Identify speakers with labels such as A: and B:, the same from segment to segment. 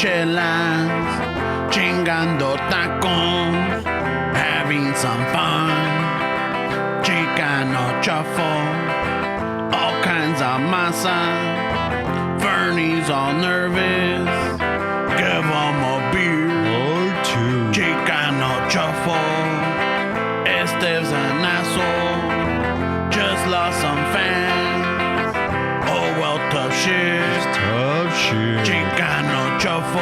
A: chelas, chingando tacos, having some fun. Chicano shuffle, all kinds of masa. Vernie's all nervous, give him a beer
B: or two.
A: Chicano shuffle, Esteve's an asshole, just lost some fans. Oh well, tough shit.
B: Tough shit.
A: Chicano shuffle,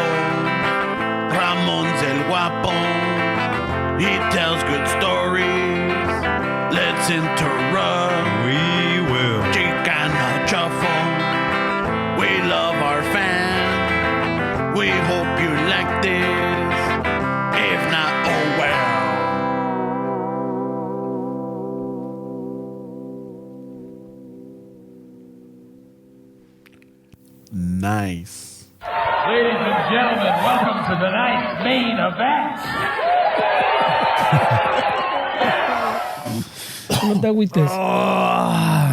A: Ramon's el guapo. He tells good stories. Let's interrupt.
B: We will.
A: Chicano shuffle. We love our fans. We hope you like this. If not, oh well. Nice.
C: Ladies and gentlemen, welcome to tonight's main event.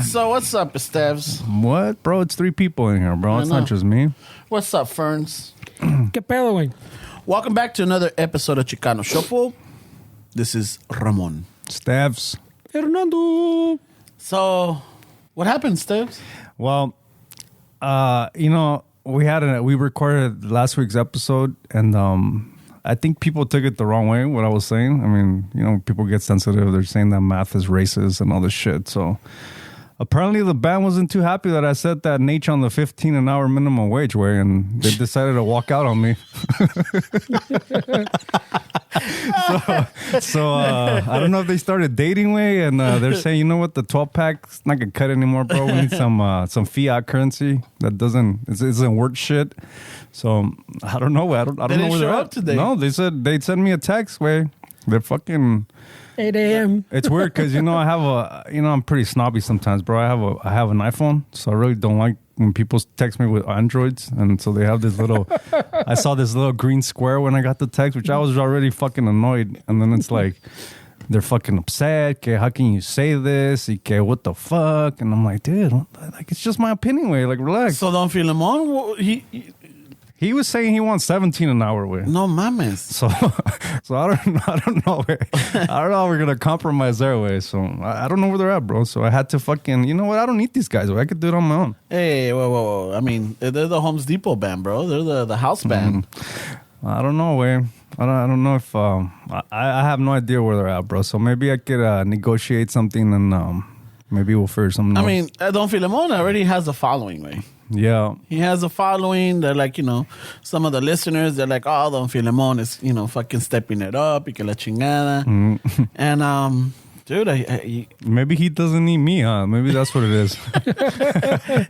A: So what's up, Esteves?
B: What, bro? It's 3 people in here, bro. It's
A: know.
B: not just me.
A: What's up, Ferns?
D: ¿Qué pedo, güey?
A: Welcome back to another episode of Chicano Shuffle. This is Ramon.
B: Stavs.
D: Fernando.
A: So, what happened, Steves?
B: Well, we recorded last week's episode, and I think people took it the wrong way, what I was saying. I mean, people get sensitive. They're saying that math is racist and all this shit. So apparently the band wasn't too happy that I said that Nate on the 15 an hour minimum wage way, and they decided to walk out on me. So I don't know if they started dating way, and they're saying, you know what, the 12-pack's not gonna cut anymore, bro. We need some fiat currency that isn't worth shit. So I don't know. I don't know where they're at
A: today.
B: No, they said they'd send me a text. Way they're fucking
D: 8 a.m.
B: It's weird because I have I'm pretty snobby sometimes, bro. I have an iPhone, so I really don't like when people text me with Androids, and so they have this little. I saw this little green square when I got the text, which I was already fucking annoyed, and then it's like they're fucking upset. Que, how can you say this? Y que, what the fuck? And I'm like, dude, like it's just my opinion, way. Like, relax.
A: So Don Filemon,
B: He was saying he wants 17 an hour, way.
A: no mames.
B: So I don't know. I don't know how we're gonna compromise their way. So I don't know where they're at, bro. So I had to fucking, you know what? I don't need these guys. I could do it on my own.
A: Hey, whoa. I mean, they're the Homes Depot band, bro. They're the house band.
B: I don't know, way. I don't know if I have no idea where they're at, bro. So maybe I could negotiate something, and maybe we'll figure something out.
A: I mean, Don Filemon already has a following, way.
B: Yeah.
A: He has a following. They're like, some of the listeners, they're like, oh, Don Filemon is, fucking stepping it up. Y que la chingada. And, dude,
B: Maybe he doesn't need me, huh? Maybe that's what it is.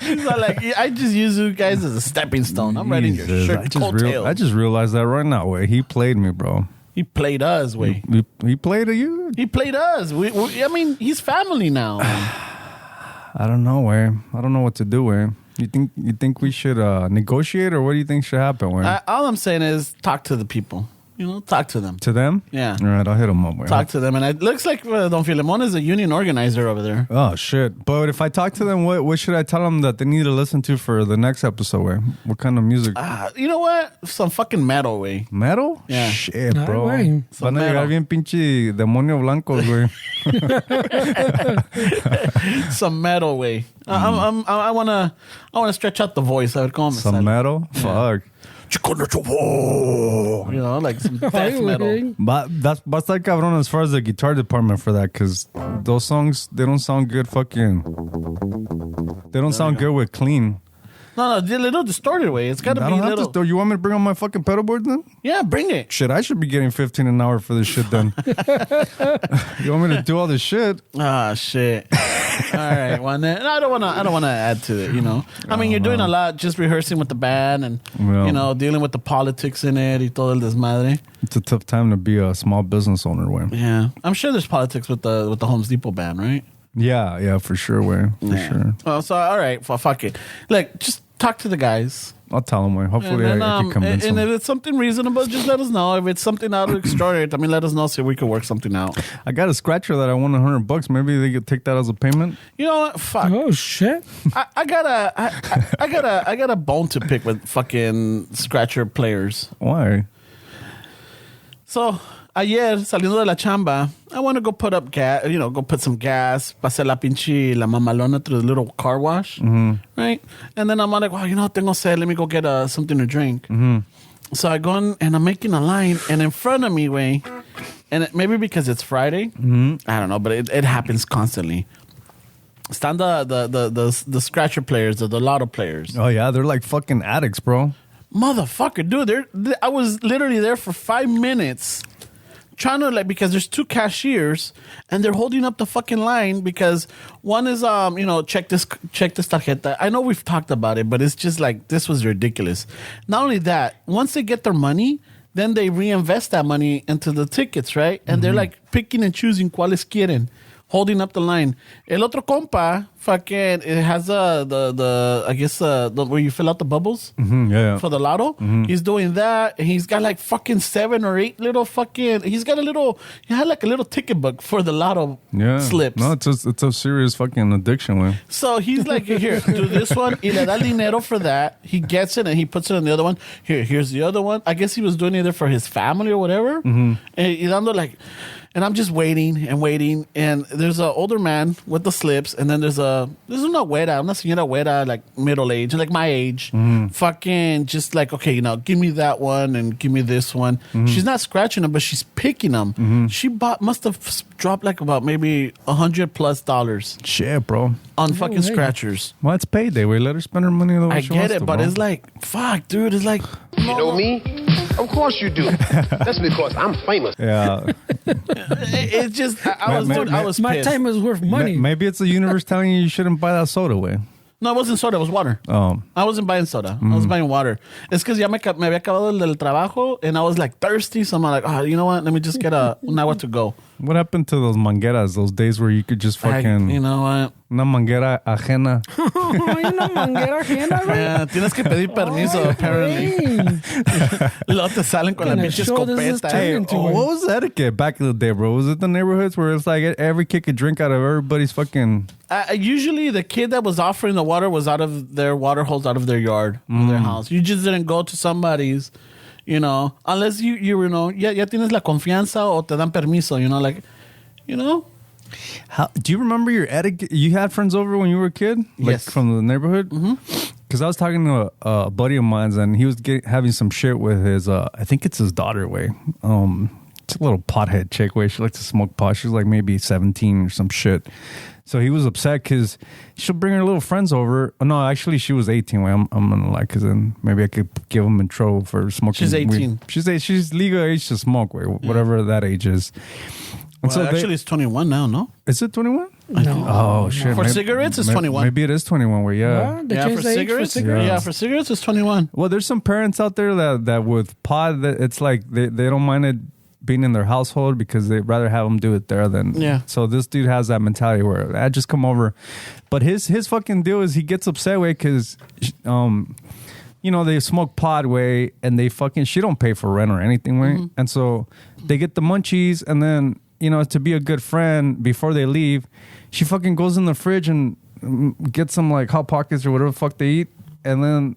A: he's not like, I just use you guys as a stepping stone. I'm ready your shirt coattails.
B: I just realized that right now, way. He played me, bro.
A: He played us, way.
B: He played you?
A: He played us. I mean, he's family now.
B: I don't know, way. I don't know what to do, way. You think we should negotiate, or what do you think should happen?
A: All I'm saying is talk to the people. Talk to them.
B: To them?
A: Yeah.
B: All right, I'll hit them up.
A: Talk to them. And it looks like Don Filemon is a union organizer over there.
B: Oh, shit. But if I talk to them, what should I tell them that they need to listen to for the next episode? Way? What kind of music?
A: You know what? Some fucking metal, way.
B: Metal?
A: Yeah.
B: Shit,
D: Ay,
B: bro.
D: güey.
B: Van a llegar bien pinche demonio blancos, güey.
A: Some metal, way. I wanna stretch out the voice. I would call him
B: Some metal?
A: Yeah.
B: Fuck.
A: Like some death metal.
B: But va a estar cabrón as far as the guitar department for that, because those songs, they don't sound good they don't sound good with clean.
A: No, the little distorted way. It's got to be a little.
B: You want me to bring on my fucking pedal board then?
A: Yeah, bring it.
B: Shit, I should be getting 15 an hour for this shit then. You want me to do all this shit?
A: Ah, shit. All right, well, then, I don't want to add to it. I mean, you're doing a lot, just rehearsing with the band, and dealing with the politics in it, y todo el desmadre.
B: It's a tough time to be a small business owner, way.
A: Yeah, I'm sure there's politics with the Homes Depot band, right?
B: Yeah, for sure, way. For sure.
A: Well, so all right, fuck it. Like, just talk to the guys.
B: I'll tell him, way. Hopefully
A: And,
B: I can convince
A: and
B: him.
A: if it's something reasonable, just let us know. If it's something out of extraordinary, I mean, let us know so we can work something out.
B: I got a scratcher that I won $100. Maybe they could take that as a payment.
A: You know what? Fuck.
D: Oh shit!
A: I got a bone to pick with fucking scratcher players.
B: Why?
A: So, ayer, saliendo de la chamba, I want to go put up gas, go put some gas, pasar la pinche, la mamalona through the little car wash, right? And then I'm like, well, tengo sed, let me go get something to drink. So I go in and I'm making a line, and in front of me, way, and maybe because it's Friday, I don't know, but it happens constantly. Stand the scratcher players, the lotto players.
B: Oh, yeah. They're like fucking addicts, bro.
A: Motherfucker, dude, I was literally there for 5 minutes trying to, because there's 2 cashiers and they're holding up the fucking line because one is, check this tarjeta. I know we've talked about it, but it's just like, this was ridiculous. Not only that, once they get their money, then they reinvest that money into the tickets, right? And they're like picking and choosing cuáles quieren. Holding up the line. El otro compa, fucking, it has I guess, where you fill out the bubbles for the lotto. He's doing that. And he's got like fucking 7 or 8 little fucking, he had like a little ticket book for the lotto slips.
B: No, it's a serious fucking addiction, man.
A: So he's like, here, do this one. Y le da dinero for that. He gets it and he puts it in the other one. Here's the other one. I guess he was doing either for his family or whatever. And and I'm just waiting. And there's an older man with the slips. And then there's una señora güera, like middle age, like my age. Fucking just like, okay, give me that one and give me this one. She's not scratching them, but she's picking them. She must have dropped like about maybe $100+
B: Shit, bro.
A: on fucking scratchers.
B: Well, it's payday. We let her spend her money the way
A: I
B: she
A: get
B: wants
A: it,
B: to,
A: but
B: bro.
A: it's like, fuck, dude. It's like,
E: You know me? Of course you do. That's because I'm famous.
B: Yeah.
A: it's just, I was
D: My
A: pissed.
D: time is worth money.
B: Maybe it's the universe telling you shouldn't buy that soda, way.
A: No, it wasn't soda, it was water.
B: Oh.
A: I wasn't buying soda. I was buying water. It's because ya me había acabado el del trabajo and I was like thirsty. So I'm like, you know what? Let me just get un agua to go.
B: What happened to those mangueras, those days where you could just fucking...
A: You know what?
B: Una manguera ajena.
D: Hay una manguera ajena, güey.
A: Yeah, tienes que pedir permiso, apparently. Luego te salen con la
D: Gonna
A: pinche
D: show this is
A: escopeta.
D: turning to it.
B: What was the etiquette back in the day, bro? Was it the neighborhoods where it's like every kid could drink out of everybody's fucking...
A: Usually the kid that was offering the water was out of their water holes, out of their yard, their house. You just didn't go to somebody's, unless ya tienes la confianza o te dan permiso,
B: How, do you remember your etiquette? You had friends over when you were a kid? Like
A: Yes.
B: from the neighborhood? Because I was talking to a buddy of mine and he was having some shit with his, I think it's his daughter, way. It's a little pothead chick, way. She likes to smoke pot. She's like maybe 17 or some shit. So he was upset because she'll bring her little friends over. Oh, no, actually, she was 18. Way. I'm going to lie, because then maybe I could give him in trouble for smoking.
A: She's 18.
B: Weed. She's legal age to smoke, way, whatever that age is. And
A: Well, actually, it's 21 now, no?
B: Is it 21?
D: No.
B: Oh, shit.
A: For cigarettes, it's 21.
B: Maybe it is 21, where,
D: Well, they
A: Yeah,
D: changed
A: for
D: the age
A: cigarettes?
D: for cigarettes.
A: Yeah, for cigarettes, it's 21.
B: Well, there's some parents out there that with pot, that it's like they don't mind it being in their household because they'd rather have them do it there than...
A: Yeah.
B: So this dude has that mentality where I just come over. But his fucking deal is he gets upset way because, they smoke pot way and they fucking... She don't pay for rent or anything way. And so they get the munchies and then, to be a good friend before they leave, she fucking goes in the fridge and gets some like Hot Pockets or whatever the fuck they eat and then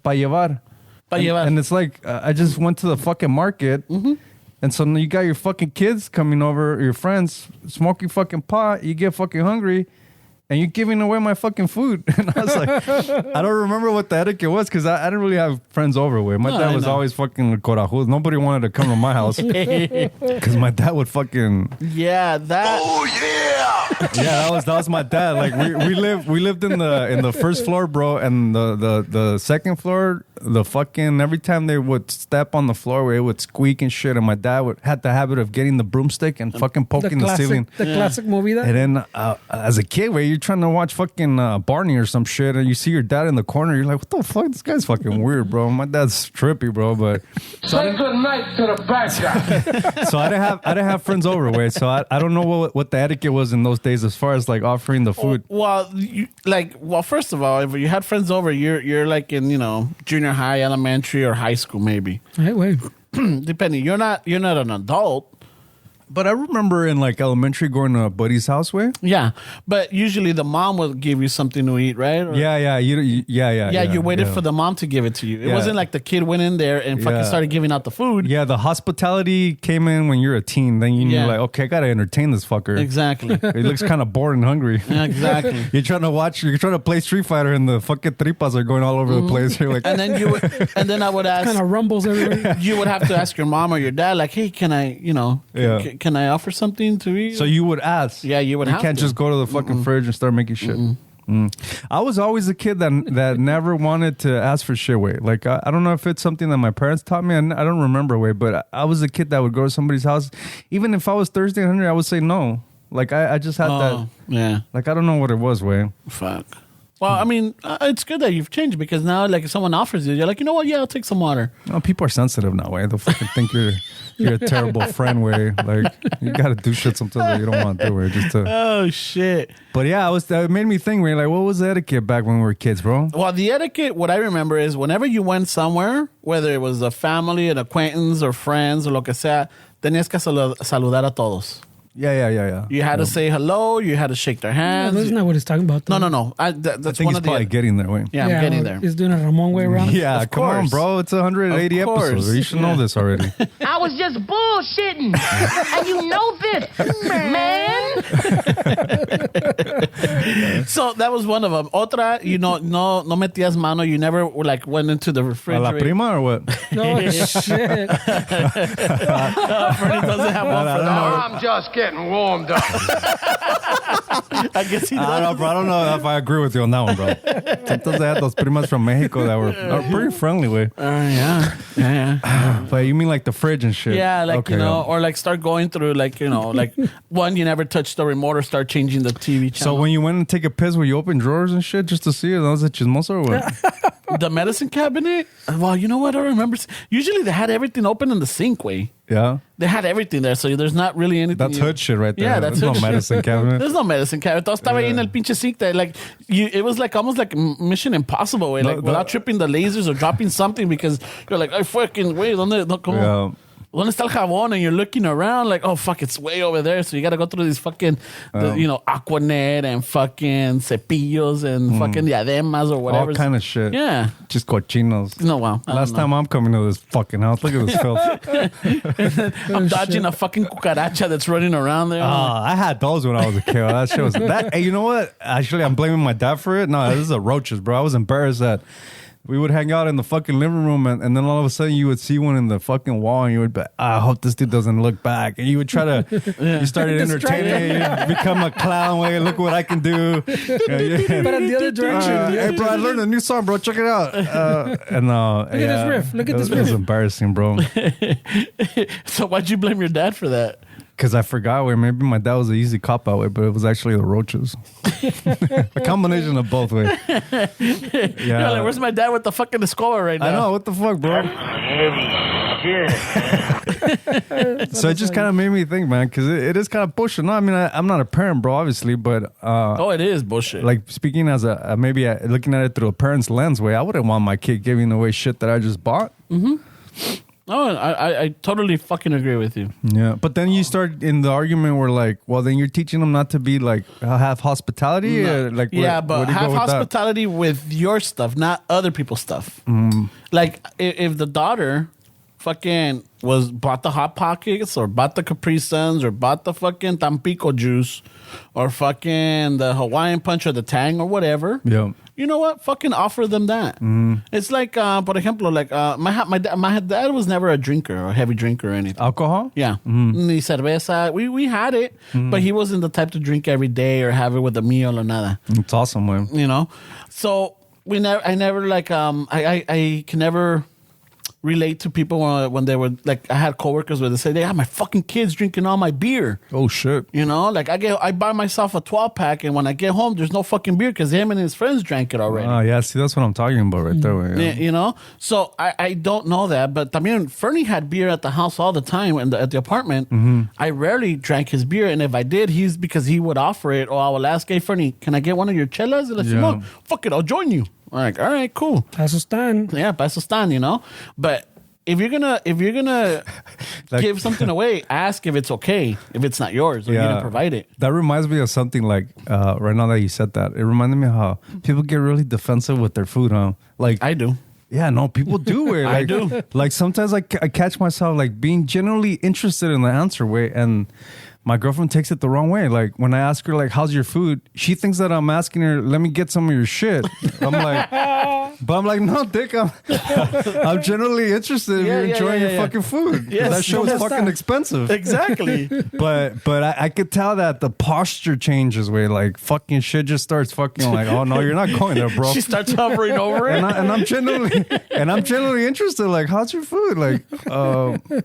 B: pa llevar. And it's like, I just went to the fucking market. And so you got your fucking kids coming over, your friends smoking fucking pot. You get fucking hungry, and you're giving away my fucking food. And I was like, I don't remember what the etiquette was because I didn't really have friends over with. My dad was always fucking corajudo. Nobody wanted to come to my house because my dad would fucking...
A: Yeah, that...
E: Oh, yeah!
B: Yeah, that was my dad. Like we lived in the first floor, bro, and the second floor the fucking every time they would step on the floor, where it would squeak and shit, and my dad had the habit of getting the broomstick and fucking poking the ceiling.
D: The classic movie that.
B: And then as a kid, where you're trying to watch fucking Barney or some shit, and you see your dad in the corner, you're like, what the fuck? This guy's fucking weird, bro. My dad's trippy, bro. But
C: Say good night to the bad guy.
B: so I didn't have friends over, way. So I don't know what the etiquette was in those days as far as like offering the food.
A: Well, first of all, if you had friends over, you're like in junior high, elementary, or high school, maybe.
D: Hey, wait.
A: Depending, you're not an adult.
B: But I remember in like elementary going to a buddy's house, way.
A: Yeah, but usually the mom would give you something to eat, right? Or,
B: Yeah,
A: you waited for the mom to give it to you. It wasn't like the kid went in there and fucking started giving out the food.
B: Yeah, the hospitality came in when you're a teen. Then you knew like, okay, I gotta entertain this fucker.
A: Exactly.
B: He looks kind of bored and hungry.
A: Yeah, exactly.
B: You're trying to play Street Fighter, and the fucking tripas are going all over the place. You're like,
A: And then I would ask.
D: Kind of rumbles everywhere.
A: You would have to ask your mom or your dad, like, hey, can I, can I offer something to eat?
B: so you would ask.
A: Yeah, you would
B: You
A: have
B: can't
A: to.
B: just go to the fucking fridge and start making shit. I was always a kid that never wanted to ask for shit, way. Like, I don't know if it's something that my parents taught me. I don't remember, way. But I was a kid that would go to somebody's house. Even if I was thirsty and hungry, I would say no. Like, I just had that.
A: Yeah.
B: Like, I don't know what it was, way.
A: Fuck. Well, I mean, it's good that you've changed, because now, like, if someone offers you, you're like, you know what? Yeah, I'll take some water.
B: No, people are sensitive now, way. They'll fucking think you're a terrible friend, way. Like, you got to do shit sometimes that you don't want to do, way. Just to.
A: Oh, shit.
B: But yeah, it made me think, way. Like, what was the etiquette back when we were kids, bro?
A: Well, the etiquette, what I remember is whenever you went somewhere, whether it was a family, an acquaintance, or friends, or lo que sea, tenías que saludar a todos.
B: Yeah.
A: You had to say hello. You had to shake their
D: Yeah,
A: hands.
D: that's not what he's talking about. though.
A: No. That's
B: I think
A: one
B: he's
A: of the.
B: probably getting there, way.
A: Yeah, I'm getting there.
D: He's doing a Ramon way around.
B: Yeah,
A: Of
B: come on,
A: course.
B: bro. It's 180
A: Of course.
B: episodes. You should know this already.
F: I was just bullshitting. And you know this, man.
A: So that was one of them. Otra, no metías mano. You never like went into the
B: A la
A: refrigerator.
B: prima or what?
D: Oh, shit.
A: Fernie doesn't have one for that.
E: I'm just getting warmed up.
A: I guess he
B: I don't know,
A: does.
B: bro. I don't know if I agree with you on that one, bro. Sometimes I had those primas from Mexico that were pretty friendly, way.
A: Yeah.
B: But you mean like the fridge and shit?
A: Yeah, like,
B: Okay,
A: or like start going through, like, like one, you never touch the remote or start changing the TV
B: So
A: channel.
B: when you went to take a piss, were you open drawers and shit just to see it? That was a chismoso or what?
A: The medicine cabinet, well, you know what? I remember. Usually they had everything open in the sink, way.
B: Yeah.
A: They had everything there, so there's not really anything.
B: That's hood shit right there.
A: Yeah, that's
B: There's
A: hood
B: no
A: shit.
B: medicine cabinet.
A: There's no medicine cabinet. Todo estaba ahí en el pinche sink that, like, it was like almost like Mission Impossible, way, like, without tripping the lasers or dropping something, because you're like, I fucking, wait, ¿dónde está el jabón? And you're looking around like, oh, fuck, it's way over there. So you got to go through these fucking, Aquanet and fucking cepillos and fucking diademas or whatever.
B: All kind of shit.
A: Yeah.
B: Just cochinos.
A: No, wow.
B: Last time I'm coming to this fucking house, look at this filth.
A: I'm dodging a fucking cucaracha that's running around there.
B: I had those when I was a kid. That shit was that. Hey, you know what? Actually, I'm blaming my dad for it. No, this is a roaches, bro. I was embarrassed that we would hang out in the fucking living room, and then all of a sudden you would see one in the fucking wall, and you would be, I hope this dude doesn't look back. And you would try to, you started entertaining, you become a clown, way, look what I can do.
D: But in the other direction.
B: Hey, bro, I learned a new song, bro. Check it out. Look at
D: this riff. Look at this
B: It was
D: riff.
B: embarrassing, bro.
A: So why'd you blame your dad for that?
B: Because I forgot where maybe my dad was an easy cop out way, but it was actually the roaches. A combination of both way.
A: You're like, where's my dad with the fucking escoba right now?
B: I know, what the fuck, bro? So it just kind of made me think, man, because it is kind of bullshit. No, I mean, I'm not a parent, bro, obviously, but
A: Oh, it is bullshit.
B: like speaking as a maybe looking at it through a parent's lens way, I wouldn't want my kid giving away shit that I just bought.
A: Oh, I totally fucking agree with you.
B: Yeah, but then you start in the argument where like, well, then you're teaching them not to be like have hospitality. Like,
A: Yeah,
B: where
A: but
B: do you
A: have
B: go with that?
A: hospitality with your stuff, not other people's stuff. Like if the daughter fucking bought the Hot Pockets or bought the Capri Suns or bought the fucking Tampico juice or fucking the Hawaiian Punch or the Tang or whatever.
B: Yeah.
A: You know what? Fucking offer them that. It's like, por ejemplo, like my dad was never a drinker or a heavy drinker or anything.
B: Alcohol?
A: Yeah. Ni cerveza. We had it, but he wasn't the type to drink every day or have it with a meal or nada.
B: It's awesome, man.
A: You know? So I never like I can never relate to people when they were like, I had coworkers where they say, my fucking kids drinking all my beer.
B: Oh shit.
A: You know, like I buy myself a 12-pack, and when I get home, there's no fucking beer because him and his friends drank it already.
B: Oh yeah, see, that's what I'm talking about right there. Yeah.
A: You know, so I don't know that, but I mean, Fernie had beer at the house all the time at the apartment. I rarely drank his beer, and if I did, because he would offer it, or I would ask, hey Fernie, can I get one of your chelas? And like, fuck it, I'll join you. I'm like, all right, cool.
D: Paso están.
A: Yeah, paso están, you know. But if you're gonna
B: Like-
A: give something away, ask if it's okay if it's not yours or you didn't provide it.
B: That reminds me of something like right now that you said that. It reminded me of how people get really defensive with their food, huh? Like
A: I do.
B: Yeah, no, people do it. Like,
A: I do.
B: Like sometimes I catch myself like being genuinely interested in the answer way, and my girlfriend takes it the wrong way. Like when I ask her like, how's your food? She thinks that I'm asking her, let me get some of your shit. I'm like, no, dick, I'm genuinely interested if you're enjoying your fucking food.
A: Yes.
B: That shit was fucking expensive.
A: Exactly.
B: But I could tell that the posture changes where like fucking shit just starts fucking like, oh no, you're not going there, bro.
A: She starts hovering over it.
B: And I'm genuinely interested. Like, how's your food? Like,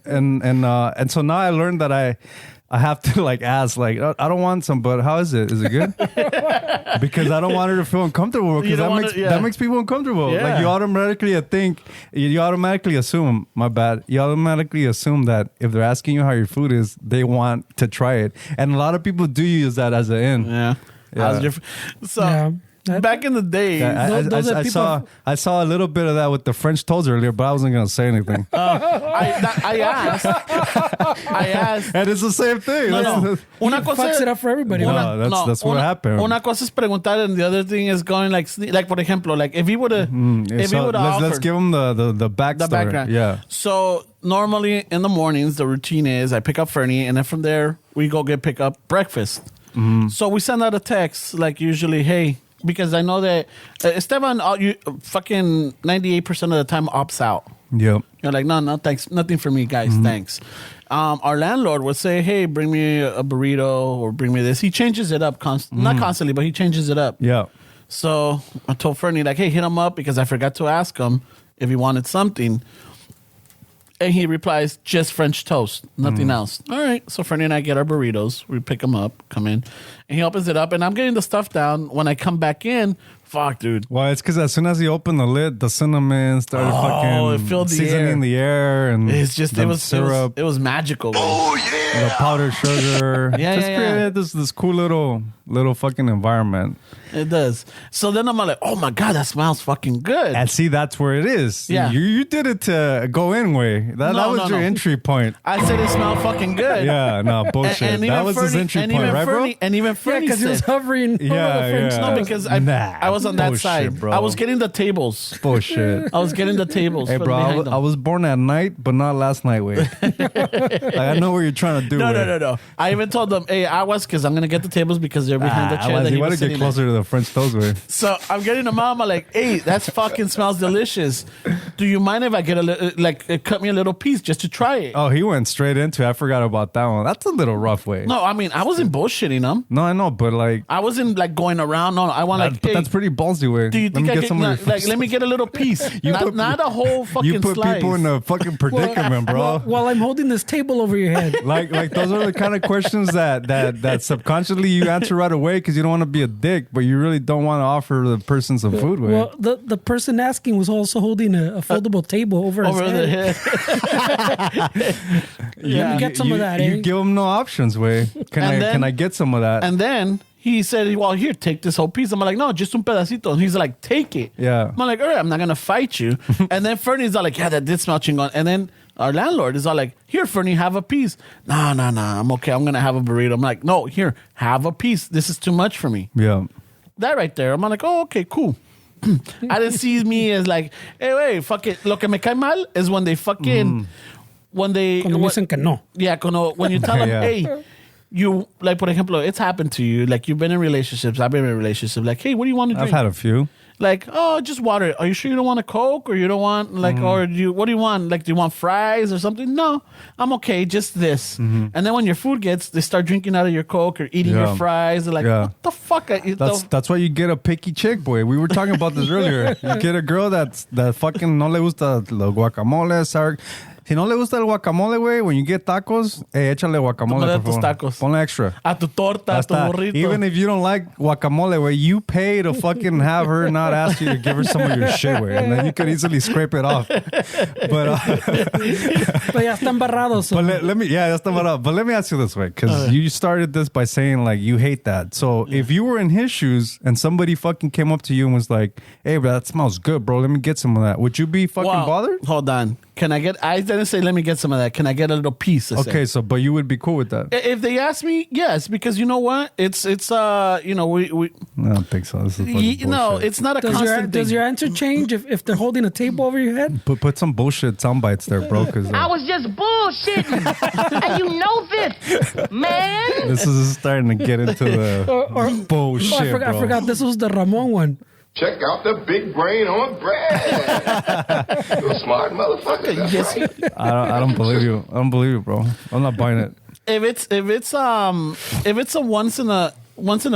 B: and so now I learned that I have to like ask, like, I don't want some, but how is it? Is it good? Because I don't want her to feel uncomfortable. Because that makes people uncomfortable.
A: Yeah.
B: Like you automatically assume. My bad. You automatically assume that if they're asking you how your food is, they want to try it, and a lot of people do use that as an in.
A: Yeah. How's your so back in the day,
B: I saw a little bit of that with the French toast earlier, but I wasn't gonna say anything.
A: I asked,
B: and it's the same thing.
A: No. Una cosa
D: Fucks it up for everybody.
B: That's what happened.
A: Una cosa es preguntar, and the other thing is going like por ejemplo, like if he would have,
B: let's give him the backstory.
A: The background.
B: Yeah.
A: So normally in the mornings, the routine is I pick up Fernie, and then from there we go pick up breakfast. So we send out a text like usually, hey. Because I know that Esteban, you fucking 98% of the time opts out.
B: Yep.
A: You're like, no, thanks. Nothing for me, guys. Thanks. Our landlord would say, hey, bring me a burrito or bring me this. He changes it up not constantly, but he changes it up.
B: Yeah.
A: So I told Fernie, like, hey, hit him up because I forgot to ask him if he wanted something. And he replies, just French toast, nothing else. All right. So Fernie and I get our burritos. We pick them up, come in. And he opens it up. And I'm getting the stuff down. When I come back in, fuck, dude.
B: Well, it's because as soon as he opened the lid, the cinnamon started
A: it filled the
B: seasoning the air. And
A: it's just, it was syrup. It was magical.
E: Oh, yeah.
B: The powdered sugar.
A: Yeah,
B: created this cool little fucking environment.
A: It does. So then I'm like, oh my God, that smells fucking good.
B: And see, that's where it is.
A: Yeah.
B: You did it to go in way. That was your entry point.
A: I said it smelled fucking good.
B: Yeah, no, bullshit.
A: And
B: that was his entry point, right, bro?
A: And even Fernie
D: because he was
A: said,
D: hovering over the French
B: yeah.
A: no, because I was on that
B: Bullshit,
A: side.
B: bro.
A: I was getting the tables.
B: Bullshit.
A: I was getting the tables.
B: Hey,
A: from
B: bro,
A: behind
B: I
A: them.
B: was born at night, but not last night, way. Like, I know what you're trying to do.
A: No. I even told them, hey, I was, because I'm going to get the tables because they're behind the chair that he
B: you want
A: was
B: to get
A: sitting
B: closer to the French toast, way.
A: So I'm getting them out. I'm like, hey, that fucking smells delicious. Do you mind if I get a little, cut me a little piece just to try it?
B: Oh, he went straight into it. I forgot about that one. That's a little rough, way.
A: No, I mean, I wasn't bullshitting them.
B: No, I know, but like,
A: I wasn't like going around. No, I want like, hey,
B: that's pretty ballsy, way.
A: do you think I get
B: some of your
A: like, let me get a little piece. Not a whole fucking
B: You put
A: slice.
B: people in a fucking predicament, bro.
D: While I'm holding this table over your head.
B: Like those are the kind of questions that subconsciously you answer right away because you don't want to be a dick, but you really don't want to offer the person some food with.
D: Well, the person asking was also holding a foldable table over his
A: the
D: head.
A: head.
D: Let me get some of that.
B: You give them no options, way. Can I get some of that?
A: And then he said, well, here, take this whole piece. I'm like, no, just un pedacito. And he's like, take it.
B: Yeah.
A: I'm like, all right, I'm not going to fight you. And then Fernie's all like, yeah, that did smell chingon. And then our landlord is all like, here, Fernie, have a piece. No, I'm okay. I'm going to have a burrito. I'm like, no, here, have a piece. This is too much for me.
B: Yeah.
A: That right there. I'm like, oh, okay, cool. I didn't see me as like, hey, wait, fuck it. Lo que me cae mal is when they fucking, when they.
D: Cuando me dicen que no.
A: Yeah, when you tell them,
B: Yeah.
A: hey, you, like, for example, it's happened to you. Like, you've been in relationships. I've been in a relationship. Like, hey, what do you want to drink?
B: I've had a few.
A: Like, oh, just water. Are you sure you don't want a Coke or you don't want like, or what do you want? Like, do you want fries or something? No, I'm okay. Just this. And then when your food gets, they start drinking out of your Coke or eating your fries. They're like, what the fuck?
B: That's why you get a picky chick, boy. We were talking about this earlier. You get a girl that fucking no le gusta the guacamole, sour. Si no le gusta el guacamole, güey, when you get tacos, échale guacamole,
A: Ponle a
B: por
A: tus
B: favor.
A: tacos.
B: Ponle extra.
A: A tu torta, a tu burrito.
B: Even if you don't like guacamole, güey, you pay to fucking have her not ask you to give her some of your shit, güey. And then you could easily scrape it off. But
D: ya están barrados. So.
B: But let me, ya está barrado. But let me ask you this way, because you started this by saying like you hate that. So if you were in his shoes and somebody fucking came up to you and was like, "Hey, bro, that smells good, bro. Let me get some of that." Would you be fucking bothered?
A: Hold on. Can I get? I didn't say let me get some of that. Can I get a little piece?
B: Okay, so but you would be cool with that?
A: If they ask me, yes, because you know what? It's we.
B: I don't think so. This is fucking bullshit.
A: It's not a constant thing.
D: Does your answer change if they're holding a table over your head?
B: Put some bullshit sound bites there, bro. Because
F: I was just bullshitting. And you know this, man.
B: this is starting to get into the bullshit,
D: I forgot. This was the Ramon one.
E: Check out the big brain on bread. You smart motherfucker. That's right.
B: I don't believe you. I don't believe you, bro. I'm not buying it.
A: If it's a once in a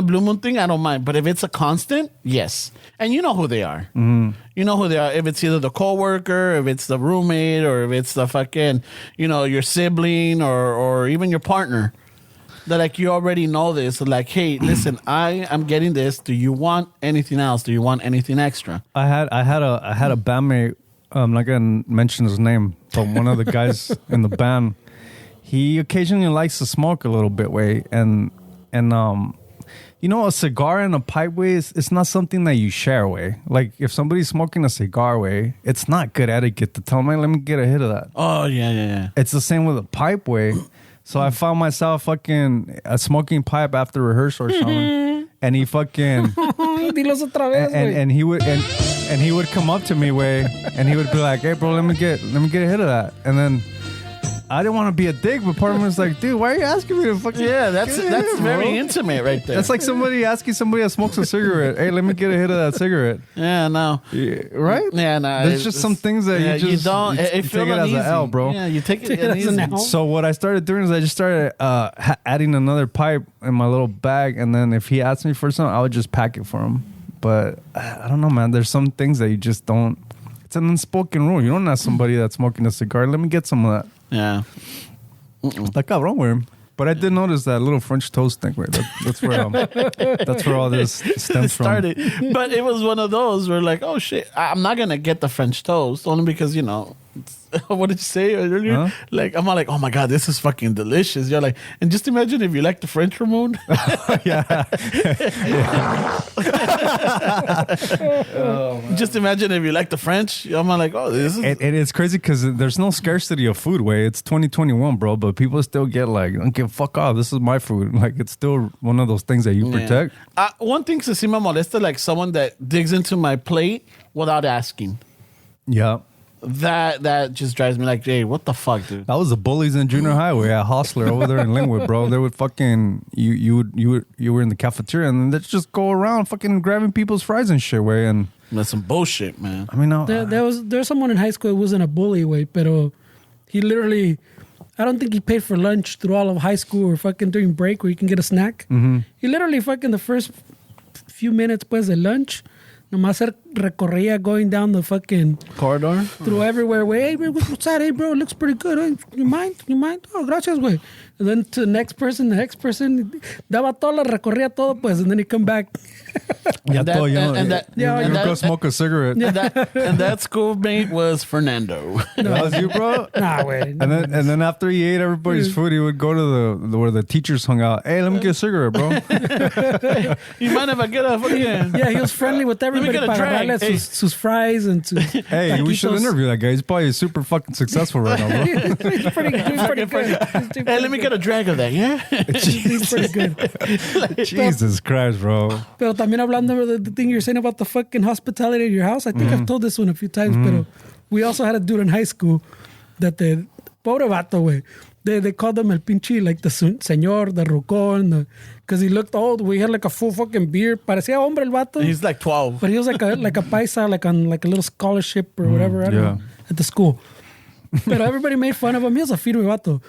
A: blue moon thing, I don't mind. But if it's a constant, yes. And you know who they are. You know who they are. If it's either the coworker, if it's the roommate, or if it's the fucking, your sibling, or even your partner. That like you already know this. Like, hey, listen, I am getting this. Do you want anything else? Do you want anything extra?
B: I had a bandmate. I'm not gonna mention his name, but one of the guys in the band, he occasionally likes to smoke a little bit, and a cigar and a pipe way it's not something that you share way. Like if somebody's smoking a cigar way, it's not good etiquette to tell them, hey, let me get a hit of that.
A: Oh yeah.
B: It's the same with a pipe way. So I found myself fucking smoking pipe after rehearsal or something, and he fucking
D: Dilos otra vez,
B: and he would come up to me way, and he would be like, "Hey, bro, let me get a hit of that," and then. I didn't want to be a dick, but part of me was like, dude, why are you asking me to fucking...
A: Yeah, that's very intimate right there.
B: That's like somebody asking somebody that smokes a cigarette, hey, let me get a hit of that cigarette.
A: Yeah, no.
B: Yeah, right?
A: Yeah, no.
B: There's just some things that you don't... You take it as an L, bro.
A: Yeah, you take it as an L.
B: So what I started doing is I just started adding another pipe in my little bag, and then if he asked me for something, I would just pack it for him. But I don't know, man. There's some things that you just don't... It's an unspoken rule. You don't ask somebody that's smoking a cigar, let me get some of that.
A: Yeah.
B: Está cabrón, güey. But I did notice that little French toast thing, right? That's where all this stems
A: started.
B: from.
A: But it was one of those where like, oh shit, I'm not gonna get the French toast only because what did you say earlier? Huh? Like I'm all like, oh my god, this is fucking delicious. You're like, and just imagine if you like the French, Ramon.
B: Yeah.
A: Just imagine if you like the French. I'm like, oh, this is.
B: And it's crazy because there's no scarcity of food. Way it's 2021, bro. But people still get like, don't give fuck off. This is my food. Like it's still one of those things that you protect.
A: One thing que sí me molesta, like someone that digs into my plate without asking.
B: Yeah.
A: That just drives me like, hey, what the fuck, dude?
B: That was the bullies in junior highway at Hostler over there in Linwood, bro. They would fucking you were in the cafeteria and they'd just go around fucking grabbing people's fries and shit, way. And
A: that's some bullshit, man.
B: I mean, no,
D: there's someone in high school who wasn't a bully, way, pero he literally, I don't think he paid for lunch through all of high school or fucking during break where you can get a snack.
B: Mm-hmm.
D: He literally fucking the first few minutes pues de lunch. Nomás recorría going down the fucking
A: corridor
D: through everywhere. Way, hey, what's that? Hey, bro, it looks pretty good. Hey, you mind? Oh, gracias, güey. And then to the next person, daba todo, recorría todo, pues, and then he come back.
B: And go smoke a cigarette.
A: And that schoolmate was Fernando.
B: No. That was you, bro?
D: Nah, güey.
B: And then after he ate everybody's food, he would go to the where the teachers hung out. Hey, let me get a cigarette, bro.
A: Hey, you mind if I get a fucking...
D: Yeah, he was friendly with everybody. Para sus fries and sus
B: Hey,
D: taquitos.
B: we should interview that guy. He's probably super fucking successful right now, bro.
D: He's pretty good.
A: Hey, let me get a drag of that, yeah?
D: He's pretty good.
B: Jesus Christ, bro.
D: Pero también hablando of the thing you're saying about the fucking hospitality at your house, I think I've told this one a few times, pero we also had a dude in high school that Pobre vato, güey. They called him el pinche, like the señor, the rucón, because he looked old. We had like a full fucking beard. Parecía hombre el vato.
A: He's like 12.
D: But he was like a paisa, like on like a little scholarship or whatever, I don't know, at the school. But everybody made fun of him. He was a firme vato.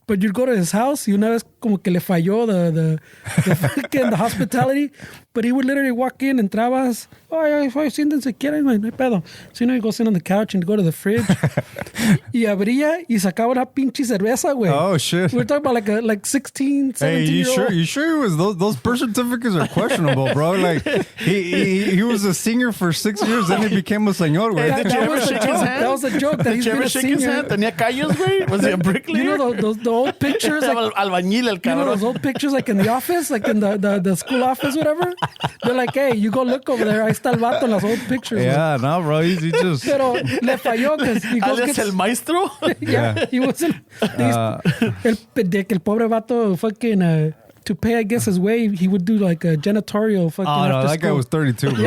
D: But you'd go to his house y una vez como que le falló the hospitality. But he would literally walk in, entrabas, siéntense, quieren, no hay pedo. So, you go sit on the couch and go to the fridge. Y abría y sacaba una pinche cerveza, güey.
B: Oh, shit.
D: We're talking about like 16, 17
B: Hey,
D: year old.
B: you sure it was those birth certificates are questionable, bro? Like he was a senior for 6 years, then he became a señor, güey.
A: Hey, did you ever shake his hand?
D: That was a joke. That
A: Did you ever shake his hand? ¿Tenía callos, güey? Was he a bricklayer?
D: You know the old pictures, like,
A: albañil, el
D: you know
A: cabrón.
D: those old pictures like in the office, like in the school office, whatever? They're like, hey, you go look over there. Ahí está el vato en las old pictures.
B: Yeah, no, bro. He just.
D: Pero le falló because he goes
A: ¿Alias el maestro?
D: yeah, he wasn't. El pobre vato fucking to pay, I guess, his way, he would do like a janitorial fucking.
B: Oh no,
D: after
B: that guy
D: school.
B: was 32, bro.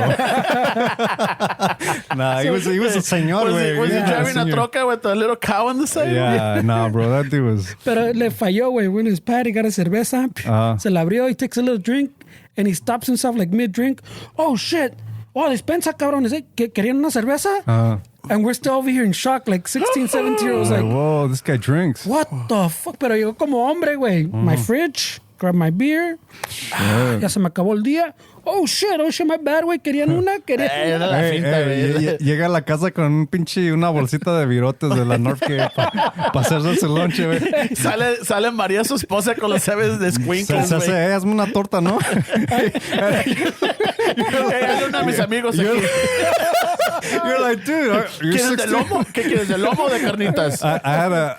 B: Nah, he was a señor, güey.
A: Was he driving a troca with a little cow on the side?
B: Yeah, nah, bro. That dude was.
D: Pero le falló, güey. When his pad, he got a cerveza. Se la abrió. He takes a little drink and he stops himself like mid-drink. Oh, shit. Oh, dispensa, cabrón. ¿Querían una cerveza? And we're still over here in shock, like 16, 17-year-olds. Like,
B: whoa, this guy drinks.
D: what the fuck? Pero yo como hombre, güey. My fridge, grab my beer. Ya se me acabó el día. Oh, shit, my bad, güey. ¿Querían una?
A: Era la finta, güey.
B: Llega a la casa con una bolsita de virotes de la Northgate para hacerse su lonche, güey.
A: Sale María, su esposa, con los sebes de squinkles,
B: Se
A: güey.
B: hace, hazme una torta, ¿no?
A: Era uno de mis amigos aquí.
B: You're like, dude, you're
A: ¿Quieres de
B: 16.
A: lomo? ¿Qué quieres, de lomo o de carnitas?
B: I had a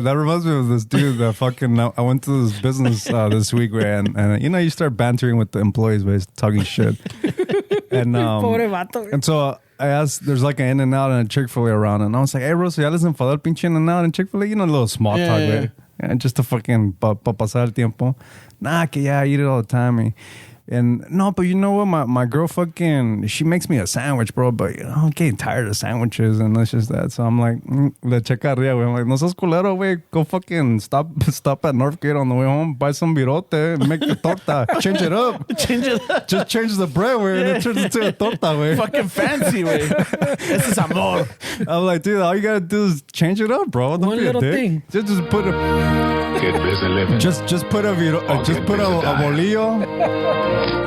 B: that reminds me of this dude that fucking I went to this business this week where and you start bantering with the employees, but talking shit. And
D: Pobre vato, güey.
B: and so I asked, there's like an In-N-Out and a Chick-fil-A around, and I was like, hey, Rosa, ya les enfadó el pinche In-N-Out and Chick-fil-A, a little small talk,
A: yeah.
B: right? Yeah, just to fucking pa pasar el tiempo. Nah, que ya, I eat it all the time. And no, but you know what? My girl fucking, she makes me a sandwich, bro. But I'm getting tired of sandwiches and that's just that. So I'm like, le checa arriba, güey. I'm like, no seas culero, güey. Go fucking stop at Northgate on the way home. Buy some virote. Make the torta. Change it up. Just change the bread, güey. And it turns into a torta, güey.
A: Fucking fancy, güey. Ese es amor.
B: I'm like, dude, all you gotta do is change it up, bro. Don't
D: One
B: be a
D: little
B: dick.
D: thing.
B: Just put a...
E: Get busy living.
B: Just put a bolillo,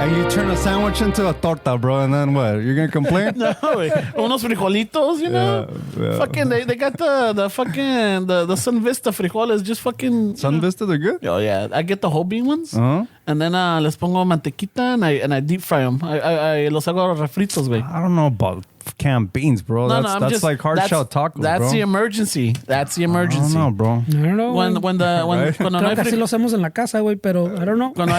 B: and you turn a sandwich into a torta, bro. And then what? You're gonna complain?
A: No, güey. Unos frijolitos, you know?
B: Yeah.
A: Fucking, they got the fucking, the Sun Vista frijoles, just fucking...
B: Sun Vista, they're good.
A: Oh, yeah. I get the whole bean ones.
B: Uh-huh.
A: And then les pongo mantequita and I deep fry them. I los hago refritos, güey.
B: I don't know about canned beans, bro. That's like hard shell tacos,
A: That's
B: bro.
A: the emergency. That's the
B: I
A: emergency.
B: don't know, bro.
D: I don't know.
A: When
D: güey.
A: cuando
D: Creo
A: no hay
D: que así lo hacemos en la casa, güey, pero I don't know.
A: cuando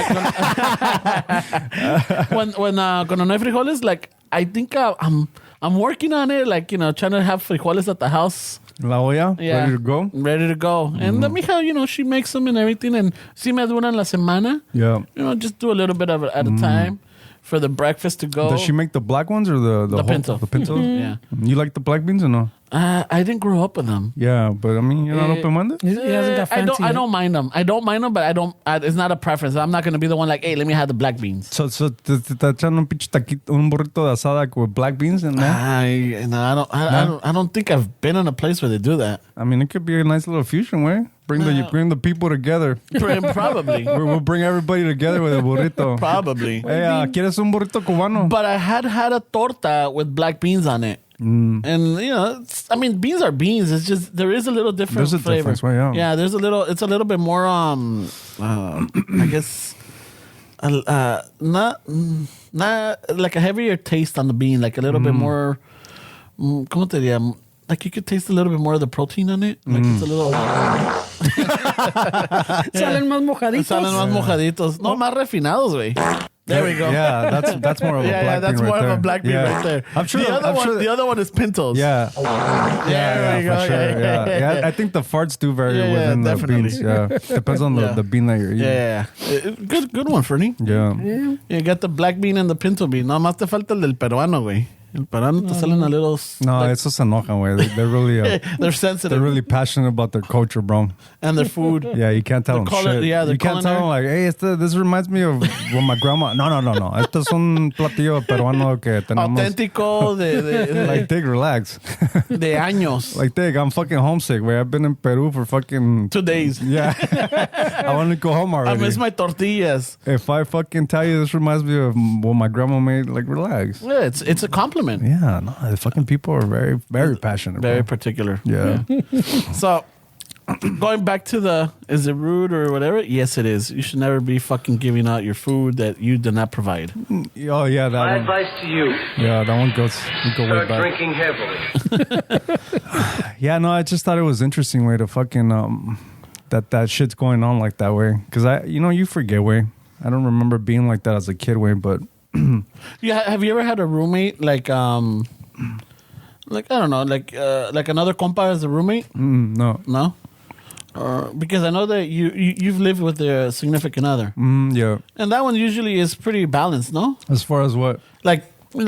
A: no hay frijoles, like I think I'm working on it, like trying to have frijoles at the house.
B: La olla,
A: Yeah,
B: ready to go.
A: Ready to go. And the mija, she makes them and everything, and si me duran la semana.
B: Yeah.
A: Just do a little bit of it at a time for the breakfast to go.
B: Does she make the black ones or the whole,
A: pinto?
B: The pintos?
A: Yeah.
B: You like the black beans or no?
A: I didn't grow up with them.
B: Yeah, but I mean, you're not open-minded?
D: He hasn't got fancy.
A: I don't mind them. I don't mind them, but it's not a preference. I'm not going to be the one like, hey, let me have the black beans.
B: So te echan un pinche taquito, un burrito de asada with black beans in there?
A: I don't think I've been in a place where they do that.
B: I mean, it could be a nice little fusion way. Bring the people together.
A: Probably.
B: We'll bring everybody together with a burrito.
A: Probably.
B: Hey, ¿quieres un burrito cubano?
A: But I had a torta with black beans on it. And beans are beans. It's just there is a little different
B: There's a
A: flavor.
B: difference, right? Yeah.
A: There's a little. It's a little bit more. I guess, not like a heavier taste on the bean. Like a little bit more. ¿Cómo te diría? Like you could taste a little bit more of the protein on it. Like it's a little.
D: Salen más mojaditos.
A: Salen más mojaditos. No, más refinados, güey. There we go.
B: Yeah, that's more of a black bean
A: that's
B: right
A: more
B: there.
A: of a black bean right there.
B: I'm sure.
A: The other one is pintos.
B: Yeah.
A: There we go.
B: For sure. Yeah. I think the farts do vary within the
A: definitely.
B: beans. Yeah, depends on the bean that you're eating.
A: Yeah. Good one, Fernie.
B: Yeah.
A: You got the black bean and the pinto bean. No más te falta el del peruano, güey. Para no te salen a little...
B: No, esos se enojan, güey. They're really...
A: they're sensitive.
B: They're really passionate about their culture, bro.
A: And their food.
B: Yeah, you can't tell them shit.
A: Yeah,
B: you can't tell them like, hey, this reminds me of when my grandma... No. Esto es un platillo peruano que tenemos...
A: Auténtico de
B: like, Dig, relax.
A: De años.
B: Like, Dig, I'm fucking homesick, güey. I've been in Peru for fucking...
A: 2 days.
B: Yeah. I want to go home already.
A: I miss my tortillas.
B: If I fucking tell you this reminds me of what my grandma made, like, relax.
A: Yeah, it's a compliment.
B: Yeah, no, the fucking people are very, very passionate.
A: Very
B: bro.
A: particular.
B: Yeah.
A: So, going back to is it rude or whatever? Yes, it is. You should never be fucking giving out your food that you did not provide.
B: Oh, yeah, that
G: My
B: one.
G: advice to you,
B: Yeah, that one goes way
G: start
B: back.
G: drinking heavily.
B: Yeah, no, I just thought it was interesting way to fucking that shit's going on like that way. Because you forget way. I don't remember being like that as a kid way, but
A: Yeah, have you ever had a roommate like I don't know, like another compa as a roommate?
B: no.
A: No, because I know that you've lived with a significant other,
B: Yeah.
A: and that one usually is pretty balanced, no?
B: As far as what?
A: Like por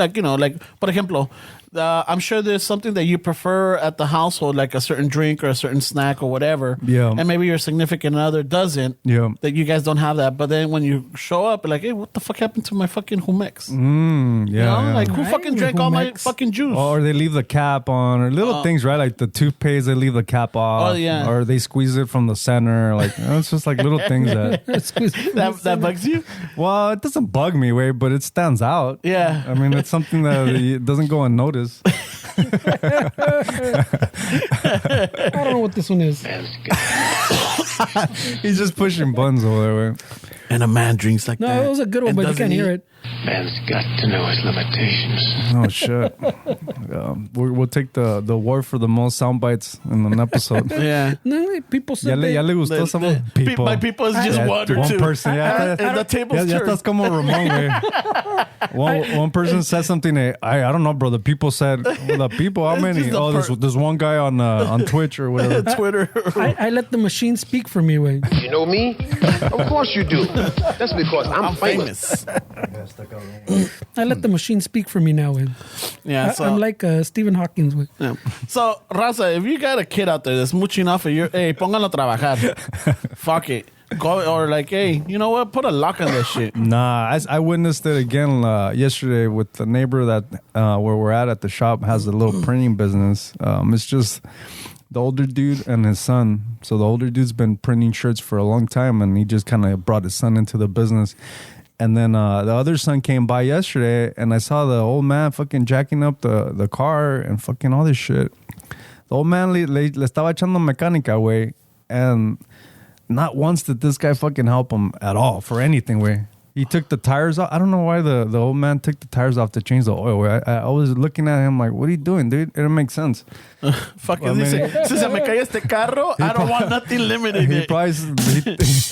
A: ejemplo, I'm sure there's something that you prefer at the household, like a certain drink or a certain snack or whatever.
B: Yeah.
A: And maybe your significant other doesn't.
B: Yeah.
A: That you guys don't have that. But then when you show up, like, hey, what the fuck happened to my fucking Humex?
B: Yeah.
A: You know?
B: Yeah.
A: Like, who
D: Right,
A: fucking
D: your
A: drank all my
D: Humex.
A: fucking juice?
B: Or they leave the cap on, or little things, right? Like the toothpaste, they leave the cap off.
A: Oh, yeah.
B: Or they squeeze it from the center. Like, it's just like little things that.
A: that bugs you?
B: Well, it doesn't bug me, way, but it stands out.
A: Yeah.
B: I mean, it's something that it doesn't go unnoticed.
D: I don't know what this one is.
B: He's just pushing buttons over there, way.
A: And a man drinks like
D: No,
A: that.
D: it was a good one,
A: and
D: but you
A: doesn't
D: can't hear
A: eat.
D: it.
E: Man's got to know his limitations.
B: Oh shit! We'll take the award for the most sound bites in an episode.
A: Yeah.
D: No, people
B: Ya
D: said
B: le gustó some people.
A: By people is just
B: Yeah,
A: one or
B: one
A: two.
B: person. Yeah,
A: And the table's
B: ya
A: turned.
B: estás como Ramon, güey. One person said something. I don't know, bro. The people said, well, the people. How
A: It's
B: many?
A: just the
B: Oh, there's one guy on Twitch or whatever.
A: Twitter.
D: I let the machine speak for me, way.
E: You know me? Of course you do. That's because I'm famous.
D: I let the machine speak for me now, way.
A: Yeah. So,
D: I'm like Stephen Hawking's, way.
A: yeah. So, Raza, if you got a kid out there that's mooching off of your, hey, póngalo a trabajar. Fuck it. Go, or like, hey, you know what? Put a lock on that shit.
B: Nah, I witnessed it again yesterday with the neighbor that where we're at the shop has a little printing business. It's just the older dude and his son. So the older dude's been printing shirts for a long time, and he just kind of brought his son into the business. And then the other son came by yesterday, and I saw the old man fucking jacking up the car and fucking all this shit. The old man le estaba echando mecánica, güey, and not once did this guy fucking help him at all for anything, güey. He took the tires off. I don't know why the old man took the tires off to change the oil. I was looking at him like, what are you doing, dude? It didn't make sense.
A: Fucking
B: I mean-
A: dice, si se me cae este carro, I don't want nothing limited.
B: He probably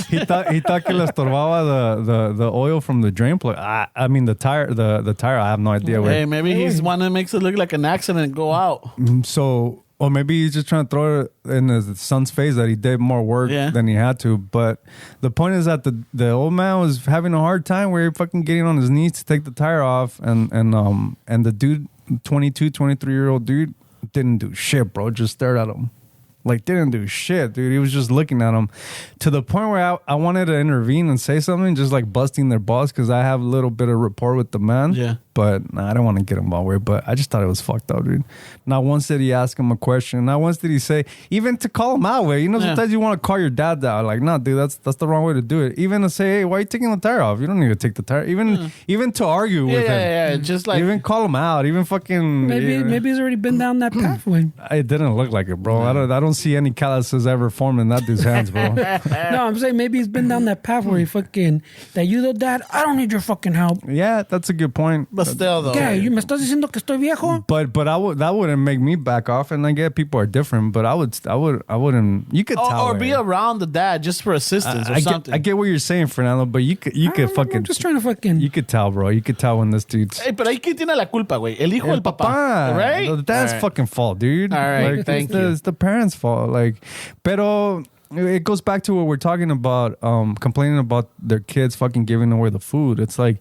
B: he thought que le estorbaba the oil from the drain plug. I mean the tire. The tire. I have no idea.
A: Hey,
B: Hey,
A: maybe he's one that makes it look like an accident and go out.
B: so. Or maybe he's just trying to throw it in his son's face that he did more work than he had to. But the point is that the old man was having a hard time where he fucking getting on his knees to take the tire off. And the dude, 22, 23-year-old dude, didn't do shit, bro. Just stared at him. Like, didn't do shit, dude. He was just looking at him to the point where I wanted to intervene and say something, just like busting their balls because I have a little bit of rapport with the man.
A: Yeah.
B: But I don't want to get involved with it. But I just thought it was fucked up, dude. Not once did he ask him a question. Not once did he say, even to call him out, way. You know, sometimes you want to call your dad out. Like, no, dude, that's the wrong way to do it. Even to say, hey, why are you taking the tire off? You don't need to take the tire. Even to argue with him.
A: Yeah. Just like,
B: Even call him out. Even fucking.
D: Maybe he's already been down that pathway.
B: It didn't look like it, bro. I don't see any calluses ever formed in that dude's hands, bro.
D: No, I'm saying maybe he's been down that path where he fucking, that you though, dad, I don't need your fucking help.
B: Yeah, that's a good point.
A: but still though.
D: ¿Qué? ¿You me estás diciendo que estoy viejo?
B: But that wouldn't make me back off. And I get people are different, but I wouldn't. You could tell.
A: Or be around the dad just for assistance or
B: I
A: something.
B: get what you're saying, Fernando, but you could fucking.
D: I'm just trying to fucking.
B: You could tell, bro. You could tell when this dude's.
A: Hey, pero ahí quién tiene la culpa, güey? El hijo o el papá,
B: Papá.
A: right?
B: The dad's
A: All right.
B: fucking fault, dude.
A: All right,
B: like,
A: thank
B: it's
A: you.
B: It's the parents' fault. Like, pero it goes back to what we're talking about, complaining about their kids fucking giving away the food. It's like,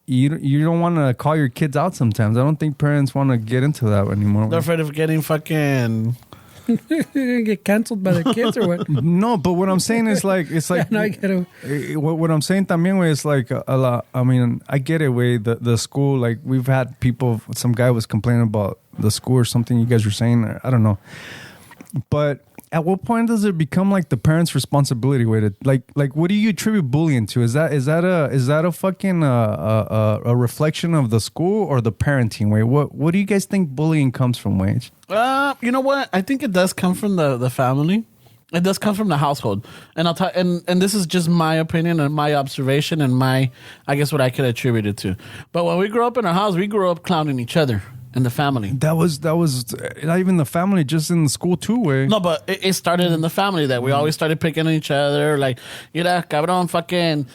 B: you don't want to call your kids out sometimes. I don't think parents want to get into that anymore.
A: They're afraid of getting fucking...
D: get canceled by their kids or what?
B: No, but what I'm saying is like it's like
D: No, I get it.
B: what I'm saying también, way is like a lot. I mean, I get it, way the school. Like we've had people. Some guy was complaining about the school or something. You guys were saying, I don't know, but. At what point does it become like the parents' responsibility? Way to like what do you attribute bullying to? Is that a fucking a reflection of the school or the parenting way? What do you guys think bullying comes from, Wage?
A: You know what? I think it does come from the family. It does come from the household, and I'll and this is just my opinion and my observation and I guess what I could attribute it to. But when we grew up in our house, we grew up clowning each other. In the family. That was
B: not even the family, just in the school too, way.
A: No, but it started in the family that we always started picking on each other. Like, mira, cabrón, fucking,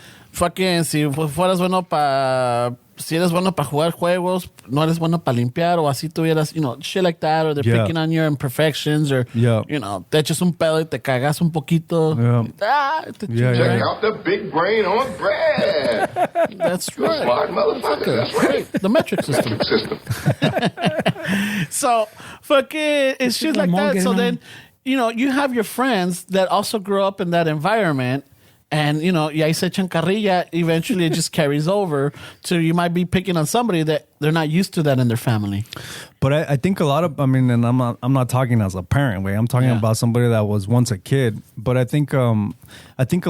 A: si fueras bueno si eres bueno para jugar juegos, no eres bueno para limpiar, o así tuvieras, shit like that, or they're picking on your imperfections, or, te echas un pedo y te cagas un poquito.
E: Check out the big brain on Brad.
A: That's right.
E: Smart motherfucker. That's right.
A: The metric system. So, fucking, it's shit like that. So then, you have your friends that also grew up in that environment. And, y ahí se echan carrilla. Eventually, it just carries over to you might be picking on somebody that they're not used to that in their family.
B: But I think a lot of, and I'm not talking as a parent, way. I'm talking about somebody that was once a kid. But I think a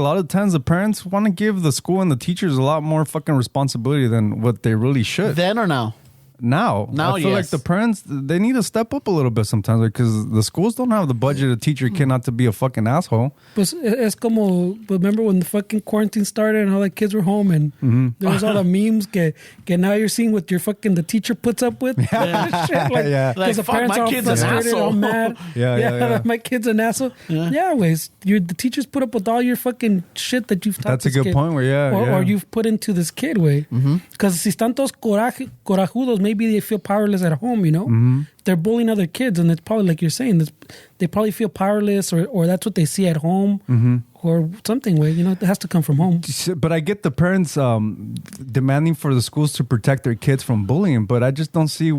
B: lot of times the parents want to give the school and the teachers a lot more fucking responsibility than what they really should.
A: Then or now?
B: Now, I feel like the parents, they need to step up a little bit sometimes because the schools don't have the budget to teach your kid not to be a fucking asshole.
D: Pues es como, remember when the fucking quarantine started and all the kids were home and there was all the memes que now you're seeing what your fucking the teacher puts up with.
A: Yeah.
D: Shit,
A: Like,
D: the
A: fuck,
D: parents
A: my
D: are all
A: kid's an
D: frustrated, all
A: asshole.
D: mad.
B: Yeah.
D: My kid's an asshole. Yeah, ways. The teachers put up with all your fucking shit that you've taught
B: That's a
D: this
B: good
D: kid.
B: point,
D: Or you've put into this kid, way. Because si están todos corajudos, maybe they feel powerless at home, They're bullying other kids, and it's probably like you're saying, they probably feel powerless, or that's what they see at home, or something. Way it has to come from home.
B: But I get the parents demanding for the schools to protect their kids from bullying, but I just don't see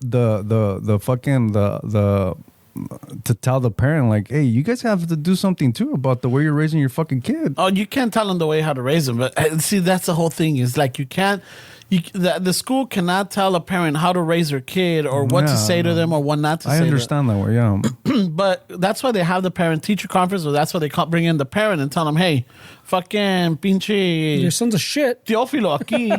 B: the fucking to tell the parent like, hey, you guys have to do something too about the way you're raising your fucking kid.
A: Oh, you can't tell them the way how to raise them, but see, that's the whole thing. Is like you can't. The school cannot tell a parent how to raise their kid or what to say to them or what not to say.
B: I understand that way, yeah.
A: But that's why they have the parent-teacher conference, or that's why they bring in the parent and tell them, hey, fucking pinche...
D: Your son's a shit.
A: Teófilo aquí,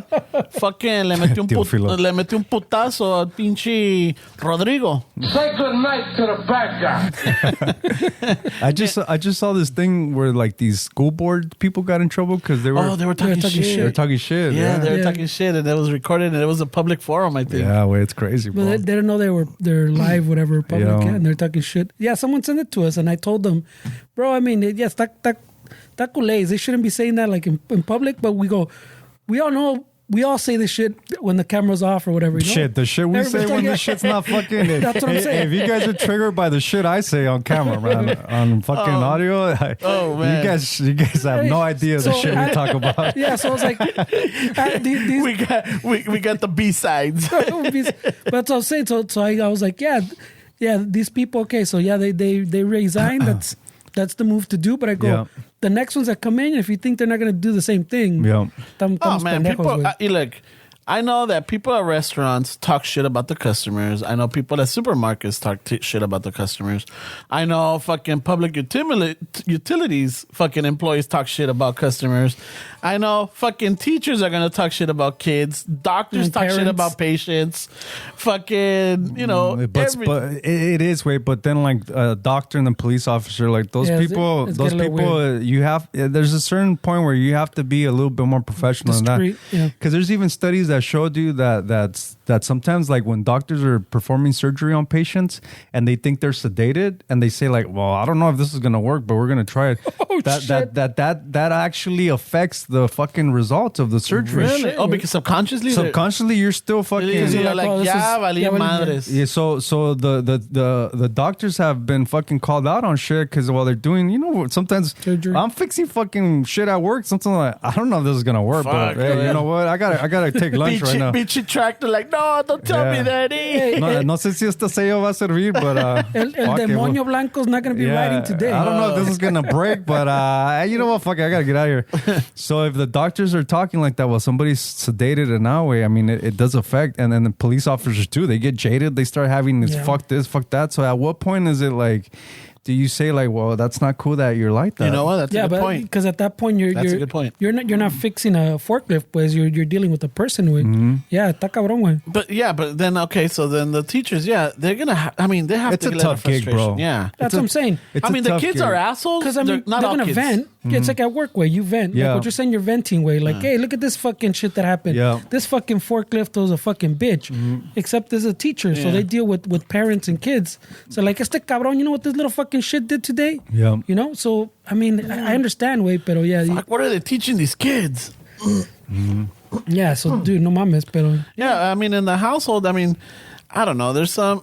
A: fucking le metió un putazo al pinche Rodrigo.
C: Say good night to the bad guy.
B: I just saw this thing where like these school board people got in trouble because they were
A: talking shit.
B: They were talking shit.
A: Yeah, they were talking shit, and it was recorded, and it was a public forum, I think.
B: Yeah, well, it's crazy, bro.
D: But they didn't know they're live, whatever, public, and they're talking shit. Yeah, someone sent it to us, and I told them, bro, I mean, yes, that culés. They shouldn't be saying that like in public, but we all know. We all say this shit when the camera's off or whatever.
B: Shit, the shit we say when the shit's not fucking...
D: That's what I'm saying.
B: If you guys are triggered by the shit I say on camera, man, on fucking audio,
A: man.
B: you guys have no idea the shit we talk about.
D: Yeah, so it's like...
A: we got the B-sides.
D: But that's what I'm saying. So I was like, yeah, these people, okay, so yeah, they resign. That's the move to do. But I go, the next ones that come in, if you think they're not going to do the same thing,
A: oh man, people, look, I know that people at restaurants talk shit about the customers. I know people at supermarkets talk shit about the customers. I know fucking public utilities fucking employees talk shit about customers. I know fucking teachers are going to talk shit about kids. Doctors
D: and
A: talk
D: parents.
A: shit about patients. Fucking,
B: But it is, wait, but then like a doctor and the police officer, like those people, there's a certain point where you have to be a little bit more professional than that. Because there's even studies that showed you that sometimes like when doctors are performing surgery on patients and they think they're sedated and they say like, well, I don't know if this is going to work, but we're going to try it. That actually affects the fucking results of the surgery.
A: Really? Oh, because subconsciously
B: you're still fucking...
A: You're like, madres.
B: Yeah, so the doctors have been fucking called out on shit because while they're doing, sometimes
D: surgery.
B: I'm fixing fucking shit at work. Something like, I don't know if this is gonna work, but hey, you know what? I gotta take lunch lunch right now.
A: Beachy tractor, like, no, don't tell me that.
B: No sé si este sello va a servir, but
D: El demonio blanco is not going to be riding today.
B: I don't know if this is gonna break, but you know what? Fuck it, I gotta get out of here. So if the doctors are talking like that, well, somebody's sedated in our way. I mean, it does affect, and then the police officers too. They get jaded. They start having this fuck this, fuck that. So at what point is it like? Do you say like, well, that's not cool that you're like that?
A: You know what? That's a good point.
D: Because at that point, you're
A: a good point.
D: You're not fixing a forklift, pues you're dealing with a person, güey. Yeah, está cabrón, güey.
A: But then okay, so then the teachers, they're gonna. They have
B: It's
A: to
B: a
A: get
B: tough gig, bro.
A: Yeah,
D: That's what I'm saying.
A: the kids are assholes.
D: Because they're gonna vent. It's like at work, way you vent.
B: Yeah.
D: Like what you're saying, you're venting, way. Like, hey, look at this fucking shit that happened.
B: Yeah.
D: This fucking forklift was a fucking bitch. Except as a teacher, so they deal with parents and kids. So like, este cabrón, you know what this little fucking shit did today?
B: Yeah.
D: You know. So I mean, I understand, way, pero yeah.
A: Fuck, what are they teaching these kids?
D: Yeah. So dude, no mames, pero
A: Yeah, I mean, in the household, I don't know. There's some.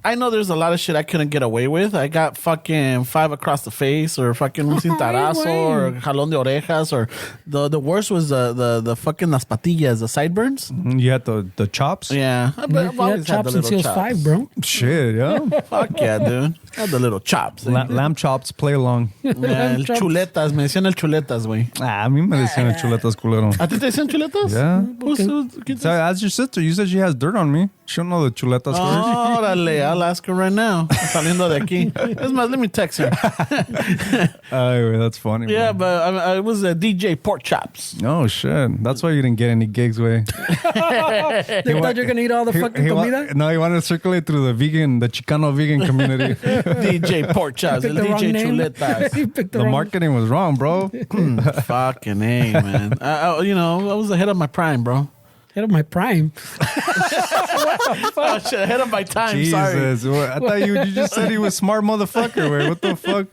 A: I know there's a lot of shit I couldn't get away with. I got fucking 5 across the face, or fucking un cintarazo, or jalón de orejas, or the worst was the fucking las patillas, the sideburns.
B: You had the chops.
A: Yeah, I've always had the
D: chops and
A: little
D: seals
A: chops.
D: 5, bro.
B: Shit, yeah.
A: Fuck yeah, dude. I had the little chops.
B: Lamb chops, play along.
A: Yeah, el chuletas, me decían el chuletas, güey.
B: A mí me decían el chuletas culero.
A: ¿A ti te decían chuletas?
B: Yeah.
A: ¿Qué
B: So ask your sister. You said she has dirt on me. She don't know the chuletas.
A: Órale, I'll ask her right now. Saliendo de aquí. Es más, let me text her.
B: That's funny.
A: Yeah,
B: bro.
A: but I was a DJ Pork Chops.
B: Oh shit. That's why you didn't get any gigs, way.
D: They thought you're gonna eat all the fucking comida.
B: No, he wanted to circulate through the Chicano vegan community.
A: DJ Pork Chops.
D: Picked the wrong
A: DJ
D: name.
A: Chuletas.
D: He picked
B: The
D: wrong-
B: marketing was wrong, bro.
A: Fucking A, man. I was ahead of my prime, bro.
D: Head of my prime.
A: Oh, shit, ahead of my time. Sorry.
B: Jesus. I thought you just said he was smart motherfucker. Wait, what the fuck?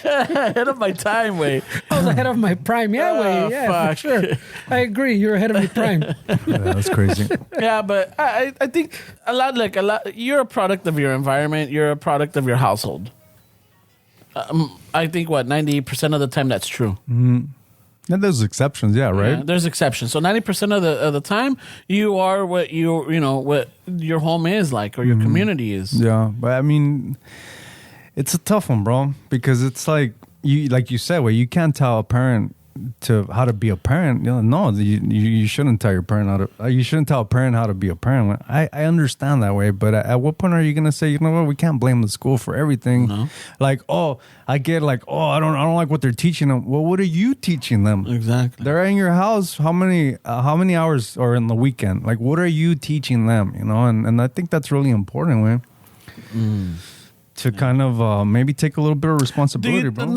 A: Ahead of my time, wait.
D: I was ahead of my prime. Yeah, way. Yeah,
A: fuck.
D: for sure. I agree. You're ahead of your prime.
B: Yeah, that's crazy.
A: Yeah, but I think a lot. You're a product of your environment. You're a product of your household. I think 90% of the time that's true.
B: And there's exceptions, yeah, right?
A: Yeah, there's exceptions. So 90% of the time, you are what what your home is like, or your community is.
B: Yeah, but I mean, it's a tough one, bro, because it's like you said, where you can't tell a parent how to be a parent. No, you shouldn't tell your parent how to. You shouldn't tell a parent how to be a parent. I understand that way, but at what point are you gonna say, you know what, we can't blame the school for everything?
A: No.
B: Like, I get like, I don't like what they're teaching them. Well, what are you teaching them?
A: Exactly.
B: They're in your house. How many hours are in the weekend? Like, what are you teaching them? And I think that's really important, man. To kind of maybe take a little bit of responsibility, bro.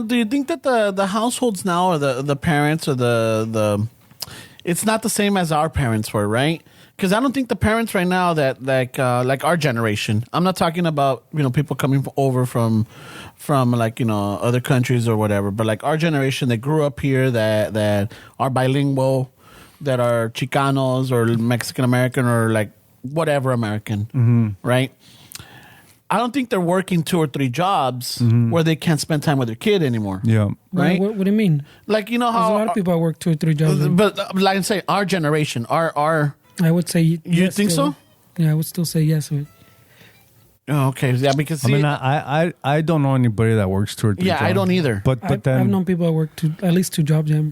A: Do you think that the households now, or the parents, or the it's not the same as our parents were, right? Because I don't think the parents right now that like our generation. I'm not talking about people coming over from like other countries or whatever, but like our generation that grew up here, that are bilingual, that are Chicanos or Mexican American or like whatever American, right? I don't think they're working 2 or 3 jobs where they can't spend time with their kid anymore.
B: Yeah.
A: Right?
D: What do you mean?
A: Like, how...
D: There's a lot of people that work 2 or 3 jobs.
A: But like I say, our generation, our
D: I would say
A: You
D: yes,
A: think
D: still.
A: so?
D: Yeah, I would still say yes.
A: Oh, okay. Yeah, because
B: I mean, I don't know anybody that works 2 or 3 jobs.
A: I don't either.
B: But then
D: I've known people that work at least 2 jobs. Yeah.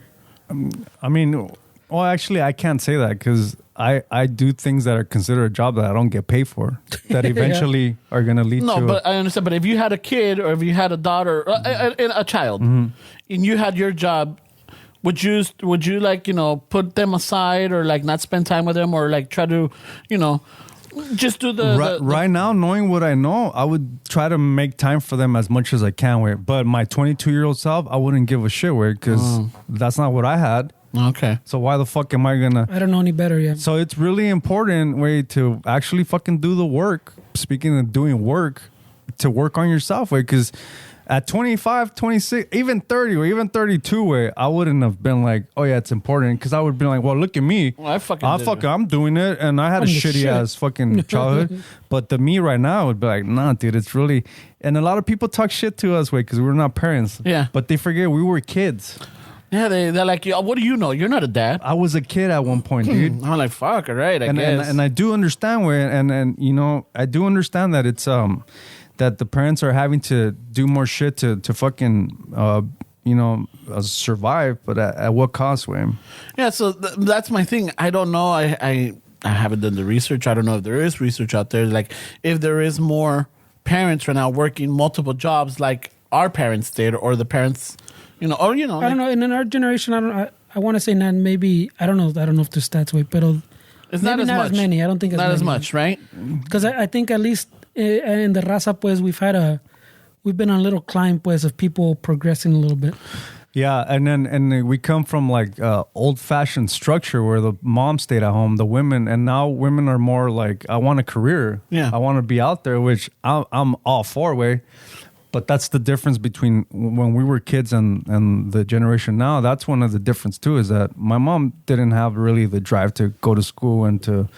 B: I mean, well, actually, I can't say that because I do things that are considered a job that I don't get paid for, that eventually are going to lead to...
A: No, but I understand. But if you had a kid, or if you had a daughter, a child, and you had your job, would you like, put them aside, or like not spend time with them, or like try to, just do the
B: right now, knowing what I know, I would try to make time for them as much as I can. But my 22-year-old self, I wouldn't give a shit because that's not what I had.
A: Okay.
B: So why the fuck am I gonna?
D: I don't know any better yet.
B: So it's really important to actually fucking do the work. Speaking of doing work, to work on yourself, because at 25, 26, even 30 or even 32, I wouldn't have been like, oh yeah, it's important, because I would be like, well, look at me.
A: Well,
B: I'm doing it, and I had a shitty ass fucking childhood. But the me right now would be like, nah, dude, it's really. And a lot of people talk shit to us, because we're not parents.
A: Yeah.
B: But they forget we were kids.
A: Yeah, they're like, "Yo, what do you know? You're not a dad."
B: I was a kid at one point, dude.
A: I'm like, fuck, all right, I guess.
B: And I do understand where, and you know, I do understand that it's that the parents are having to do more shit to fucking survive, but at what cost, Wayne?
A: Yeah, so that's my thing. I don't know. I haven't done the research. I don't know if there is research out there. Like, if there is more parents right now working multiple jobs like our parents did, or the parents,
D: I don't know. In our generation, I want to say not. Maybe I don't know. I don't know if the stats way, but
A: it's not as much.
D: As many. I don't think it's
A: not as much, right?
D: Because I think at least in the raza, pues we've been on a little climb, pues, of people progressing a little bit.
B: Yeah, and then we come from like old fashioned structure where the mom stayed at home, the women, and now women are more like, I want a career.
A: Yeah,
B: I want to be out there, which I'm all for, way. But that's the difference between when we were kids and the generation now. That's one of the difference too, is that my mom didn't have really the drive to go to school and to,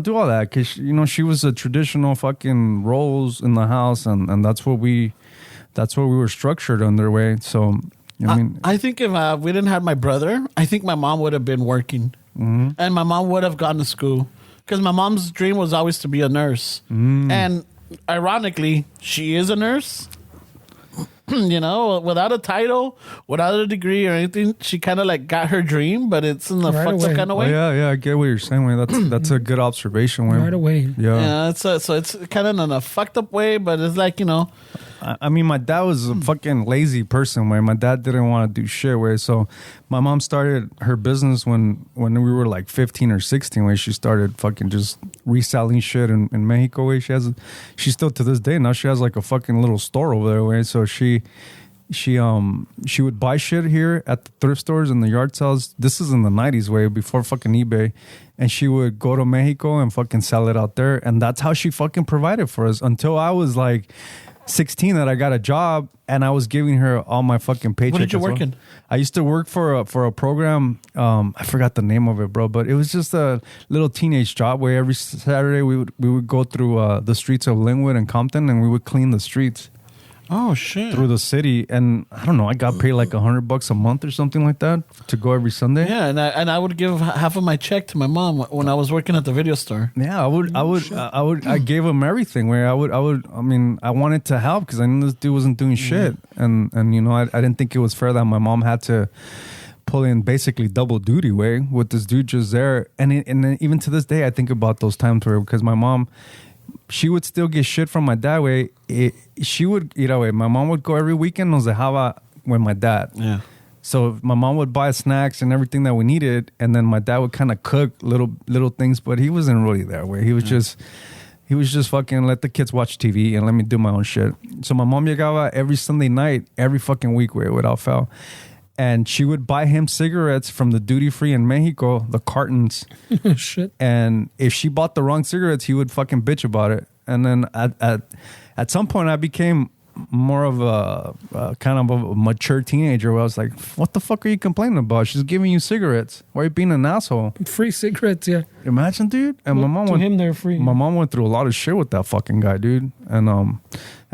B: do all that. Because, she was a traditional fucking roles in the house. And that's what we were structured under, way. So,
A: I think if we didn't have my brother, I think my mom would have been working. Mm-hmm. And my mom would have gone to school. Because my mom's dream was always to be a nurse. Mm. And ironically, she is a nurse. Without a title, without a degree or anything, she kind of like got her dream, but it's in the fucked up kind of way.
B: Oh, yeah, I get what you're saying, Way. That's a good observation, Way.
D: Right away.
A: Yeah, so it's kind of in a fucked up way, but it's like,
B: I mean, my dad was a fucking lazy person, Way. My dad didn't want to do shit, Way. So my mom started her business when we were like 15 or 16, Way. She started fucking just reselling shit in Mexico, Way. She still to this day now, she has like a fucking little store over there, Way. So she would buy shit here at the thrift stores and the yard sales. This is in the 90s, Way, before fucking eBay. And she would go to Mexico and fucking sell it out there. And that's how she fucking provided for us until I was like 16, that I got a job and I was giving her all my fucking paycheck.
A: What did you work in?
B: I used to work for a program. I forgot the name of it, bro, but it was just a little teenage job where every Saturday we would go through the streets of Linwood and Compton, and we would clean the streets.
A: Oh shit!
B: Through the city, and I don't know, I got paid like $100 a month or something like that to go every Sunday.
A: Yeah, and I would give half of my check to my mom when I was working at the video store.
B: Yeah, I gave him everything. Where I wanted to help because I knew this dude wasn't doing shit, and I didn't think it was fair that my mom had to pull in basically double duty, Way, with this dude just there, and even to this day I think about those times where, because my mom, she would still get shit from my dad, Way. She would, Way. My mom would go every weekend on Zahava with my dad. Yeah. So my mom would buy snacks and everything that we needed, and then my dad would kind of cook little things, but he wasn't really there, Way. He was just fucking let the kids watch TV and let me do my own shit. So my mom llegaba every Sunday night, every fucking week, Way, without fail. And she would buy him cigarettes from the duty free in Mexico, the cartons.
D: Shit.
B: And if she bought the wrong cigarettes, he would fucking bitch about it. And then at some point, I became more of a kind of a mature teenager where I was like, what the fuck are you complaining about? She's giving you cigarettes. Why are you being an asshole?
D: Free cigarettes, yeah.
B: Imagine, dude. And
D: my mom they're free.
B: My mom went through a lot of shit with that fucking guy, dude. And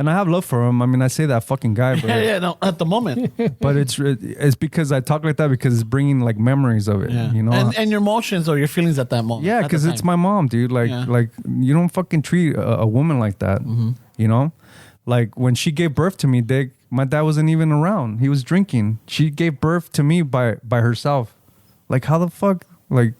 B: I have love for him. I mean, I say that fucking guy, but
A: no, at the moment.
B: But it's because I talk like that because it's bringing like memories of it,
A: and your emotions or your feelings at that moment.
B: Yeah, because it's my mom, dude. Like you don't fucking treat a woman like that, Like when she gave birth to me, my dad wasn't even around. He was drinking. She gave birth to me by herself. Like how the fuck? Like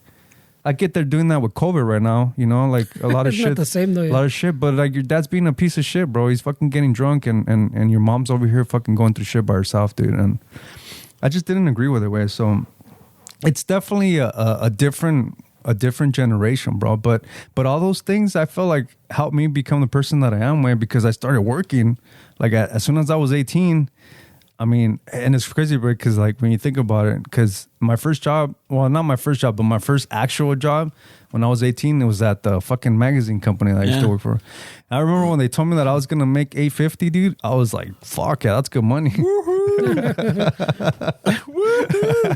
B: I get they're doing that with COVID right now, like a lot of
D: it's
B: shit.
D: Not the same though. Yeah.
B: A lot of shit, but like your dad's being a piece of shit, bro. He's fucking getting drunk and your mom's over here fucking going through shit by herself, dude. And I just didn't agree with it, Way. So it's definitely a different generation, bro. But all those things I feel like helped me become the person that I am, Way, because I started working like as soon as I was 18. I mean, and it's crazy, bro, because like when you think about it, because my first job, well, not my first job, but my first actual job when I was 18, it was at the fucking magazine company that I used to work for. And I remember when they told me that I was going to make $850, dude, I was like, fuck yeah, that's good money.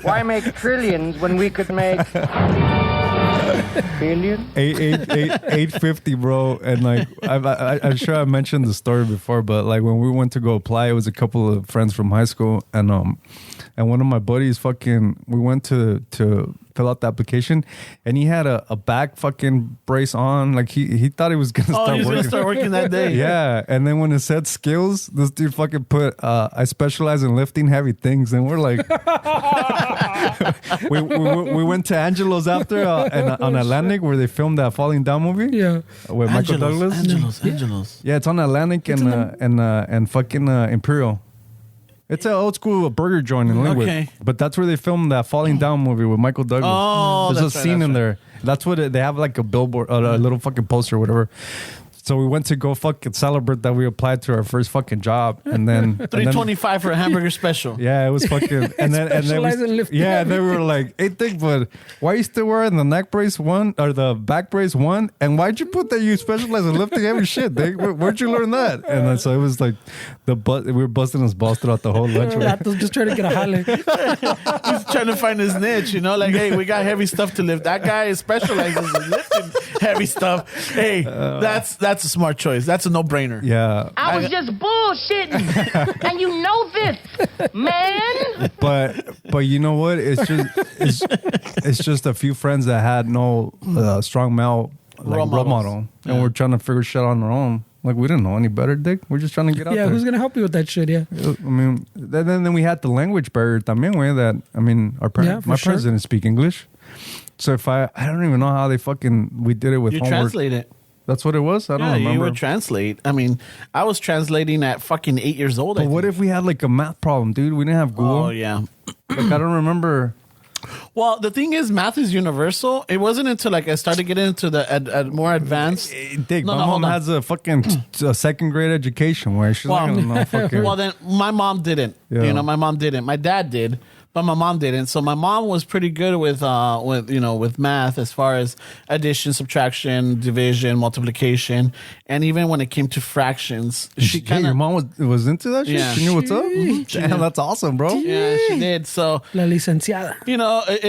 G: Why make trillions when we could make...
F: Billion?
B: 850, bro. And like, I'm sure I mentioned the story before, but like when we went to go apply, it was a couple of friends from high school, and one of my buddies we went to fill out the application, and he had a back fucking brace on. Like he thought he was gonna start
A: he was
B: working.
A: gonna start working that day.
B: Yeah, and then when it said skills, this dude fucking put, I specialize in lifting heavy things, and we're like, we went to Angelo's after on Atlantic where they filmed that Falling Down movie.
D: Yeah.
B: With Michael Douglas.
A: Angelos.
B: Yeah, it's on Atlantic and fucking Imperial. It's an old school burger joint in Linwood.
A: Okay.
B: But that's where they filmed that Falling Down movie with Michael Douglas.
A: Oh,
B: there's
A: that's
B: a
A: right,
B: scene
A: that's
B: in
A: right.
B: there. That's what they have, like a billboard, a little fucking poster or whatever. So we went to go fucking celebrate that we applied to our first fucking job, and then
A: $3.25 for a hamburger special.
B: Yeah, it was fucking and then
D: Specialize in lifting.
B: and then we were like, hey, think, but why are you still wearing the neck brace one or the back brace one? And why'd you put that you specialize in lifting heavy shit? Where'd you learn that? And then so it was like we were busting his balls throughout the whole lunch.
D: Vatos just trying to get a jale.
A: He's trying to find his niche, like, hey, we got heavy stuff to lift. That guy specializes in lifting heavy stuff. Hey, that's a smart choice. That's a no-brainer.
B: Yeah,
F: I was just bullshitting. And you know this, man.
B: but you know what? It's just a few friends that had no strong male role model, and we're trying to figure shit on our own. Like, we didn't know any better, Dick. We're just trying to get out there.
D: Yeah, who's going to help you with that shit? Yeah.
B: I mean, then we had the language barrier también, way that, I mean, my parents didn't speak English. So if I don't even know how we did it with
A: You
B: homework.
A: translate it.
B: That's what it was? I don't remember.
A: You would translate. I mean, I was translating at fucking 8 years old.
B: But what if we had like a math problem, dude? We didn't have Google.
A: Oh, yeah.
B: Like, I don't remember.
A: Well, the thing is, math is universal. It wasn't until like I started getting into the more advanced.
B: Dick, my mom
A: hold on.
B: has a fucking second grade education where she's not gonna know fucking.
A: Well, then my mom didn't.
B: Yeah.
A: My mom didn't. My dad did, but my mom didn't. So my mom was pretty good with math as far as addition, subtraction, division, multiplication, and even when it came to fractions, she
B: Yeah,
A: kind
B: your
A: of.
B: mom was into that shit?
A: Yeah.
B: She knew what's up?
A: She
B: Damn,
A: did.
B: that's awesome, bro.
A: Yeah, she did. So
D: La licenciada.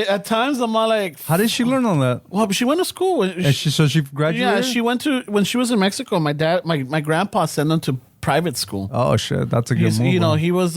A: at times I'm all like,
B: How did she learn on that?
A: well, she went to school.
B: And she graduated?
A: Yeah, she went to when she was in Mexico. My dad, my grandpa sent them to private school.
B: Oh shit, that's a good
A: He's,
B: move.
A: he was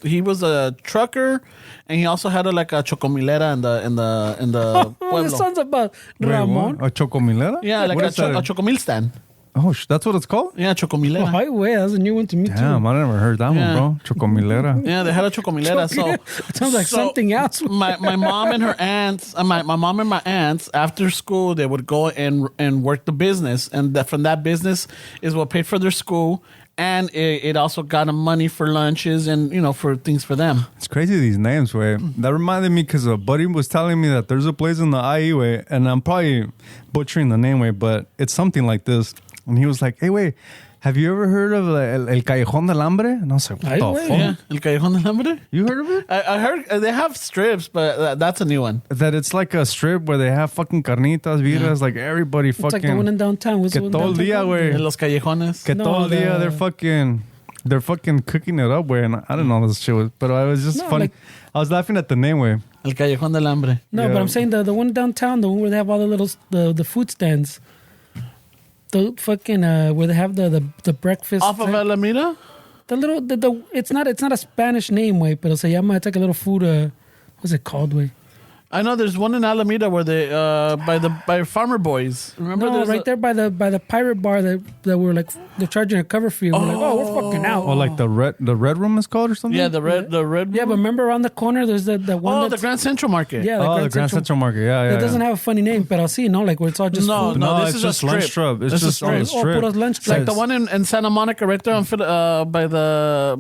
A: he was a trucker, and he also had a chocomilera in the
D: Oh,
A: pueblo.
D: this sounds about
B: Wait,
D: Ramon.
B: what? A chocomilera?
A: Yeah, like
B: What
A: a
B: is that?
A: chocomil stand.
B: Oh, that's what it's called?
A: Yeah, chocomilera.
D: Oh, wait, that's a new one to me,
B: Damn,
D: too.
B: I never heard that
A: Yeah.
B: one, bro. Chocomilera.
A: Yeah, they had a chocomilera. So
D: It sounds like something else.
A: My mom and her aunts, my mom and my aunts, after school, they would go and work the business, and from that business is what paid for their school, and it also got them money for lunches and for things for them.
B: It's crazy, these names, way. That reminded me because a buddy was telling me that there's a place in the IE way, and I'm probably butchering the name way, but it's something like this. And he was like, hey, wait, have you ever heard of El Callejón del Hambre? And I was like, what
D: Ay,
B: the
D: güey.
B: fuck?
A: Yeah, El Callejón del Hambre.
B: You heard of it?
A: I heard they have strips, but that's a new one.
B: That it's like a strip where they have fucking carnitas, viras, like everybody
D: It's like the
B: fucking...
D: one in downtown. What's the
B: Que
D: one
B: todo el
D: downtown
B: día,
D: called?
B: güey.
A: En los callejones.
B: Que
D: No,
B: todo el día
D: the-
B: they're fucking cooking it up, way. And I didn't know this shit was... But I was just
D: No,
B: funny.
D: like-
B: I was laughing at the name, way.
A: El Callejón del Hambre.
D: No,
B: Yeah.
D: but I'm saying the one downtown, the one where they have all the little the food stands. The fucking where they have the breakfast
A: Off of Alameda?
D: the little the it's not a Spanish name, way, pero se llama, it's like a little food what's it called, way?
A: I know there's one in Alameda where they by Farmer Boys. Remember
D: No,
A: there's
D: right there by the pirate bar that were like they're charging a cover fee. We're like, oh, we're fucking out.
B: Or like the red room is called or something?
A: Yeah, the red
D: Yeah, but remember around the corner there's the one
A: Oh, the
D: that's,
A: Grand Central Market.
D: yeah,
B: Oh, the Grand Central Market. Yeah, yeah.
D: That doesn't have a funny name, but I'll see, like where it's all just
A: No,
D: food.
A: no, this
B: it's
A: is a
B: just lunch
A: strip.
B: strip. It's
A: This is
B: just
A: strip.
B: a
A: Oh,
B: strip.
D: put us lunch
A: Like
D: strip.
A: the one in Santa Monica right there on by the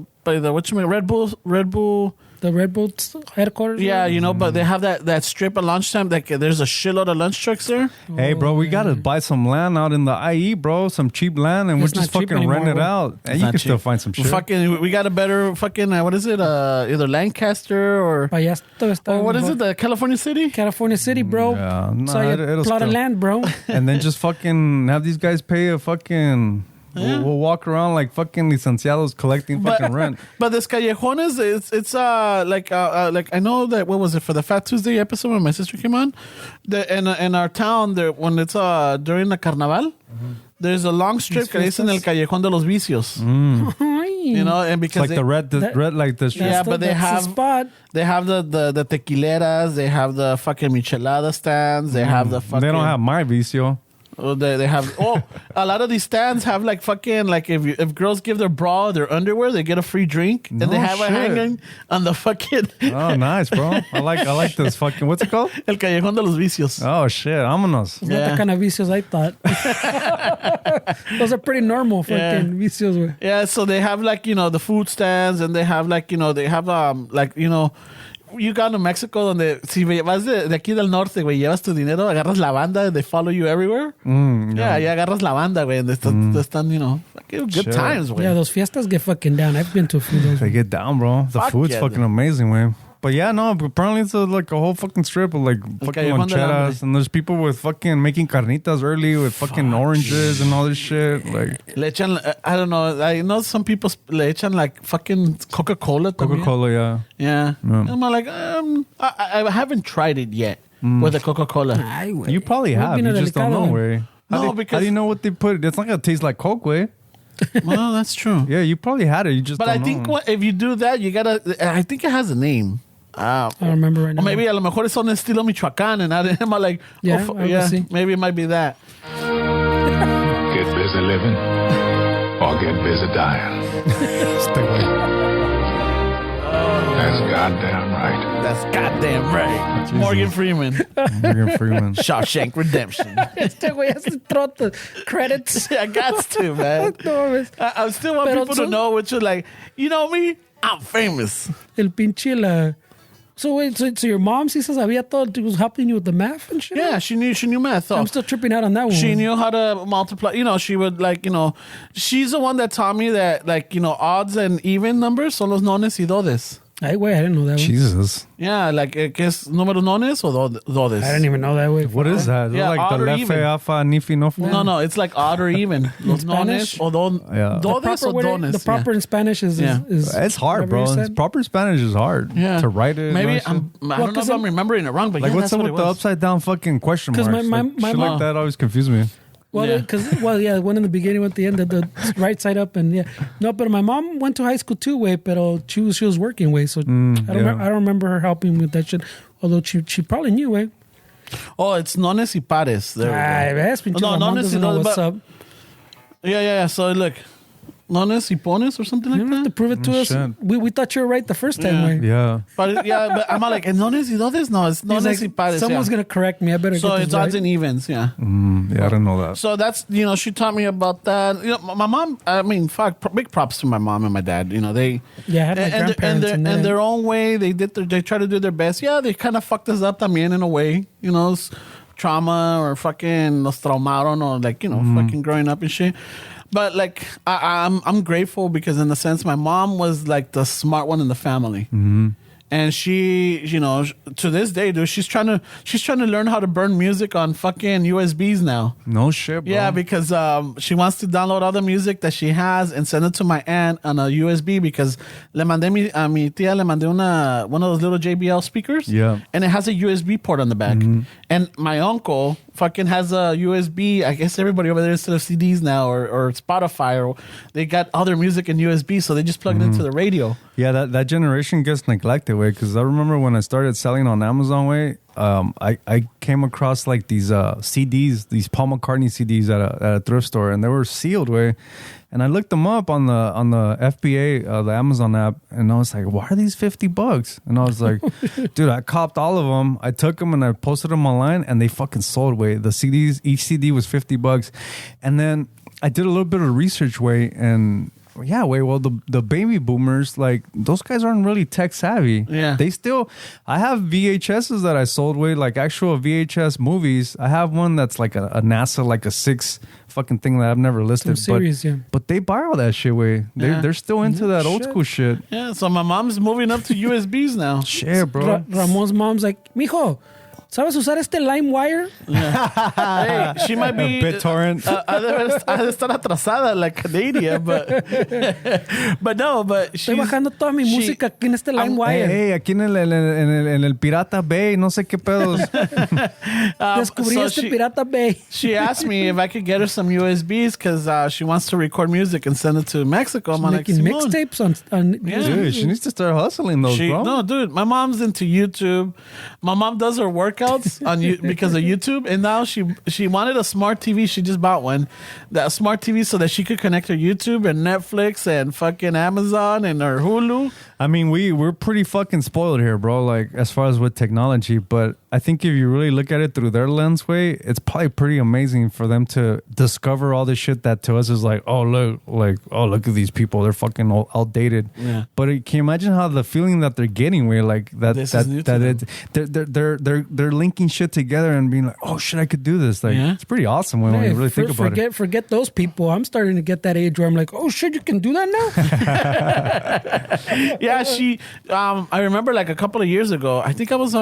A: Red Bull.
D: The Red Bull headquarters.
A: Yeah, but they have that strip at lunchtime. Like there's a shitload of lunch trucks there.
B: Hey, bro, we gotta buy some land out in the IE, bro. Some cheap land, and
D: It's
B: we're just
D: not cheap
B: fucking rent
D: anymore,
B: it
D: bro.
B: out. And
A: It's
B: you
A: not
B: can still
A: cheap.
B: find some shit.
A: We got a better fucking what is it? Either Lancaster or
D: Payasto está
A: what is it? The California City.
D: California City, bro.
B: Yeah, no,
D: So you
B: it'll
D: plot of
B: still-
D: land, bro.
B: And then just fucking have these guys pay a fucking We'll walk around like fucking licenciados collecting fucking rent.
A: But this callejones, it's like I know that, what was it, for the Fat Tuesday episode when my sister came on, in our town there, when it's during the carnaval, there's a long strip que le dicen el callejón de los vicios. You know, and because
B: It's like the red like the street.
A: yeah, but they
D: that's the
A: have
D: spot.
A: they have the tequileras, they have the fucking michelada stands, they have the fucking.
B: They don't have my vicio.
A: They have a lot of these stands have like fucking, like if girls give their bra or their underwear, they get a free drink, and they have it hanging on the fucking
B: Oh, nice, bro. I like this fucking, what's it called?
A: el callejón de los vicios.
B: Oh shit, vámonos.
D: It's not the kind of vicios I thought. Those are pretty normal fucking vicios. Güey.
A: Yeah, so they have like, you know, the food stands, and they have like, you know, they have like, you know, you got to Mexico donde si vas de aquí del norte, güey, llevas tu dinero, agarras la banda, they follow you everywhere. Yeah, ya agarras la banda, güey, and they están, you know, good
B: Shit.
A: times, güey.
D: Yeah, those fiestas get fucking down. I've been to a few of those.
B: They get down, bro. The
A: Fuck
B: food's
A: yeah,
B: fucking
A: dude.
B: amazing, man. But yeah, no, apparently it's like a whole fucking strip of like fucking
A: Callejón del Hambre.
B: loncheras, and there's people with fucking making carnitas early with fucking oranges and all this shit. Like
A: Le echan, I don't know, I know some people le echan like fucking Coca-Cola también.
B: Coca-Cola, yeah.
A: Yeah. And I'm like, I haven't tried it yet with the Coca-Cola.
D: Ay, güey.
B: You probably have. You just don't know, way.
A: No,
B: How
A: because
B: do you know what they put? It's not gonna taste like Coke, way.
A: well, that's true.
B: Yeah, you probably had it. You just
A: But
B: don't
A: I think
B: know.
A: if you do that, you gotta. I think it has a name.
D: I don't remember right now.
A: Or maybe a lo mejor es on estilo Michoacán, and I'm like,
D: Yeah,
A: oh,
D: I will see.
A: maybe it might be that.
E: Get busy living or get busy dying.
B: Stay away.
E: That's goddamn right.
A: That's goddamn right. Morgan Freeman,
B: Morgan Freeman.
A: Shawshank Redemption.
D: Este güey has to throw out the credits.
A: I got to, man.
D: No, mames.
A: I still want
D: Pero
A: people to know, which is like, you know me, I'm famous.
D: El pinche la... So wait, so your mom sí se sabía todo? She was helping you with the math and shit?
A: Yeah, she knew math. So
D: I'm still tripping out on that one.
A: she knew how to multiply. You know, she would like, you know, she's the one that taught me that, like, you know, odds and even numbers son los nones y dodes.
D: Ay, güey, I didn't know that one.
B: Jesus.
A: Yeah, like, que es números nones o dodes?
D: I didn't even know that way.
B: What is that? Is it
A: Yeah,
B: like
A: odd
B: the
A: or
B: lefe,
A: even.
B: alpha, nifi, nofo?
A: No, it's like odd or even. Los nones
D: Spanish?
A: o
B: Yeah.
A: dodes o dones.
D: The proper in Spanish is...
A: Yeah.
B: It's hard,
D: whatever you
B: bro.
D: said.
B: Proper Spanish is hard.
A: Yeah.
B: To write it.
A: Maybe
B: and all that
A: I don't know
D: 'cause
A: if I'm remembering it wrong, but
B: Like,
A: yeah,
B: what's
A: that's
B: up
A: what
B: with
A: it
B: the
A: was.
B: upside down fucking question
D: 'Cause
B: marks?
D: my
B: Shit
D: mom-
B: like that always confused me.
D: Well,
A: Yeah.
D: because one in the beginning, one at the end, the right side up, and yeah. No, but my mom went to high school too, way, but she was working, way, so I don't remember her helping with that shit. Although she probably knew, way.
A: Oh, it's nones y pares. There we go.
D: Ay, ves, pinche
A: No,
D: my mom
A: nones y
D: doesn't know
A: dodes,
D: what's
A: but-
D: up.
A: Yeah. So look, nones y pones or something
D: You
A: like
D: don't have to
A: that.
D: prove it to us.
B: shit.
D: We thought you were right the first time,
A: Yeah.
D: way.
B: Yeah.
A: But I'm like, nones y dodes? No, it's
D: He's
A: nones
D: like,
A: y pares.
D: someone's
A: yeah.
D: gonna correct me. I better
A: So
D: get
A: it's
D: this
A: odds
D: right.
A: and evens, yeah.
B: Yeah, I didn't know that.
A: So that's, you know, she taught me about that. You know, my mom, I mean, fuck, big props to my mom and my dad. You know, they,
D: Yeah, I had my grandparents and
A: in
D: that.
A: their own way, they try to do their best. Yeah, they kind of fucked us up también in a way, you know, trauma or fucking nos traumaron or like, you know, fucking growing up and shit. But like, I'm grateful because in a sense, my mom was like the smart one in the family. And she, you know, to this day, dude, she's trying to learn how to burn music on fucking USBs now.
B: No shit, bro.
A: Yeah, because she wants to download all the music that she has and send it to my aunt on a USB because le mandé a mi tía le mandé one of those little JBL speakers.
B: Yeah.
A: And it has a USB port on the back. And my uncle fucking has a USB. I guess everybody over there instead of CDs now or Spotify or they got all their music in USB, so they just plug it into the radio.
B: Yeah, that generation gets neglected, way. Because I remember when I started selling on Amazon, way. I came across like these CDs, these Paul McCartney CDs at a thrift store, and they were sealed, way. And I looked them up on the FBA, the Amazon app, and I was like, "Why are these $50?" And I was like, "Dude, I copped all of them. I took them and I posted them online, and they fucking sold, way. The CDs, each CD was $50, and then I did a little bit of research, way, and. Yeah, well, the baby boomers, like, those guys aren't really tech savvy.
A: Yeah.
B: They still, I have VHSs that I sold with, like actual VHS movies. I have one that's like a NASA, like a 6 fucking thing that I've never listed.
D: Some series,
B: but,
D: yeah.
B: but they buy all that shit, way.
A: Yeah.
B: They're still into that old
D: shit.
B: school shit.
A: Yeah, so my mom's moving up to USBs now.
B: Shit, bro.
D: Ramon's mom's like, mijo, ¿Sabes usar este LimeWire?
A: Hey, she might be
B: BitTorrent.
A: ha de estar atrasada like Canadian, but no, but
D: Estoy bajando toda mi música aquí en este LimeWire.
B: Hey, aquí en el Pirata Bay, no sé qué pedos.
D: Descubrí este Pirata Bay.
A: She asked me if I could get her some USBs because she wants to record music and send it to Mexico. I'm like,
D: Making
A: Simone.
D: mixtapes on
A: Yeah.
B: Dude, she needs to start hustling those, bro.
A: No, dude, my mom's into YouTube. My mom does her workouts on because of YouTube, and now she wanted a smart TV. She just bought one, that smart TV, so that she could connect her YouTube and Netflix and fucking Amazon and her Hulu.
B: I mean, we're pretty fucking spoiled here, bro. Like as far as with technology, but I think if you really look at it through their lens way, it's probably pretty amazing for them to discover all this shit that to us is like, oh look at these people, they're fucking outdated.
A: Yeah.
B: But can you imagine how the feeling that they're getting, where like
A: This is new to
B: they're linking shit together and being like, oh shit, I could do this. Like it's pretty awesome when you really think about it.
D: Forget those people. I'm starting to get that age where I'm like, oh shit, you can do that now.
A: Yeah, she. I remember like a couple of years ago. I think I was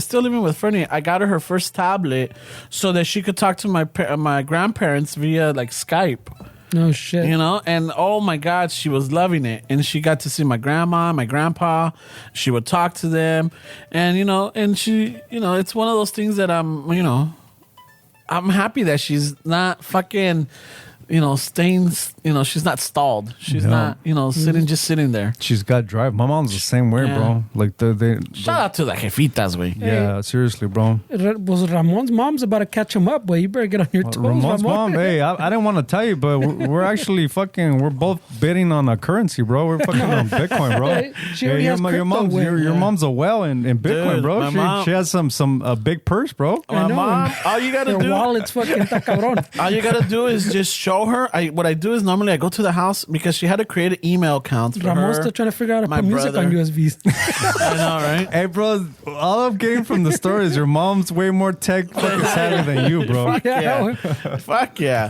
A: still living with Fernie. I got her first tablet so that she could talk to my grandparents via like Skype.
D: No shit.
A: You know, and oh my God, she was loving it. And she got to see my grandma, my grandpa. She would talk to them. And, and she, it's one of those things that I'm happy that she's not fucking, staying, she's not stalled. She's not, sitting there.
B: She's got drive. My mom's the same way, bro. Like
A: Shout out to the jefitas, güey.
B: Yeah, seriously, bro.
D: Was Ramon's mom's about to catch him up, boy. You better get on your toes,
B: Ramon's
D: Ramon.
B: mom, hey, I didn't want to tell you, but we're actually we're both bidding on a currency, bro. We're fucking on Bitcoin, bro.
D: She already has
B: your mom's a well in Bitcoin,
A: Dude,
B: bro. She has some big purse, bro.
A: My mom, all you gotta
D: Their
A: do,
D: wallet's fucking está cabrón.
A: all you gotta do is just show her. What I do is normally I go to the house because she had to create an email account for
D: Ramon's
A: her.
D: still trying to figure out how to
A: my
D: put music
A: brother.
D: on USBs.
A: I know, right?
B: Hey, bro, all I'm getting from the story is your mom's way more tech fucking savvy than you, bro.
A: Fuck yeah. Fuck yeah.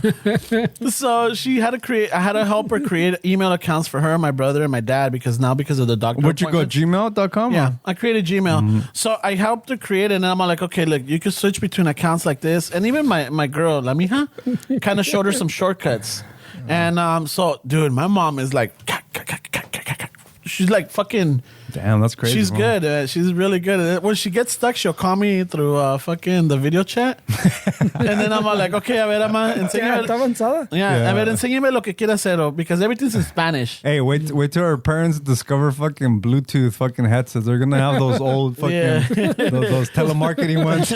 A: So she had to I had to help her create email accounts for her, my brother, and my dad because of the doctor
B: Would you go
A: appointments.
B: gmail.com?
A: Yeah, I created Gmail. So I helped her create it, and I'm like, okay, look, you can switch between accounts like this. And even my girl, la mija, kind of showed her some shortcuts. And so, dude, my mom is like, she's like fucking...
B: Damn, that's crazy.
A: She's
B: bro.
A: good. She's really good. When she gets stuck, she'll call me through fucking the video chat. And then I'm all like, okay, a ver, ama,
D: Está
A: enséñame.
D: avanzada.
A: Yeah, a ver, enséñame lo que quiera hacer, because everything's in Spanish.
B: Hey, wait till our parents discover fucking Bluetooth fucking headsets. They're gonna have those old fucking those telemarketing ones.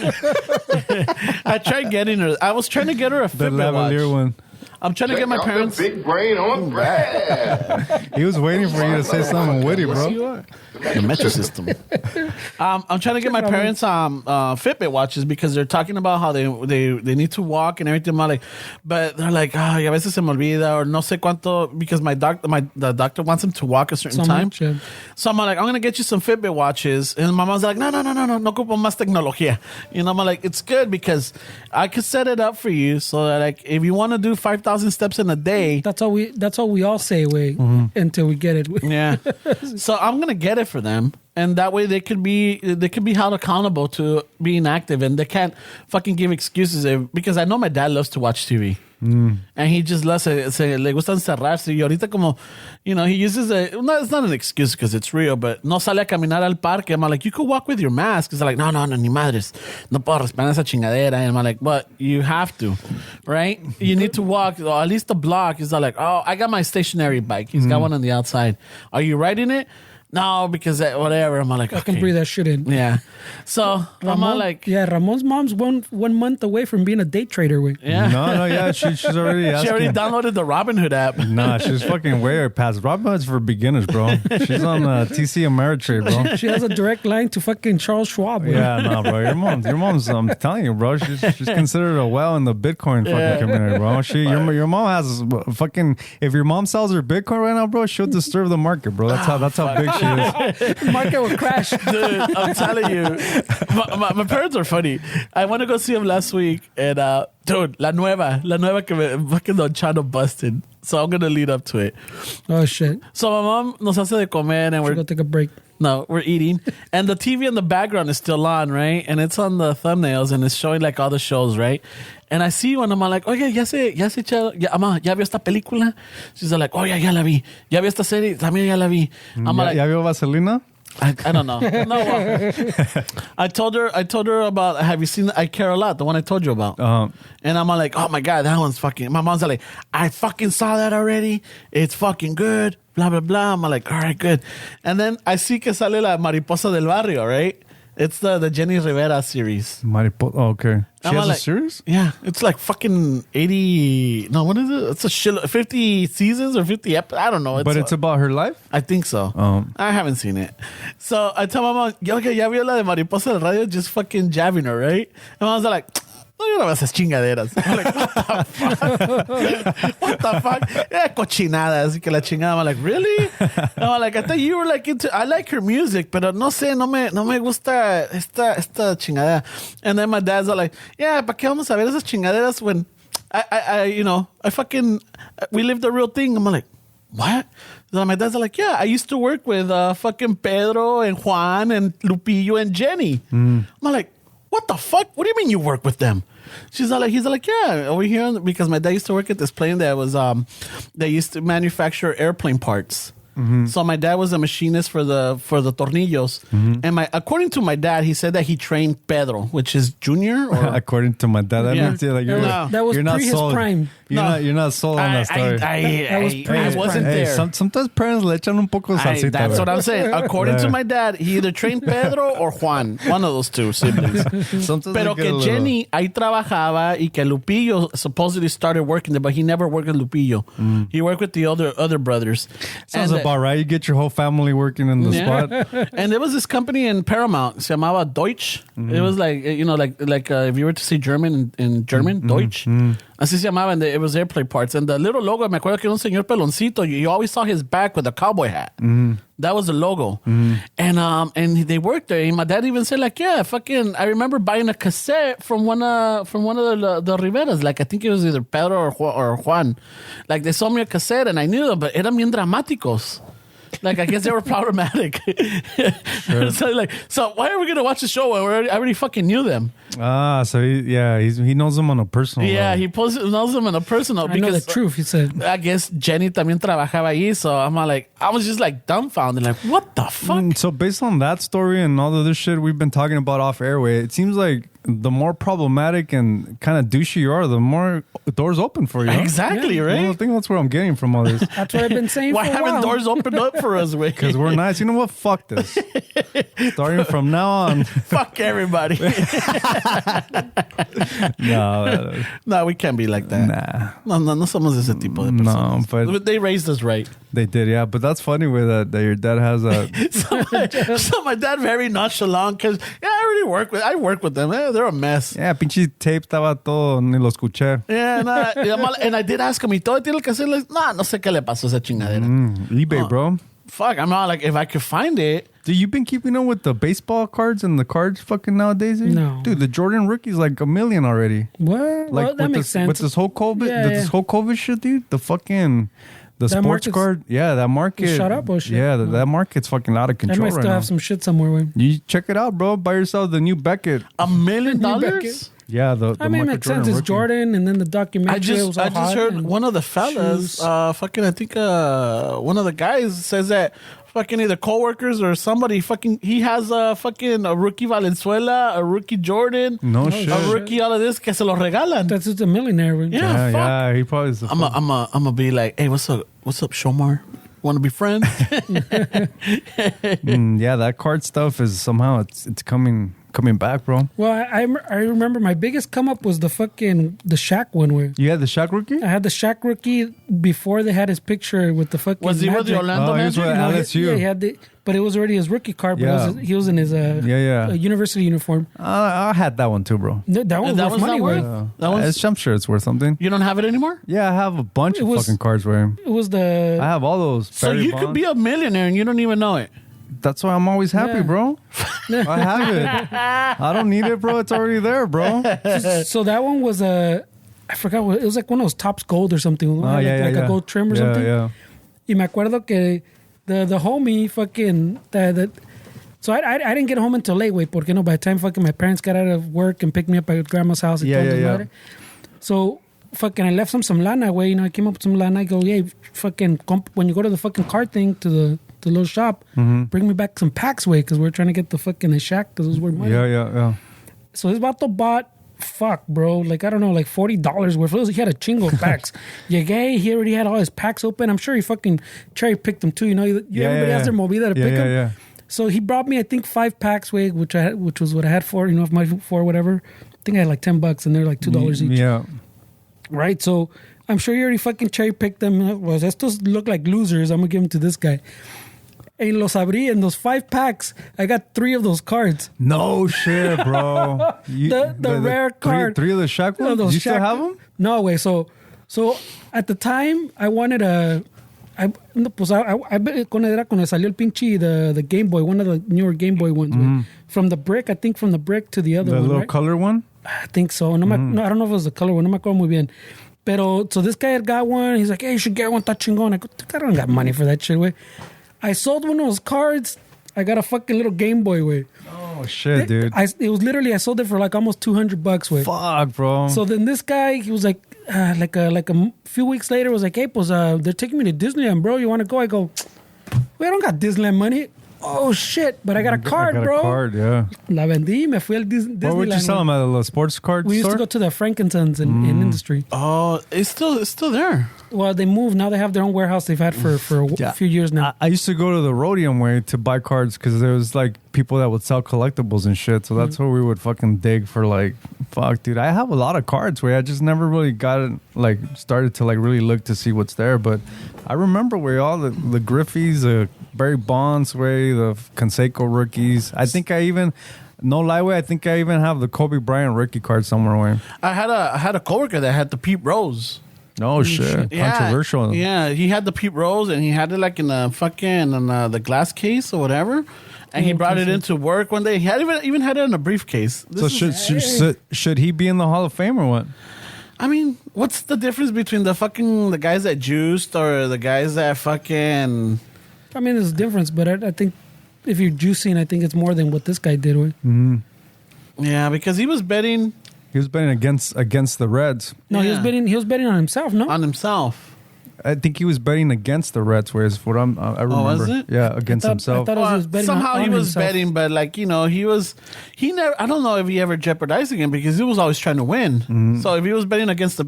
A: I tried getting her. I was trying to get her a
B: The
A: Fitbit
B: lavalier
A: watch.
B: one.
A: I'm trying to get my
E: Check out the
A: parents.
E: Big brain on Brad.
B: He was waiting for you to say something witty, bro.
A: The metro system. I'm trying to get my parents Fitbit watches because they're talking about how they need to walk and everything. I'm like, but they're like, y a veces se me olvida or no sé cuánto because the doctor wants them to walk a certain time.
D: Much, yeah.
A: So I'm like, I'm gonna get you some Fitbit watches, and my mom's like, no ocupo más tecnología. I'm like, it's good because I could set it up for you so that like if you want to do 5,000 steps in a day.
D: That's all we all say, until we get it.
A: Yeah. So I'm gonna get it for them, and that way they could be held accountable to being active, and they can't fucking give excuses because I know my dad loves to watch TV. And he just loves le gusta encerrarse y ahorita como he uses it's not an excuse because it's real, but no sale a caminar al parque. I'm like, you could walk with your mask. He's like, no, ni madres, no puedo respirar esa chingadera. And I'm like, but you have to, right? You need to walk, or at least the block. He's like, oh, I got my stationary bike. He's got one on the outside. Are you riding it? No, because whatever. I'm like,
D: I can breathe that shit in.
A: Yeah. So I'm all like,
D: Ramon's mom's one month away from being a day trader.
A: yeah.
B: No, yeah, she's already asking.
A: She already downloaded the Robinhood app.
B: Nah, she's fucking way past. Robinhood's for beginners, bro. She's on TC Ameritrade, bro.
D: She has a direct line to fucking Charles Schwab.
B: Yeah, no, bro. Your mom's. I'm telling you, bro. She's considered a well in the Bitcoin fucking community, bro. Your mom has fucking. If your mom sells her Bitcoin right now, bro, she'll disturb the market, bro. That's how big
D: Market will crash.
A: Dude, I'm telling you, my parents are funny. I want to go see him last week, and dude, la nueva que fucking Don Chano busted. So I'm gonna lead up to it.
D: Oh shit!
A: So my mom nos hace de comer, and
D: We're gonna take a break.
A: No, we're eating, and the TV in the background is still on, right? And it's on the thumbnails, and it's showing like all the shows, right? And I see one, I'm like, oye, ya se ama, ¿ya vio esta película? She's like, oh, ya la vi. ¿Ya vio esta serie? También ya la vi. I'm like,
B: ¿Ya vio Vaselina?
A: I don't know. No, I told her about, have you seen I Care a Lot, the one I told you about? And I'm like, oh my God, that one's fucking, my mom's like, I fucking saw that already. It's fucking good. Blah, blah, blah. I'm like, all right, good. And then I see que sale la Mariposa del Barrio, right? It's the Jenny Rivera series.
B: Oh, okay. She has a series?
A: Yeah. It's like fucking 80. No, what is it? It's a shit. 50 seasons or 50 episodes. I don't know.
B: But it's about her life?
A: I think so. I haven't seen it. So I tell my mom, okay, ya vio la de Mariposa del Radio, just fucking jabbing her, right? And mom's like, no, yo no veo esas chingaderas. I'm like, what the fuck? What the fuck? Yeah, cochinadas. Y que la chingada. I'm like, really? I'm like, I thought you were like into, I like her music, pero no sé, no me gusta esta chingadera. And then my dad's like, yeah, ¿para qué vamos a ver esas chingaderas when we live the real thing? I'm like, what? So my dad's like, yeah, I used to work with fucking Pedro and Juan and Lupillo and Jenny. I'm like, what the fuck? What do you mean you work with them? He's like, yeah, over here, because my dad used to work at this plane that was, they used to manufacture airplane parts. So my dad was a machinist for the tornillos. And according to my dad, he said that he trained Pedro, which is junior. Or,
B: according to my dad, that means like
D: that was pre his prime.
B: You're not sold on that story.
A: I wasn't there.
B: Sometimes parents le echan un poco salsita.
A: That's what I'm saying. According to my dad, he either trained Pedro or Juan, one of those two siblings. Pero que Jenny ahí trabajaba y que Lupillo supposedly started working there, but he never worked with Lupillo. He worked with the other brothers.
B: Sounds about right. You get your whole family working in the spot.
A: And there was this company in Paramount, se llamaba Deutsch. It was like, like if you were to say German in German, Deutsch. Así se llamaba, and it was airplane parts. And the little logo, me acuerdo que era un señor peloncito. You always saw his back with a cowboy hat. That was the logo. And they worked there. And my dad even said, like, yeah, fucking, I remember buying a cassette from one of the Riveras. Like, I think it was either Pedro or Juan. Like, they sold me a cassette, and I knew them, but eran bien dramáticos. Like, I guess they were problematic. Sure. So why are we going to watch the show when I already fucking knew them?
B: So he knows them on a personal level.
A: He knows them on a personal.
D: I know the truth, he said.
A: I guess Jenny también trabajaba ahí, so I was just like dumbfounded, like, what the fuck?
B: So based on that story and all the other shit we've been talking about off airway, it seems like the more problematic and kind of douchey you are, the more doors open for you.
A: Exactly, right?
B: I think that's where I'm getting from all this.
D: That's what I've been saying
A: Why
D: for a while.
A: haven't doors opened up for us, Wade?
B: Because we're nice. You know what? Fuck this. Starting from now on.
A: Fuck everybody. No, we can't be like that.
B: Nah.
A: No somos ese tipo de personas.
B: No, but
A: they raised us right.
B: They did, yeah. But that's funny with that your dad has a...
A: so my dad very nonchalant because I work with them. They're a mess.
B: Yeah, pinche tape estaba todo, ni lo escuché.
A: Yeah, and I did ask him, ¿y todo tiene que hacer? No sé qué le pasó a esa chingadera.
B: eBay, bro.
A: Fuck, I'm not like, if I could find it.
B: Dude, you been keeping up with the baseball cards and the cards fucking nowadays?
D: No.
B: Dude, the Jordan rookie's like $1 million already.
D: What?
B: Like,
D: well, that makes sense.
B: With this whole COVID, this whole COVID shit, dude, the sports card, that market
D: shut up, shit.
B: Yeah, that market's fucking out of control right now.
D: I might still have some shit somewhere. Wait.
B: You check it out, bro. Buy yourself the new Beckett.
A: $1 million?
B: Yeah, the
D: I mean, it makes sense. It's Jordan, and then the documentary.
A: I just heard one of the fellas, I think one of the guys says that fucking either coworkers or somebody he has a rookie Valenzuela, a rookie Jordan,
B: shit,
A: a rookie all of this que se los regalan.
D: That's just a millionaire. Right?
B: Yeah, he probably is.
A: I'm gonna be like, hey, what's up, Shomar? Want to be friends?
B: Yeah, that card stuff is somehow it's coming back, bro.
D: Well, I remember my biggest come up was the Shaq one where
B: you had the Shaq rookie.
D: I had the Shaq rookie before they had his picture with the fucking.
A: Was he with the Orlando Magic?
B: He was with LSU.
D: He had but it was already his rookie card. But he was in his university uniform.
B: I had that one too, bro.
D: That one was money worth.
B: I'm sure it's worth something.
A: You don't have it anymore?
B: Yeah, I have a bunch of fucking cards for him.
D: It was I
B: have all those.
A: So you could be a millionaire and you don't even know it.
B: That's why I'm always happy,
D: Yeah.
B: bro. I have it. I don't need it, bro. It's already there, bro.
D: So that one was I forgot what it was, like one of those Tops Gold or something. Like a gold trim or something.
B: Yeah.
D: Y me acuerdo que the homie fucking so I didn't get home until late, wait, porque no, by the time fucking my parents got out of work and picked me up at grandma's house.
B: Yeah.
D: So fucking I left some lana, way, I came up with some lana. I go, yeah, fucking when you go to the fucking card thing to the little shop, bring me back some packs, way, because we're trying to get the fucking shack because it was worth money.
B: Yeah.
D: So this vato bought, fuck, bro, like, I don't know, like $40 worth. He had a chingo of packs. Llegué, he already had all his packs open. I'm sure he fucking cherry picked them too. Everybody has their movida to pick them.
B: Yeah.
D: So he brought me, I think, 5 packs, which was what I had for, for whatever. I think I had like $10 and they're like $2 each.
B: Yeah.
D: Right? So I'm sure he already fucking cherry picked them. Well, estos look like losers. I'm going to give them to this guy. En los abrí, in those 5 packs, I got 3 of those cards.
B: No shit, bro.
D: The rare card.
B: Three of the Shaq ones?
D: Those
B: Do you still have them?
D: No, way. So at the time, I wanted era cuando salió el pinche the Game Boy, one of the newer Game Boy ones. From the brick to the other
B: The
D: one,
B: little
D: right?
B: color one?
D: I think so. No, I don't know if it was the color one. No me acuerdo muy bien. Pero, so this guy had got one. He's like, hey, you should get one. Está chingón. I go, I don't got money for that shit, way. I sold one of those cards. I got a fucking little Game Boy, way.
B: Oh, shit, dude.
D: It was literally, I sold it for like almost $200, way.
B: Fuck, bro.
D: So then this guy, he was like a few weeks later, was like, hey, pues, they're taking me to Disneyland, bro. You want to go? I go, we don't got Disneyland money. Oh, shit. But I got a card,
B: I got
D: bro.
B: a card, yeah.
D: La vendí, me fui al Disneyland.
B: What would you sell them at a sports card
D: We used
B: store?
D: to go to the Frankensons in Industry.
A: Oh, it's still there.
D: Well, they moved. Now they have their own warehouse they've had for a few years now.
B: I used to go to the Rhodium way to buy cards because there was like people that would sell collectibles and shit. So that's where we would fucking dig for like, fuck, dude. I have a lot of cards where I just never really got it, like started to like really look to see what's there. But I remember where all the Griffies, the Barry Bonds way, the Canseco rookies. I think I even... No lie, way. I think I even have the Kobe Bryant rookie card somewhere. Way.
A: I had a coworker that had the Pete Rose.
B: Oh shit!
A: Yeah,
B: Controversial.
A: Yeah, he had the Pete Rose and he had it like in a fucking the glass case or whatever. And he brought it into work one day. He had even had it in a briefcase.
B: Should he be in the Hall of Fame or what?
A: I mean, what's the difference between the guys that juiced or the guys that fucking?
D: I mean, there's a difference, but I think if you're juicing, I think it's more than what this guy did. With.
A: Yeah, because he was betting.
B: He was betting against the Reds.
D: No,
A: Yeah.
D: he was betting on himself. No,
A: On himself.
B: I think he was betting against the Reds. Whereas what I remember,
A: was it?
B: Yeah, against himself.
D: I thought he was betting
A: Somehow
D: on
A: he was
D: himself.
A: betting, but like he never. I don't know if he ever jeopardized again because he was always trying to win. So if he was betting against the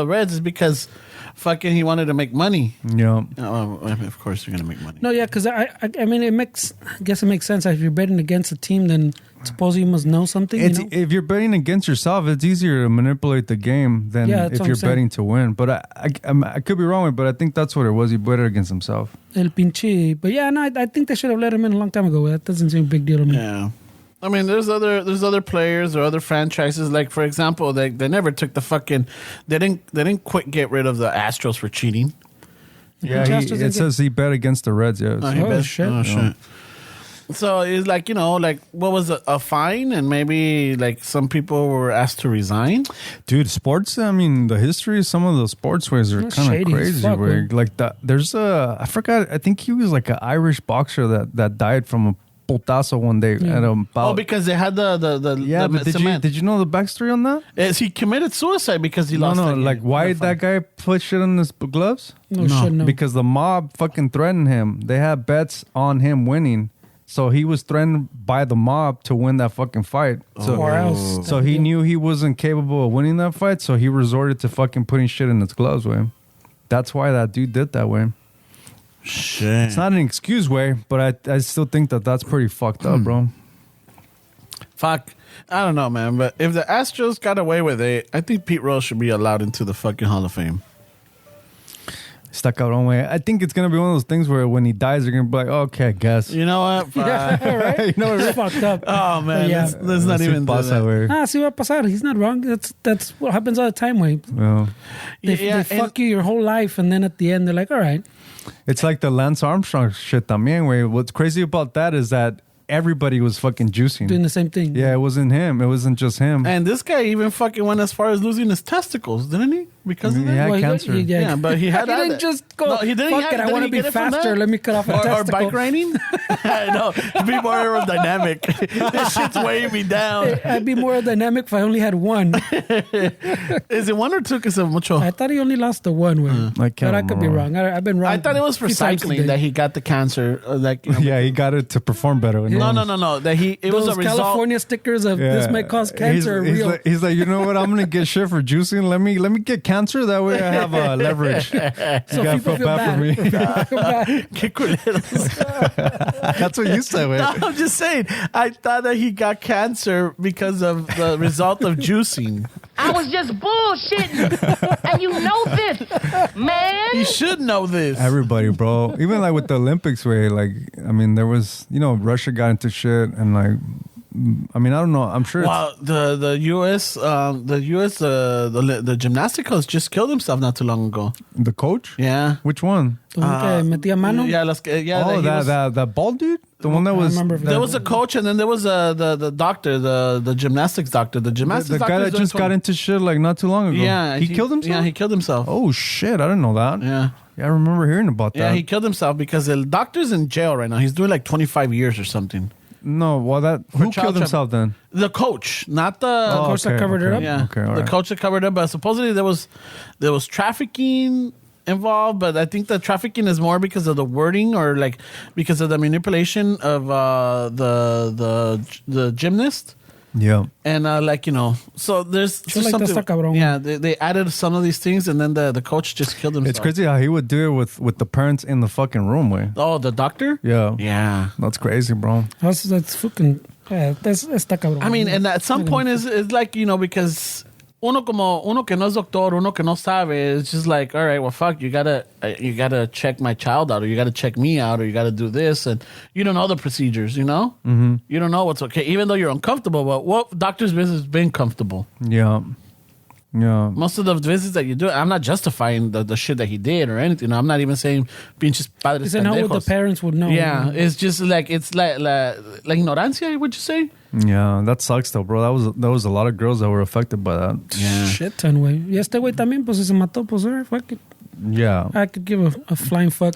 A: Reds, it's because fucking he wanted to make money.
B: Yeah.
A: Of course, you're gonna make money.
D: No, yeah, because I mean, I guess it makes sense. If you're betting against a team, then suppose you must know something.
B: If you're betting against yourself, it's easier to manipulate the game than
D: that's
B: if
D: what
B: you're
D: I'm saying.
B: betting to win. But I could be wrong, but I think that's what it was. He betted against himself.
D: El pinche. But yeah, no, I think they should have let him in a long time ago. That doesn't seem a big deal to me.
A: Yeah. I mean, there's other players or other franchises. Like for example, they never took the fucking. They didn't get rid of the Astros for cheating.
B: Yeah,
D: Astros
B: it says he bet against the Reds. Yeah.
A: He bet-
D: shit.
A: Oh shit. So it's like like what was a fine, and maybe like some people were asked to resign.
B: Dude, sports. I mean, the history of some of those sports ways are
D: That's
B: kind of
D: shady as
B: crazy.
D: fuck,
B: Way.
D: man.
B: Like that. There's I forgot. I think he was like an Irish boxer that died from a putazo one day at a bout.
A: Oh, because they had the
B: but
A: cement.
B: did you know the backstory on that?
A: Is he committed suicide because he lost?
B: No.
A: that
B: Like,
A: game?
B: why did that guy put shit on his gloves?
D: No shit, no.
B: Because the mob fucking threatened him. They had bets on him winning. So he was threatened by the mob to win that fucking fight. So,
D: Or else.
B: so he knew he wasn't capable of winning that fight. So he resorted to fucking putting shit in his gloves, way. That's why that dude did that, way.
A: Shit.
B: It's not an excuse, way, but I still think that's pretty fucked up, bro.
A: Fuck. I don't know, man. But if the Astros got away with it, I think Pete Rose should be allowed into the fucking Hall of Fame.
B: Está cabrón, way. I think it's gonna be one of those things where when he dies, they're gonna be like, okay, I guess.
A: You know what?
D: Yeah, right?
B: You know,
D: It's fucked up.
A: Oh man,
D: Yeah.
A: let's not even do
B: pasa,
A: that.
B: way.
D: See what pasar. He's not wrong. That's what happens all the time, way.
B: Yeah.
D: They fuck you your whole life, and then at the end, they're like, all right.
B: It's like the Lance Armstrong shit también, way. What's crazy about that is that everybody was fucking juicing.
D: Doing the same thing.
B: Yeah, it wasn't him. It wasn't just him.
A: And this guy even fucking went as far as losing his testicles, didn't he? Because of
B: He
A: that?
B: had
D: Well,
B: cancer.
A: Yeah, but he had
D: He didn't
A: that.
D: just go,
A: No, he didn't.
D: fuck it, I want to be faster. Let me cut off a
A: Or
D: testicle.
A: bike riding? No, to be more aerodynamic. This shit's weighing me down.
D: I'd be more dynamic if I only had one.
A: Is it one or two? Because mucho.
D: I thought he only lost the one. Way.
B: I can't
D: But I could be
B: remember.
D: wrong. I've been wrong.
A: I thought it was for
D: a few times
A: cycling
D: today.
A: that he got the cancer. Like, you know,
B: Yeah, he got it to perform better.
A: No. That it was
D: Those
A: a result.
D: California stickers of this may cause cancer are real.
B: He's like, you know what? I'm gonna get shit for juicing. Let me get cancer. That way I have leverage.
D: so
B: You gotta
D: people
B: feel
D: feel
B: bad for me.
A: Qué culeros.
B: That's what you said,
A: No,
B: man.
A: I'm just saying. I thought that he got cancer because of the result of juicing.
F: I was just bullshitting. And you know this, man.
A: You should know this.
B: Everybody, bro. Even like with the Olympics, way. Like, I mean, there was, Russia got into shit, and like, I mean, I don't know. I'm sure.
A: Well, the the gymnastic coach just killed himself not too long ago.
B: The coach.
A: Yeah.
B: Which one?
D: The one que metía mano.
A: Yeah,
B: That bald dude. The one that
D: I
B: was.
D: remember
A: there was a coach, and then there was the doctor, the gymnastics doctor. The gymnastics
B: the
A: doctor
B: guy
A: is
B: that
A: doing
B: just got
A: 20.
B: into shit like not too long ago.
A: Yeah,
B: he killed himself.
A: Yeah, he killed himself.
B: Oh shit! I didn't know that.
A: Yeah.
B: Yeah, I remember hearing about that.
A: Yeah, he killed himself because the doctor's in jail right now. He's doing like 25 years or something.
B: No, well, who
A: child
B: killed himself then?
A: The coach, not the
D: coach that covered it up?
A: Yeah,
B: Okay, all
A: the
B: right.
A: coach that covered it up. But supposedly there was trafficking involved, but I think the trafficking is more because of the wording or like because of the manipulation of the gymnast.
B: Yeah.
A: And so there's
D: Shit like that está cabrón.
A: Yeah, they added some of these things, and then the coach just killed himself.
B: It's crazy how he would do it with the parents in the fucking room, way.
A: Oh, the doctor?
B: Yeah.
A: Yeah.
B: That's crazy, bro.
D: That's fucking. That's está cabrón.
A: I mean, and at some point is like, because uno que no es doctor, uno que no sabe, it's just like, all right, well, fuck, you gotta check my child out, or you gotta check me out, or you gotta do this, and you don't know the procedures, Mm-hmm. You don't know what's okay, even though you're uncomfortable. But what doctor's visit has been comfortable?
B: Yeah. Yeah.
A: Most of the visits that you do, I'm not justifying the shit that he did or anything. I'm not even saying pinches padres
D: Is it not what the
A: pendejos.
D: parents would know?
A: Yeah, it's just like ignorancia, would you say?
B: Yeah, that sucks though, bro. There was a lot of girls that were affected by that.
A: Yeah.
D: Shit ton, güey. Y este güey también, pues, si se mató, pues, fuck it.
B: Yeah.
D: I could give a flying fuck.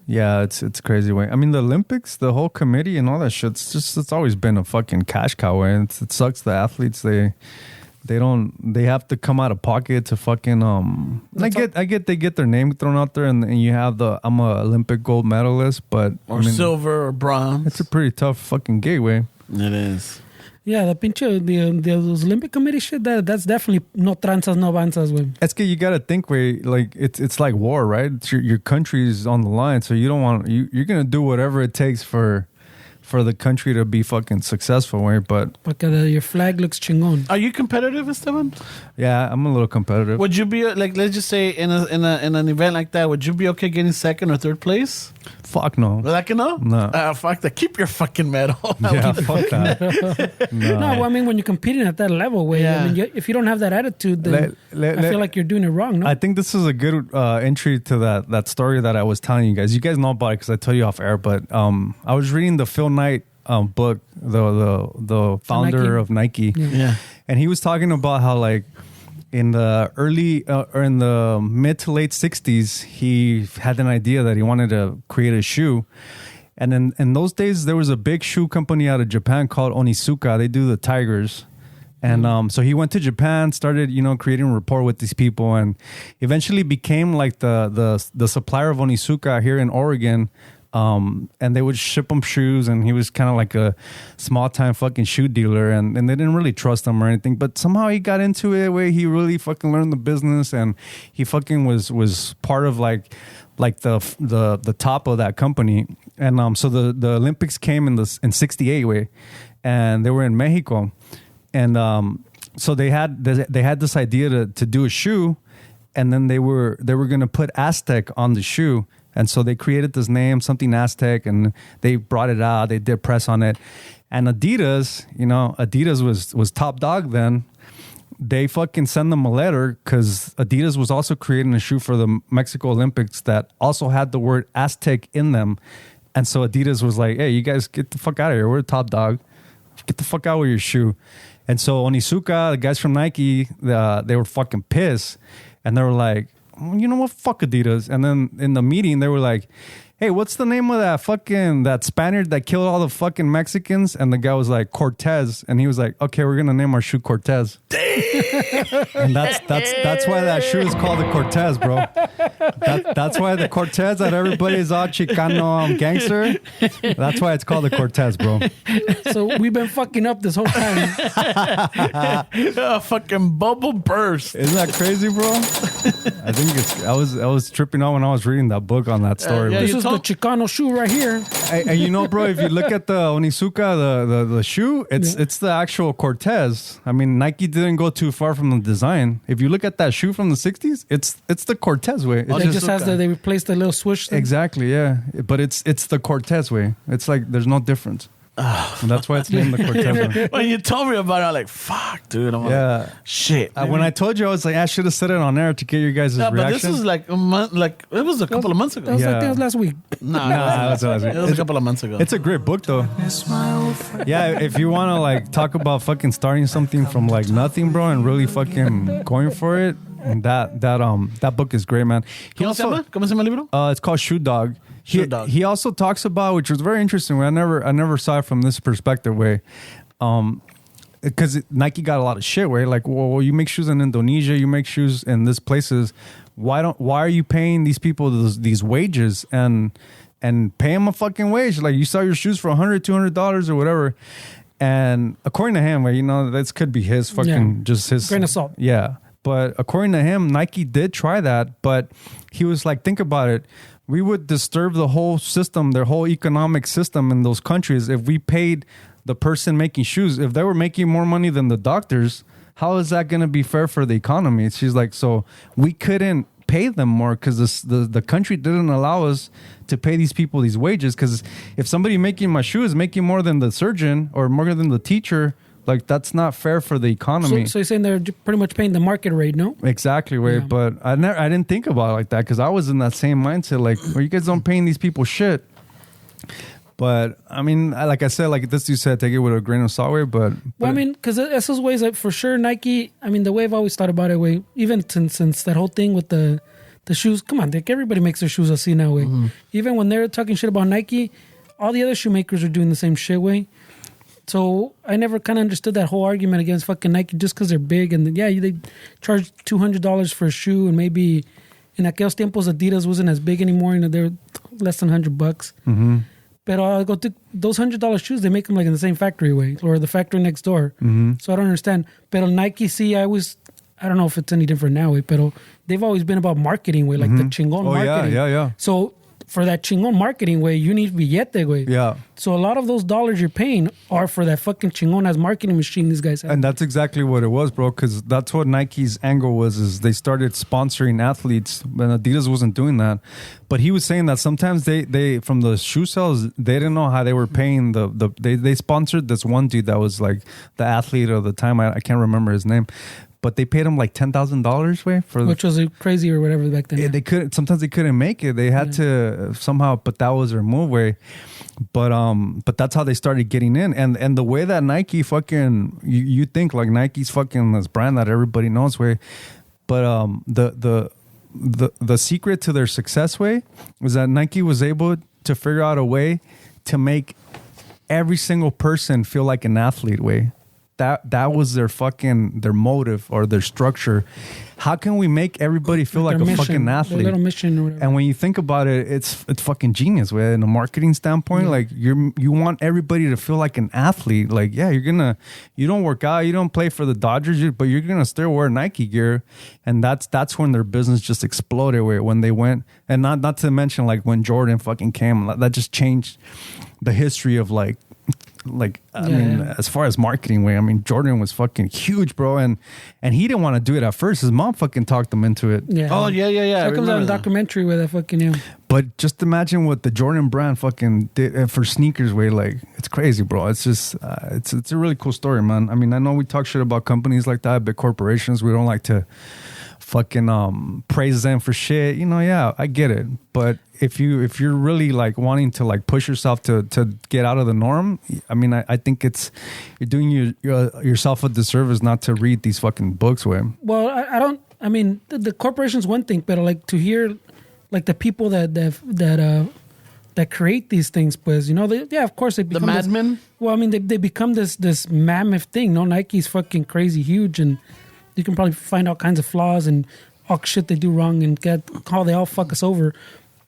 B: Yeah, it's crazy way. I mean, the Olympics, the whole committee and all that shit, it's always been a fucking cash cow way. It sucks the athletes, they have to come out of pocket to fucking I get they get their name thrown out there, and you have I'm a Olympic gold medalist, but
A: Or silver or bronze.
B: it's a pretty tough fucking gateway.
A: It is.
D: Yeah, the pinche, those Olympic committee shit, that's definitely no tranzas, no avanzas, güey.
B: It's que you gotta think way, like it's like war, right? It's your country's on the line, so you don't want you're gonna do whatever it takes for the country to be fucking successful, way. But
D: Porque your flag looks chingón.
A: Are you competitive, Esteban?
B: yeah, I'm a little competitive.
A: Would you be like, let's just say in an event like that, would you be okay getting second or third place?
B: Fuck no.
A: Like, no?
B: No.
A: Fuck that. Keep your fucking medal.
B: Yeah, fuck that.
D: No, well, I mean, when you're competing at that level, way,
A: Yeah.
D: I mean, if you don't have that attitude, then I feel like you're doing it wrong, no?
B: I think this is a good entry to that story that I was telling you guys. You guys know about it because I told you off air. But I was reading the Phil Knight book, the founder
D: Nike?
B: of Nike,
A: Yeah.
B: and he was talking about how like in the early or in the mid to late 60s, he had an idea that he wanted to create a shoe. And then in those days, there was a big shoe company out of Japan called Onitsuka. They do the Tigers. And so he went to Japan, started, creating a rapport with these people, and eventually became like the supplier of Onitsuka here in Oregon. And they would ship him shoes, and he was kind of like a small time fucking shoe dealer, and they didn't really trust him or anything. But somehow he got into it where he really fucking learned the business, and he fucking was part of like the top of that company. And so the Olympics came in '68 way, and they were in Mexico, and so they had this idea to do a shoe. and then they were going to put Aztec on the shoe. And so they created this name, something Aztec, and they brought it out. They did press on it. And Adidas, Adidas was top dog then. They fucking send them a letter because Adidas was also creating a shoe for the Mexico Olympics that also had the word Aztec in them. And so Adidas was like, hey, you guys get the fuck out of here. We're the top dog. Get the fuck out with your shoe. And so Onizuka, the guys from Nike, they were fucking pissed. And they were like, you know what? Fuck Adidas. And then in the meeting, they were like, hey, what's the name of that Spaniard that killed all the fucking Mexicans? And the guy was like, Cortez. And he was like, okay, we're going to name our shoe Cortez. And that's why that shoe is called the Cortez, bro. That's why the Cortez that everybody's all Chicano gangster. That's why it's called the Cortez, bro.
D: So we've been fucking up this whole time.
A: A fucking bubble burst.
B: Isn't that crazy, bro? I think I was tripping out when I was reading that book on that story.
A: yeah,
D: This
A: you
D: is the Chicano shoe right here.
B: And you know, bro, if you look at the Onizuka, the shoe, it's the actual Cortez. I mean, Nike didn't go too far from the design. If you look at that shoe from the 60s, it's the Cortez way.
D: They just has they replaced the little swoosh thing.
B: Exactly, yeah. But it's the Cortez way. It's like there's no difference. And that's why it's named the Cortez way.
A: When you told me about it, I'm like, fuck, dude. I'm
B: Yeah.
A: like, shit.
B: When I told you, I was like, I should have said it on air to get your guys'
A: Yeah,
B: reaction.
A: but this was like a month, it was a couple of months ago.
D: That was
B: Yeah.
D: like that was last week.
A: Nah,
B: it was
A: a couple of months ago.
B: It's a great book, though. Yeah, if you want to like talk about fucking starting something from like nothing, bro, and really fucking going for it, that book is great, man.
A: ¿Cómo se llama? ¿Cómo se llama el libro?
B: It's called Shoe Dog.
A: Shoe Dog.
B: He also talks about, which was very interesting. I never saw it from this perspective way. Because Nike got a lot of shit where like, well, you make shoes in Indonesia, you make shoes in these places. Why are you paying these people these wages and pay them a fucking wage? Like you sell your shoes for $100, $200 or whatever. And according to him, this could be his fucking just his
D: grain of salt.
B: Yeah. But according to him, Nike did try that, but he was like, think about it. We would disturb the whole system, their whole economic system in those countries if we paid the person making shoes. If they were making more money than the doctors, how is that going to be fair for the economy? She's like, so we couldn't pay them more because the country didn't allow us to pay these people these wages. Because if somebody making my shoe is making more than the surgeon or more than the teacher, like that's not fair for the economy.
D: So you're saying they're pretty much paying the market rate, no?
B: Exactly, right.
D: Yeah.
B: But I didn't think about it like that because I was in that same mindset. Like, well, you guys don't paying these people shit. But I mean, like I said, like this you said, take it with a grain of salt. Way, but
D: Well, I mean, because esos ways, like, for sure, Nike. I mean, the way I've always thought about it, way even since that whole thing with the shoes. Come on, Dick. Everybody makes their shoes así now, way.
B: Mm-hmm.
D: Even when they're talking shit about Nike, all the other shoemakers are doing the same shit, way. So I never kind of understood that whole argument against fucking Nike just because they're big and they charge $200 for a shoe and maybe in aquellos tiempos Adidas wasn't as big anymore. They're less than $100.
B: Mm-hmm.
D: But I go to those $100 shoes, they make them like in the same factory way or the factory next door.
B: Mm-hmm.
D: So I don't understand. But Nike, I don't know if it's any different now, way, but they've always been about marketing way, like the chingon marketing.
B: Yeah.
D: So for that chingon marketing way, you need billete way.
B: Yeah.
D: So a lot of those dollars you're paying are for that fucking chingon as marketing machine these guys have.
B: And that's exactly what it was, bro. Because that's what Nike's angle was. Is they started sponsoring athletes, and Adidas wasn't doing that. But he was saying that sometimes they from the shoe sales, they didn't know how they were paying they sponsored this one dude that was like the athlete of the time. I can't remember his name. But they paid him like $10,000 way for
D: which was crazy or whatever back then.
B: Yeah, they couldn't. Sometimes they couldn't make it. They had to somehow. But that was their move way. But that's how they started getting in. And the way that Nike fucking you think like Nike's fucking this brand that everybody knows way. But the secret to their success way was that Nike was able to figure out a way to make every single person feel like an athlete way. That was their motive or their structure. How can we make everybody feel like a
D: mission,
B: fucking athlete?
D: their little mission or whatever.
B: And when you think about it, it's fucking genius. Way in a marketing standpoint, like you want everybody to feel like an athlete. Like you don't work out, you don't play for the Dodgers, but you're gonna still wear Nike gear, and that's when their business just exploded. When they went, and not to mention like when Jordan fucking came, that just changed the history of like I mean, as far as marketing way, I mean, Jordan was fucking huge, bro, and he didn't want to do it at first. His mom fucking talked him into it.
D: Yeah.
A: Oh yeah.
D: That comes out in a documentary with that fucking
B: But just imagine what the Jordan brand fucking did for sneakers way. Like, it's crazy, bro. It's just, it's a really cool story, man. I mean, I know we talk shit about companies like that, big corporations. We don't like to fucking praise them for shit. You know, yeah, I get it. But if you're really like wanting to like push yourself to get out of the norm, I mean, I think you're doing yourself a disservice not to read these fucking books, way.
D: Well, I mean, the corporation's one thing, but like to hear like the people that create these things, pues, you know, of course they become
A: the madmen.
D: Well, I mean, they become this mammoth thing. No, Nike's fucking crazy huge, and you can probably find all kinds of flaws and all shit they do wrong and get how they all fuck us over.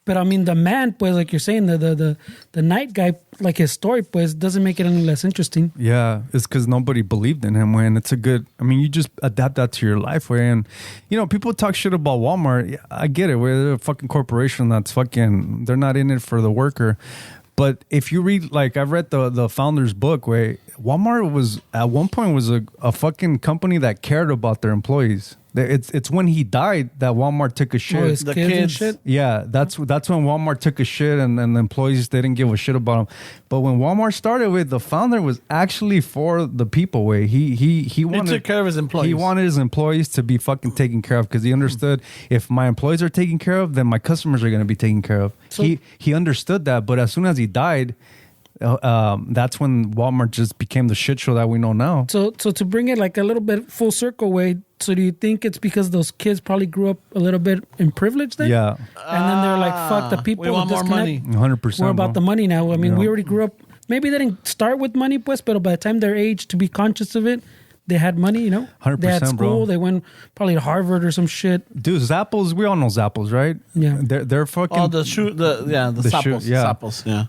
D: But I mean, the man, pues, like you're saying, the night guy, like his story, pues, doesn't make it any less interesting.
B: Yeah, it's because nobody believed in him, way, and it's a good. I mean, you just adapt that to your life, way, and you know, people talk shit about Walmart. Yeah, I get it, where they're a fucking corporation that's fucking. They're not in it for the worker. But if you read, like, I've read the founder's book, where Walmart was at one point was a fucking company that cared about their employees. It's when he died that Walmart took a shit.
D: Oh, his
A: The
D: kids and
A: kids.
D: shit.
B: Yeah, that's when Walmart took a shit and the employees, they didn't give a shit about him. But when Walmart started with, the founder was actually for the people, way. He wanted,
A: took care of his employees.
B: He wanted his employees to be fucking taken care of because he understood if my employees are taken care of, then my customers are going to be taken care of.
D: So-
B: He understood that, but as soon as he died, that's when Walmart just became the shit show that we know now.
D: So to bring it like a little bit full circle way, so do you think it's because those kids probably grew up a little bit in privilege then?
B: Yeah,
D: And then they're like, fuck the people.
A: We want more
D: disconnect.
A: money.
B: 100%.
D: We're about the money now. I mean,
B: Yeah.
D: we already grew up. Maybe they didn't start with money, pues, but by the time they're age to be conscious of it, they had money, you know?
B: 100%,
D: They had school.
B: bro.
D: They went probably to Harvard or some shit.
B: Dude, Zappos, we all know Zappos, right?
D: Yeah.
B: They're fucking.
A: Oh, the shoe, the
B: shoe,
A: sappos,
B: yeah.
A: sappos, yeah.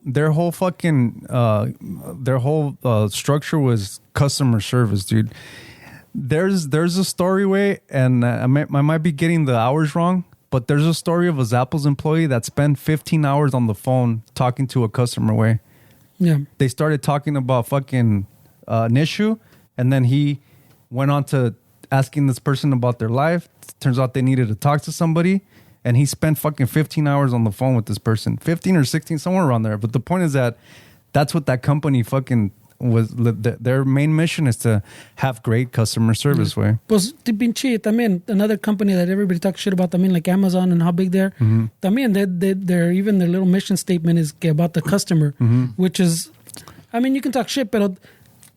B: Their whole fucking structure was customer service, dude. There's a story, way, and I might be getting the hours wrong, but there's a story of a Zappos employee that spent 15 hours on the phone talking to a customer, way.
D: Yeah.
B: They started talking about fucking an issue, and then he went on to asking this person about their life. Turns out they needed to talk to somebody, and he spent fucking 15 hours on the phone with this person, 15 or 16, somewhere around there. But the point is that that's what that company fucking was. Their main mission is to have great customer service, way.
D: Pues, pinche, también, another company that everybody talks shit about, también, like Amazon and how big they're.
B: Mm-hmm.
D: También, they're even their little mission statement is que about the customer, which is, I mean, you can talk shit, but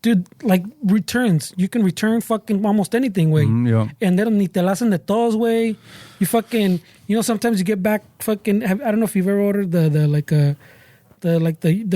D: dude, like returns, you can return fucking almost anything, way.
B: Yeah.
D: And then ni te la hacen de todos, way. You fucking, you know, sometimes you get back fucking, I don't know if you've ever ordered the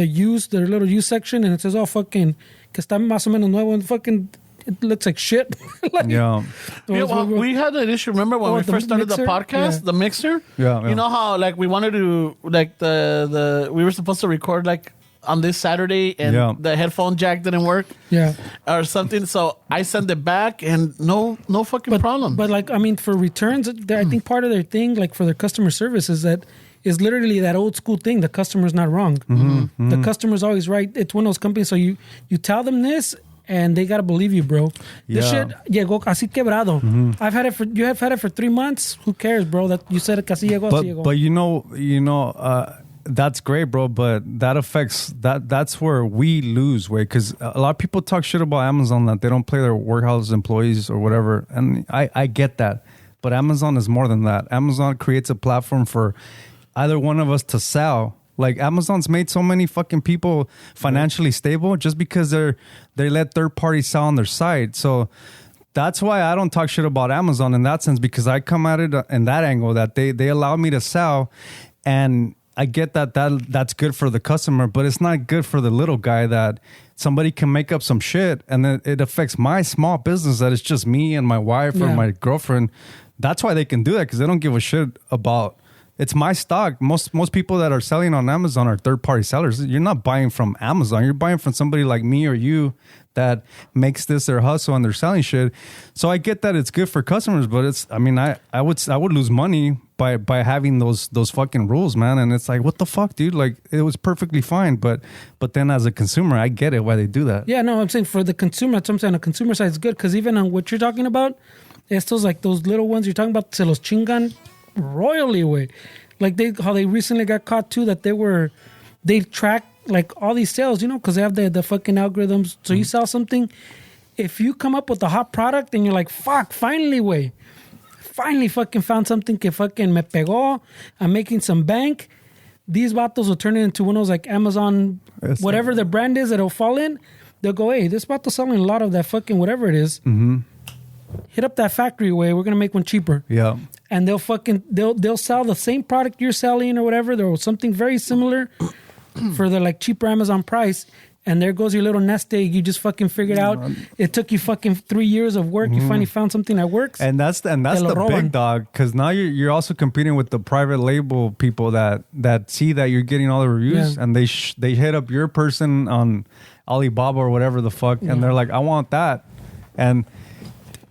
D: used, the little used section, and it says, oh, fucking, que está más o menos nuevo, and fucking, it looks like shit. Like,
B: Yeah.
A: Yeah, well, we had an issue. Remember when
D: Oh,
A: we
D: the
A: first started
D: mixer?
A: the podcast,
D: Yeah.
A: the mixer?
B: Yeah, yeah.
A: You know how like we wanted to like we were supposed to record like on this Saturday and
B: Yeah.
A: the headphone jack didn't work
D: Yeah.
A: or something. So I sent it back and no fucking problem.
D: But like, I mean, for returns, I think part of their thing, like for their customer service, is literally that old school thing. The customer's not wrong. The customer's always right. It's one of those companies. So you tell them this, and they gotta believe you, bro. This
B: Yeah.
D: shit llegó casi quebrado. You have had it for 3 months. Who cares, bro? That you said it casi llegó, así llegó.
B: But you know, that's great, bro. But that affects that's where we lose, way, because a lot of people talk shit about Amazon that they don't pay their warehouse employees or whatever, and I get that. But Amazon is more than that. Amazon creates a platform for either one of us to sell. Like Amazon's made so many fucking people financially stable just because they let third parties sell on their site. So that's why I don't talk shit about Amazon in that sense, because I come at it in that angle that they allow me to sell, and I get that's good for the customer, but it's not good for the little guy that somebody can make up some shit and then it affects my small business that it's just me and my wife or
D: Yeah.
B: my girlfriend. That's why they can do that, because they don't give a shit about It's my stock. Most people that are selling on Amazon are third-party sellers. You're not buying from Amazon. You're buying from somebody like me or you that makes this their hustle and they're selling shit. So I get that it's good for customers, but it's, I mean, I would lose money by having those fucking rules, man. And it's like, what the fuck, dude? Like, it was perfectly fine, but then as a consumer, I get it why they do that.
D: Yeah, no, I'm saying for the consumer, that's what I'm saying. The consumer side is good because even on what you're talking about, it's those like those little ones you're talking about, se los chingan royally way. Like how they recently got caught too, that they track like all these sales, you know, because they have the fucking algorithms. So you sell something, if you come up with a hot product and you're like, fuck, finally fucking found something que fucking me pegó, I'm making some bank. These vatos will turn it into one of those like Amazon, whatever the brand is that'll fall in. They'll go, hey, this vato's selling a lot of that fucking whatever it is. Mm-hmm. Hit up that factory way. We're gonna make one cheaper.
B: Yeah.
D: And they'll sell the same product you're selling or whatever. There was something very similar for the like cheaper Amazon price. And there goes your little nest egg. You just fucking figured out. It took you fucking 3 years of work. You finally found something that works.
B: And that's the big dog, because now you're also competing with the private label people that see that you're getting all the reviews, and they hit up your person on Alibaba or whatever the fuck, and they're like, I want that. And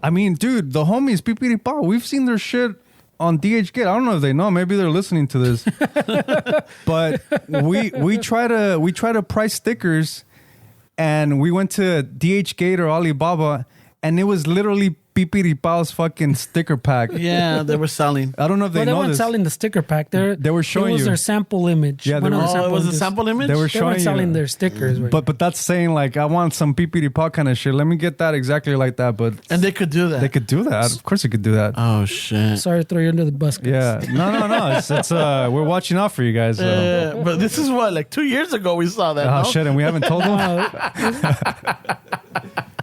B: I mean, dude, the homies, Pipiripa, we've seen their shit on DHgate. I don't know if they know. Maybe they're listening to this. But we try to price stickers, and we went to DHgate or Alibaba, and it was literally Pipiripa's fucking sticker pack.
A: Yeah, they were selling.
B: I don't know if they know
D: weren't
B: this.
D: selling the sticker pack.
B: They were showing
D: it was
B: you
D: their sample image.
B: Yeah,
D: One of their
A: it was a
D: images.
A: sample image?
B: They were
D: They
B: showing
D: weren't selling
B: you.
D: their stickers. Right?
B: But that's saying like, I want some Pipiripa kind of shit. Let me get that exactly like that. But
A: And they could do that.
B: they could do that. Of course they could do that.
A: Oh, shit.
D: Sorry to throw you under the bus. Guys.
B: Yeah. No. It's we're watching out for you guys.
A: But this is what, like 2 years ago we saw that,
B: Oh
A: no?
B: shit, and we haven't told them.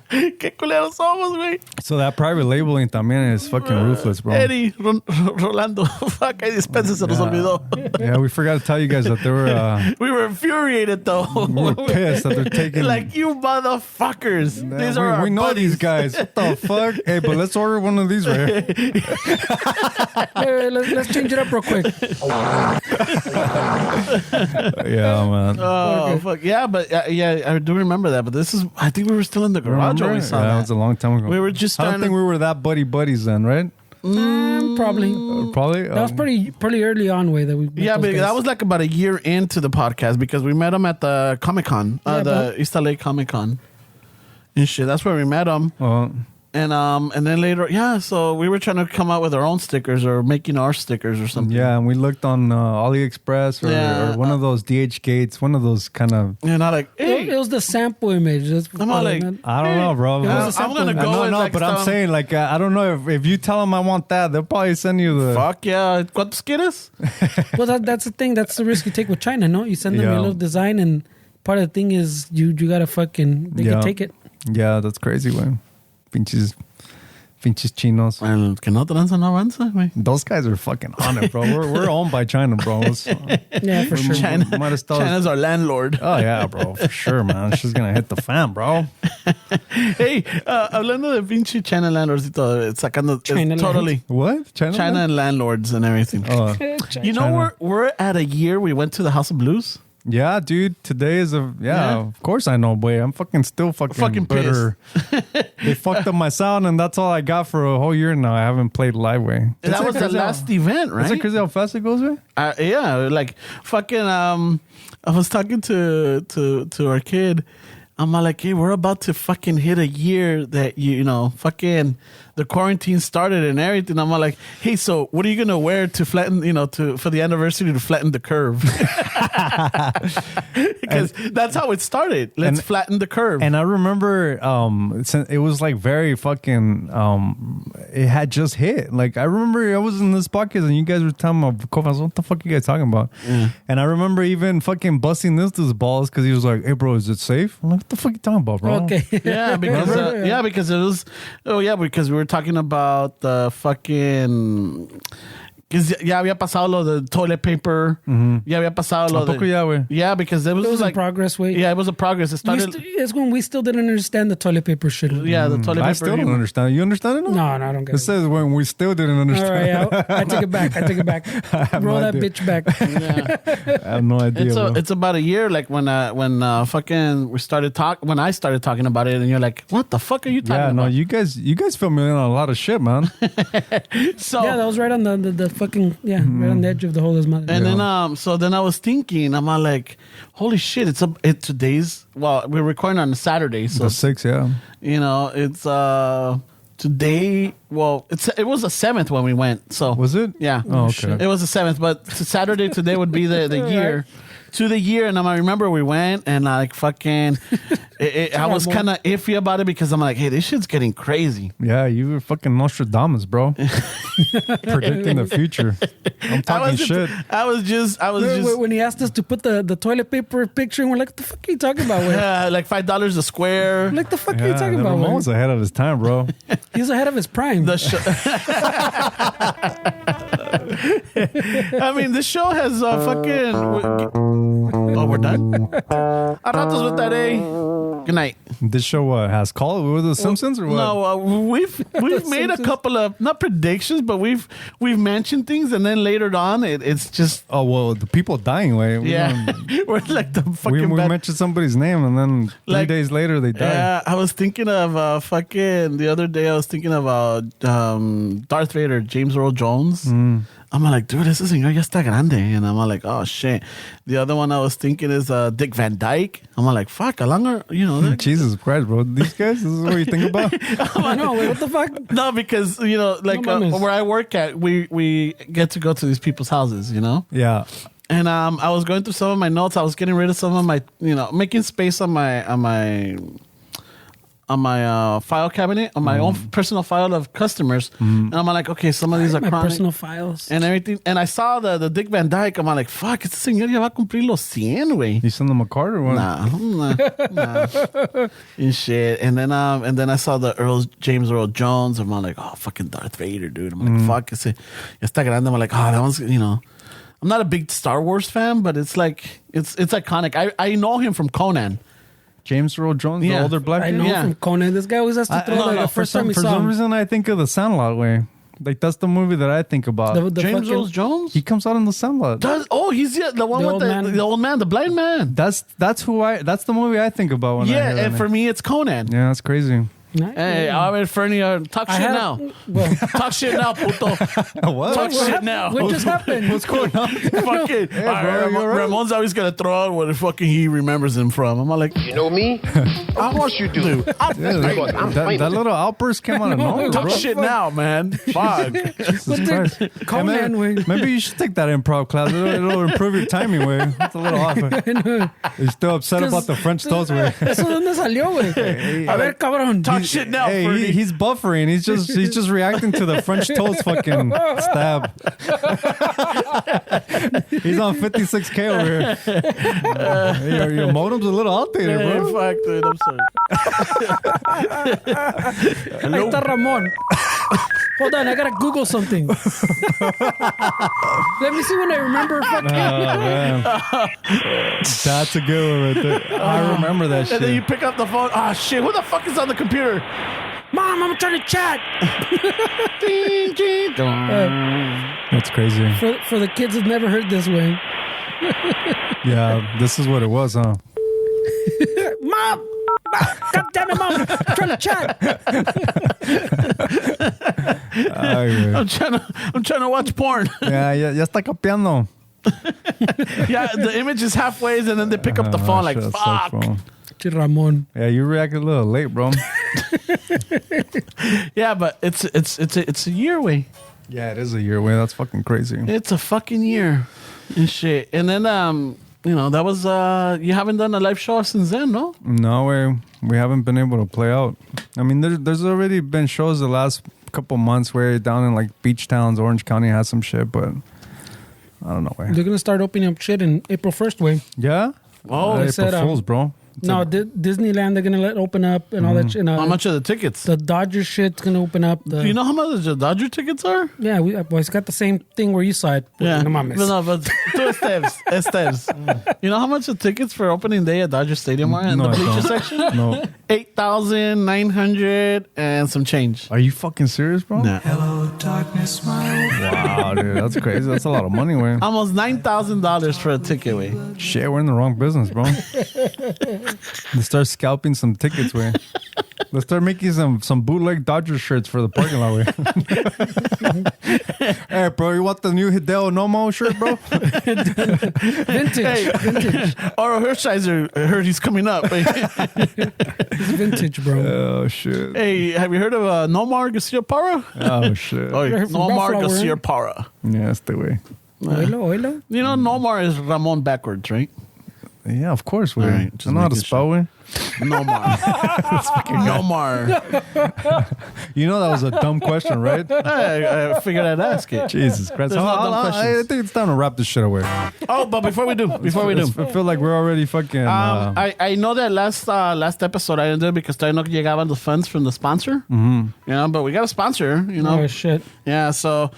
A: Qué culeros somos, güey.
B: So that private labeling también is fucking ruthless, bro.
A: Eddie, Rolando, fuck, ahí dispensa, se nos olvidó.
B: Yeah, we forgot to tell you guys that they were
A: We were infuriated, though.
B: we were pissed that they're taking.
A: Like, you motherfuckers. These are our
B: we know
A: buddies.
B: these guys. What the fuck? Hey, but let's order one of these right here.
D: Hey, let's change it up real quick.
B: Yeah, man.
A: Oh, fuck. Yeah, but yeah, I do remember that. But I think we were still in the garage when we saw
B: Yeah,
A: that.
B: it was a long time ago.
A: We were just
B: I don't
A: trying
B: think
A: to-
B: we were that buddies then, right?
D: Probably.
B: Probably.
D: That was pretty early on way that we met
A: Yeah,
D: those
A: but
D: guys.
A: that was like about a year into the podcast because we met him at the Comic-Con,
D: Yeah,
A: the East LA Comic-Con and shit. That's where we met him. And then later, yeah, so we were trying to come out with our own stickers or making our stickers or something.
B: Yeah, and we looked on AliExpress
A: Yeah.
B: or one of those DHgates, one of those kind of.
A: And I'm like, hey,
D: It was the sample image. That's
A: I'm all like,
B: I don't know, bro.
D: It was a
A: I'm going to
D: sample.
A: go
B: No,
A: and
B: but I'm saying, like, I don't know if you tell them I want that, they'll probably send you the.
A: fuck yeah. ¿Cuántos quieres?
D: Well, that's the thing. That's the risk you take with China, no? You send them
B: Yeah.
D: your little design, and part of the thing is you gotta fucking they
B: Yeah.
D: can take it.
B: Yeah, that's crazy, güey. Pinches chinos.
A: El que no tranza no avanza, güey.
B: Those guys are fucking on it, bro. We're owned by China, bro.
D: Yeah, for sure.
A: China's our landlord.
B: Oh yeah, bro, for sure, man. She's gonna hit the fan, bro.
A: Hey, hablando de pinche China landlords y todo, sacando
D: China
A: totally
B: What?
A: China and landlords and everything. You know,
B: China.
A: we're at a year we went to the House of Blues.
B: Yeah, dude. Today is of course I know, boy. I'm still fucking bitter. They fucked up my sound, and that's all I got for a whole year now. I haven't played live way.
A: That was the last event, right?
B: Is it crazy how fast it goes, way?
A: Yeah, like fucking. I was talking to our kid. I'm like, hey, we're about to fucking hit a year that you know, fucking the quarantine started and everything. I'm like, hey, so what are you gonna wear to flatten, you know, for the anniversary to flatten the curve? Because that's how it started. Let's flatten the curve.
B: And I remember, it was like very fucking. It had just hit. Like I remember, I was in this podcast and you guys were telling me, what the fuck are you guys talking about?
A: Yeah.
B: And I remember even fucking busting this dude's balls because he was like, "Hey, bro, is it safe?" I'm like, "What the fuck are you talking about, bro?"
D: Okay.
A: Yeah, because because it was. Oh yeah, because we were talking about the fucking Because ya había pasado lo de toilet paper. Ya había pasado lo
B: ¿A poco ya, güey?
A: Yeah, because it was
D: in
A: like
D: progress, wait.
A: Yeah, it was a progress. It started.
D: It's when we still didn't understand the toilet paper shit.
A: Yeah, the toilet paper.
B: I still don't understand. You understand it?
D: No, I don't get
B: It
D: it.
B: says when we still didn't
D: All
B: understand.
D: right, I take it back.
B: have
D: Roll
B: no
D: that
B: idea.
D: bitch back.
B: I have no idea. bro.
A: It's about a year, like when fucking we started when I started talking about it, and you're like, what the fuck are you talking
B: Yeah,
A: about?
B: no, you guys fill me in on a lot of shit, man.
A: So
D: Yeah, that was right on the fucking right on the edge of the whole mother.
A: and then so then I was thinking, I'm all like, holy shit, it's today's, well, we're recording on a Saturday, so
B: The 6, yeah.
A: you know, it's today, well, it was the 7th when we went, so
B: Was it?
A: Yeah.
B: Oh, okay.
A: It was the 7th, but Saturday today would be the year. To the year, and I remember we went and like fucking I was kind of iffy about it because I'm like, hey, this shit's getting crazy.
B: Yeah, you were fucking Nostradamus, bro. Predicting the future. I'm talking shit.
A: I was just
D: When he asked us to put the toilet paper picture, and we're like, what the fuck are you talking about? Wait?
A: like $5 a square.
D: Like, the fuck are you talking about?
B: Ramon was
D: Wait?
B: ahead of his time, bro.
D: He's ahead of his prime.
A: The show. I mean, this show has fucking. Oh, we're done. A ratos with that, eh? Good night.
B: This show has call. Was it The Simpsons or what?
A: No, we've made a couple of not predictions, but we've mentioned things, and then later on, it's just
B: Oh well, the people dying. Way.
A: we're like the fucking.
B: We
A: bad.
B: mentioned somebody's name, and then 3
A: Like,
B: days later they died.
A: Yeah, I was thinking of fucking the other day. I was thinking about Darth Vader, James Earl Jones. I'm like, dude, this señor ya está grande, and I'm like, oh shit. The other one I was thinking is Dick Van Dyke. I'm like, fuck, how long are that-
B: Jesus Christ, bro! These guys, this is what you think about?
D: I know. Wait, what the fuck?
A: No, because like
D: No mames.
A: where I work at, we get to go to these people's houses,
B: Yeah,
A: And I was going through some of my notes. I was getting rid of some of my, making space on my file cabinet, on my own personal file of customers. And I'm like, okay, some of these are
D: My
A: chronic
D: personal files.
A: and everything. And I saw the Dick Van Dyke. I'm like, fuck, este señor ya va a cumplir los 100, güey.
B: you send them a card or what?
A: Nah. And shit. And then I saw the James Earl Jones. I'm like, oh, fucking Darth Vader, dude. I'm like, fuck, ese ya está grande. I'm like, oh, that one's, I'm not a big Star Wars fan, but it's like, it's iconic. I know him from Conan.
B: James Earl Jones, the
A: Yeah.
B: older black
D: I
B: dude?
D: know
A: Yeah.
D: from Conan. This guy always has to throw the
B: for
D: first time
B: some,
D: he
B: for
D: saw
B: some
D: him.
B: reason, I think of the Sandlot way. Like that's the movie that I think about.
D: The
A: James
D: fucking-
A: Earl Jones?
B: He comes out in the Sandlot.
A: He's the one
D: The
A: with
D: old man.
A: the old man, the blind man.
B: That's the movie I think about when I hear
A: Yeah,
B: that
A: and
B: name.
A: for me, it's Conan.
B: Yeah, that's crazy.
A: Hey, I'm in Fernie. Talk shit now.
D: Well,
A: Talk shit now, puto.
B: What?
A: Talk shit
D: happened?
A: now.
D: What just happened?
B: What's going on?
A: Fucking
B: bro, you all right?
A: Ramon's always gonna throw out what fucking he remembers him from. I'm like,
E: You know me? Of course you do.
B: Yeah, that little outburst came out of nowhere,
A: talk
B: bro.
A: shit now, man. Fuck.
B: Jesus Christ.
D: Conan,
B: Hey,
D: way.
B: maybe you should take that improv class. It'll improve your timing, way. It's a little off. You're still upset about the French toast, way.
D: ¿Eso dónde salió, güey? A ver, cabrón.
A: Talk shit now,
B: Hey,
A: Fernie.
B: he's buffering. He's just reacting to the French toast fucking stab. He's on 56K over here. Your modem's a little outdated,
A: Hey,
B: bro.
A: fuck, dude. I'm sorry.
D: Ahí está Ramón. Hold on, I gotta Google something. Let me see when I remember fucking.
B: Oh, man. That's a good one right there. I remember that
A: And then you
B: shit.
A: pick up the phone. Ah, shit. Who the fuck is on the computer?
D: Mom, I'm trying to chat.
A: Ding, ding, dong.
B: That's crazy.
D: For the kids that never heard this way.
B: Yeah, this is what it was, huh?
D: Mom! God damn it, Mom! I'm trying to chat.
B: Ay, güey.
A: I'm trying to watch porn.
B: Ya está copiando.
A: Yeah, the image is halfway, and then they pick up the phone like,
B: Shit,
A: fuck.
B: sucks, bro.
D: Che, Ramon.
B: Yeah, you reacted a little late, bro.
A: Yeah, but it's a year away.
B: Yeah, it is a year away. That's fucking crazy.
A: It's a fucking year and shit. And then that was you haven't done a live show since then, no?
B: No, we haven't been able to play out. I mean, there's already been shows the last couple months where down in like beach towns, Orange County has some shit, but I don't know where.
D: They're gonna start opening up shit in April 1st, way.
B: Yeah?
A: Oh,
D: they
B: April
D: said,
B: Fools, bro.
D: No, Disneyland, they're going to let open up and all that shit.
A: How much are the tickets?
D: The Dodger shit's going to open up.
A: Do you know how much the Dodger tickets are?
D: Yeah, it's got the same thing where you saw it.
A: Yeah.
D: No mames.
A: But two steps. You know how much the tickets for opening day at Dodger Stadium are in the bleacher section?
B: No.
A: 8,900 and some change.
B: Are you fucking serious, bro?
A: Nah.
G: Hello, darkness, my
B: Wow, dude, that's crazy. That's a lot of money, way.
A: Almost $9,000 for a ticket, way.
B: Shit, we're in the wrong business, bro. Let's start scalping some tickets, way. Let's start making some bootleg Dodger shirts for the parking lot, way. Hey, bro, you want the new Hideo Nomo shirt, bro?
D: Vintage.
A: Oro Hershiser, I heard he's coming up.
D: It's vintage, bro.
B: Oh, shit.
A: Hey, have you heard of Nomar Garcia Parra?
B: Oh, shit.
A: Oh,
D: heard from
A: Nomar
D: Bellflower,
A: Garcia
D: eh?
A: Parra.
B: Yeah, that's the way.
D: Oilo.
A: You know, Nomar is Ramon backwards, right?
B: Yeah, of course, way.
A: All right,
B: I
A: just
B: know how to
A: making
B: spell, way.
A: Nomar. Nomar.
B: You know that was a dumb question, right?
A: I figured I'd ask it.
B: Jesus Christ.
A: There's no dumb
B: I
A: questions.
B: think it's time to wrap this shit away.
A: Oh, but before we do,
B: I feel like we're already fucking...
A: I know that last episode I didn't do it because todavía no llegaban the funds from the sponsor. Mm-hmm. You know, but we got a sponsor, you know.
D: Oh, shit.
A: Yeah, so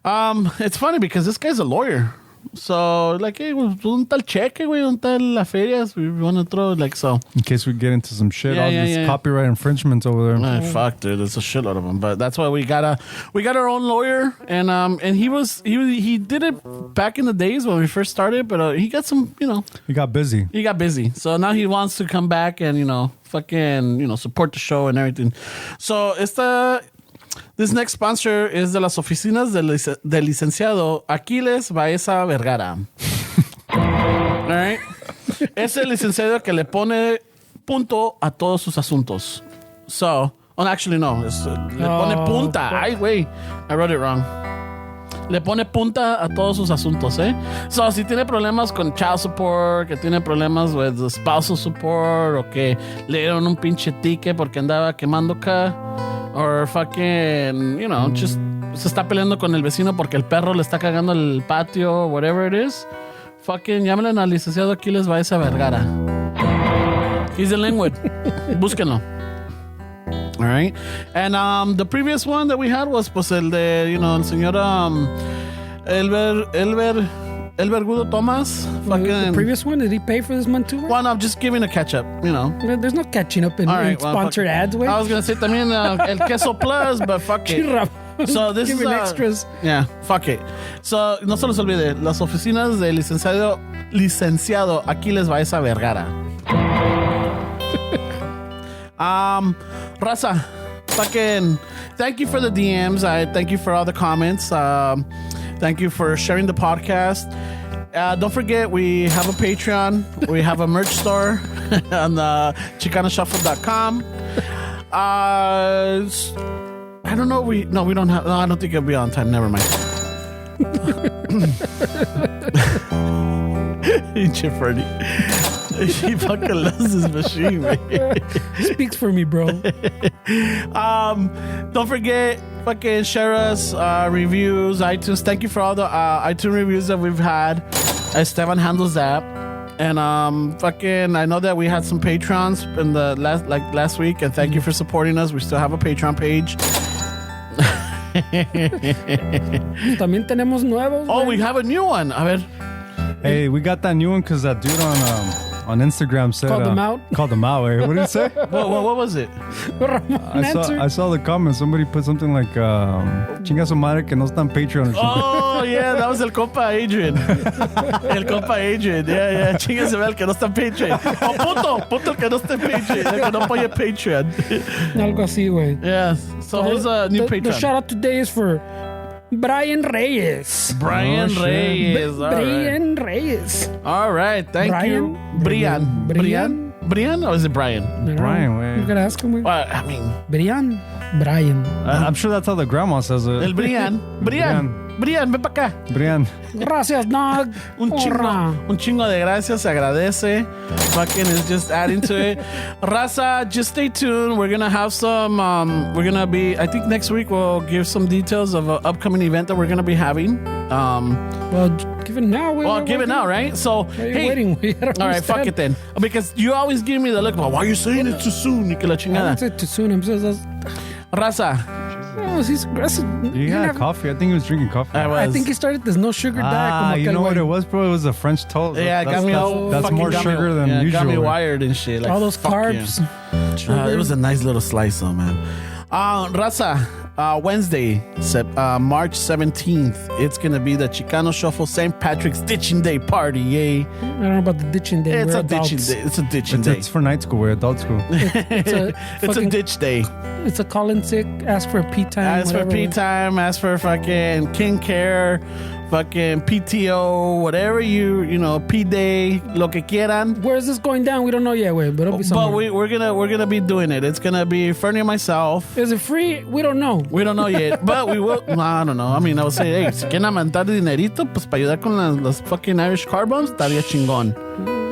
A: it's funny because this guy's a lawyer. So, like, hey, un tal cheque, güey, un tal las ferias, we want to throw, like, so.
B: in case we get into some shit,
A: Yeah,
B: all
A: yeah,
B: these
A: yeah.
B: copyright infringements over there.
A: Ah, fuck, dude, there's a shitload of them. But that's why we got our own lawyer, and he did it back in the days when we first started, but he got some, you know.
B: He got busy.
A: He got busy. So now he wants to come back and, you know, fucking, you know, support the show and everything. So this next sponsor is de las oficinas del licenciado Aquiles Baeza Vergara. All right. Es el licenciado que le pone punto a todos sus asuntos. So, actually no. Le pone punta. Ay, güey. I wrote it wrong. Le pone punta a todos sus asuntos, ¿eh? So, si tiene problemas con child support, que tiene problemas with the spousal support, o que le dieron un pinche ticket porque andaba quemando acá, or fucking, you know, just se está peleando con el vecino porque el perro le está cagando el patio, whatever it is, fucking llámenle al licenciado Aquiles Baeza Vergara. He's in Linwood. Búsquenlo. All right. And the previous one that we had was pues el de, you know, el señor Elber Gudo Thomas.
D: The previous one, did he pay for this one too?
A: Well, no, I'm just giving a catch up, you know.
D: There's no catching up in sponsored ads, güey.
A: I was going to say también el queso plus, but fuck it. So this
D: Give
A: is
D: extras.
A: Yeah, fuck it. So no se les olvide, las oficinas del licenciado Aquiles Baeza Vergara. Raza, fucking thank you for the DMs. I thank you for all the comments. Thank you for sharing the podcast. Don't forget, we have a Patreon. We have a merch store on ChicanoShuffle.com. I don't know. We don't have. No, I don't think it'll be on time. Never mind. Chip Ferdy. She fucking loves this machine, man.
D: Speaks for me, bro.
A: Don't forget, fucking share us, reviews, iTunes. Thank you for all the iTunes reviews that we've had. Esteban handles that. And fucking, I know that we had some patrons in the last week, and thank you for supporting us. We still have a Patreon page.
D: También tenemos nuevos.
A: Oh, we have a new one. A ver.
B: Hey, we got that new one because that dude on Instagram said...
D: Called them out?
B: Called them out, eh? What did he say?
A: What was it?
B: I saw the comment. Somebody put something like, chinga su madre que no está en Patreon or something.
A: Oh, yeah, that was el compa Adrian. El compa Adrian. Yeah. Chinga su madre que no está en Patreon. Oh, puto el que no está en Patreon. El que no apoya Patreon.
D: Algo así, güey.
A: Yeah. So who's a new
D: The
A: Patreon?
D: shout out today is for Brian Reyes.
A: Brian
B: Oh, shit.
A: Reyes. All right.
D: Brian Reyes.
A: All right. Thank you.
D: Brian.
A: Brian or is it Brian?
B: Brian, wait.
D: You gotta ask him, güey.
A: Well, I mean,
D: Brian.
B: I'm sure that's how the grandma says it.
A: el Brian, ven pa' acá.
B: Brian.
D: Gracias, dog.
A: Un chingo de gracias, se agradece. Fucking is just adding to it. Raza, just stay tuned. We're gonna have some, I think next week we'll give some details of an upcoming event that we're gonna be having.
D: Well, give it now.
A: Well, give it now, right? So,
D: Why are you waiting? I don't
A: all right, fuck
D: understand.
A: it then. Because you always give me the look, well, why are you saying it too soon? Y que la
D: I
A: chingada.
D: didn't say too soon. I'm just,
A: Raza.
D: oh, he's aggressive.
B: He had coffee. I think he was drinking coffee.
D: I think he started this no sugar diet.
B: You know what it was, bro? It was a French toast.
A: Yeah, it got me all
B: That's
A: fucking
B: more
A: got me-
B: sugar than
A: yeah,
B: usual.
A: got me wired and shit. Like,
D: All those
A: fuck
D: carbs.
A: yeah.
D: Sugar.
A: It was a nice little slice, though, man. Raza, Wednesday, March 17th, it's going to be the Chicano Shuffle St. Patrick's Ditching Day party, yay.
D: I don't know about the ditching day.
A: It's
D: We're
A: a ditching
D: adults.
A: day. It's a ditching day.
B: It's for night school. We're adult school.
D: It's a,
A: It's a
D: fucking-
A: ditch day.
D: It's a call in sick. Ask for a pee time.
A: Ask for
D: whatever.
A: P time, ask for fucking King Care, fucking PTO, whatever you know, P Day, lo que quieran.
D: Where is this going down? We don't know yet, way, but it'll be somewhere.
A: But we're gonna be doing it. It's gonna be Fernie and myself.
D: Is it free? We don't know.
A: We don't know yet, but we will. No, I don't know. I mean, I would say, hey, si quieren aumentar dinerito, pues para ayudar con las fucking Irish car bombs, estaría chingón.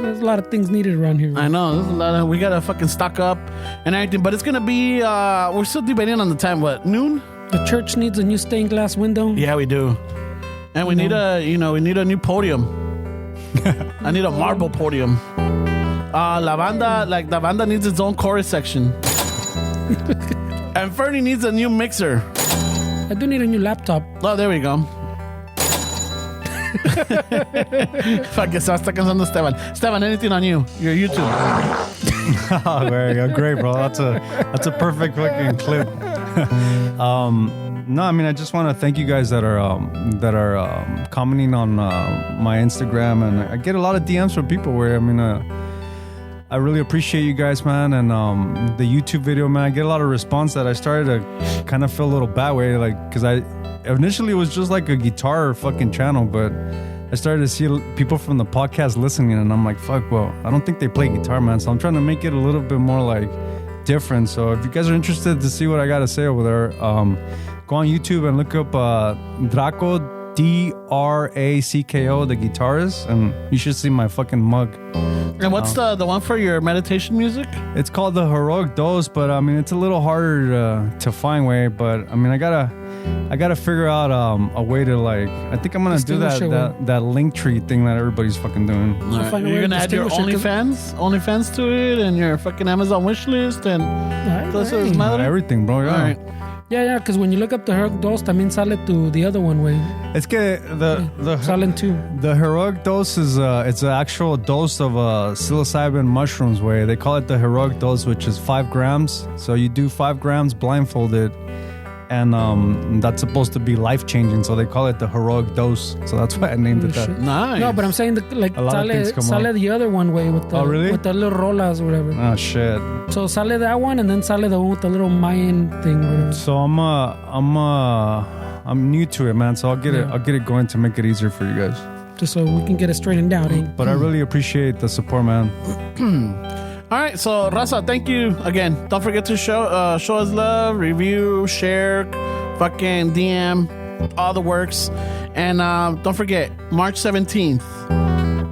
D: There's a lot of things needed around here.
A: I know. There's a lot of, we gotta fucking stock up and everything, but it's gonna be. We're still debating on the time. What, noon?
D: The church needs a new stained glass window.
A: Yeah, we do. And we need we need a new podium. I need a marble podium. La banda needs its own chorus section. And Fernie needs a new mixer.
D: I do need a new laptop.
A: Oh, there we go. Fuck, que se está cansando Esteban. Esteban, anything on you? Your YouTube.
B: Oh, there you go. Great, bro. That's a perfect fucking clip. No, I mean, I just want to thank you guys that are commenting on my Instagram, and I get a lot of DMs from people where I really appreciate you guys, man, and the YouTube video, man. I get a lot of response that I started to kind of feel a little bad way, like, because initially it was just like a guitar fucking channel, but I started to see people from the podcast listening, and I'm like, fuck, well, I don't think they play guitar, man. So I'm trying to make it a little bit more like different. So if you guys are interested to see what I got to say over there, go on YouTube and look up Draco, DRACKO, the guitarist, and you should see my fucking mug.
A: And what's the one for your meditation music?
B: It's called the Heroic Dose, but I mean, it's a little harder to find way. But I mean, I gotta figure out a way to, like, I think I'm gonna do that link tree thing that everybody's fucking doing.
A: Right.
D: find a way
A: You're
D: to
A: gonna add your
D: distinguish it,
A: OnlyFans to it, and your fucking Amazon wish list, and todo eso es madre.
B: Everything, bro. Yeah.
A: All right.
D: Yeah, because when you look up the Heroic Dose, también sale to the other one, way.
B: It's que the
D: Salen too.
B: The Heroic Dose is it's an actual dose of psilocybin mushrooms. Way they call it the Heroic Dose, which is 5 grams. So you do 5 grams blindfolded, and that's supposed to be life changing. So they call it the Heroic Dose. So that's why I named it that.
A: Nice.
D: No, but I'm saying like
B: A lot of things come
D: sale
B: up.
D: the other one, way, with the
B: really?
D: with the little rolas or whatever.
B: Oh shit.
D: So sale that one, and then sale the one with the little Mayan thing. Whatever.
B: So I'm new to it, man. So I'll get it going to make it easier for you guys.
D: Just so we can get it straightened out. Eh?
B: But I really appreciate the support, man.
A: All right, so Raza, thank you again. Don't forget to show us love, review, share, fucking DM, all the works, and don't forget March 17th.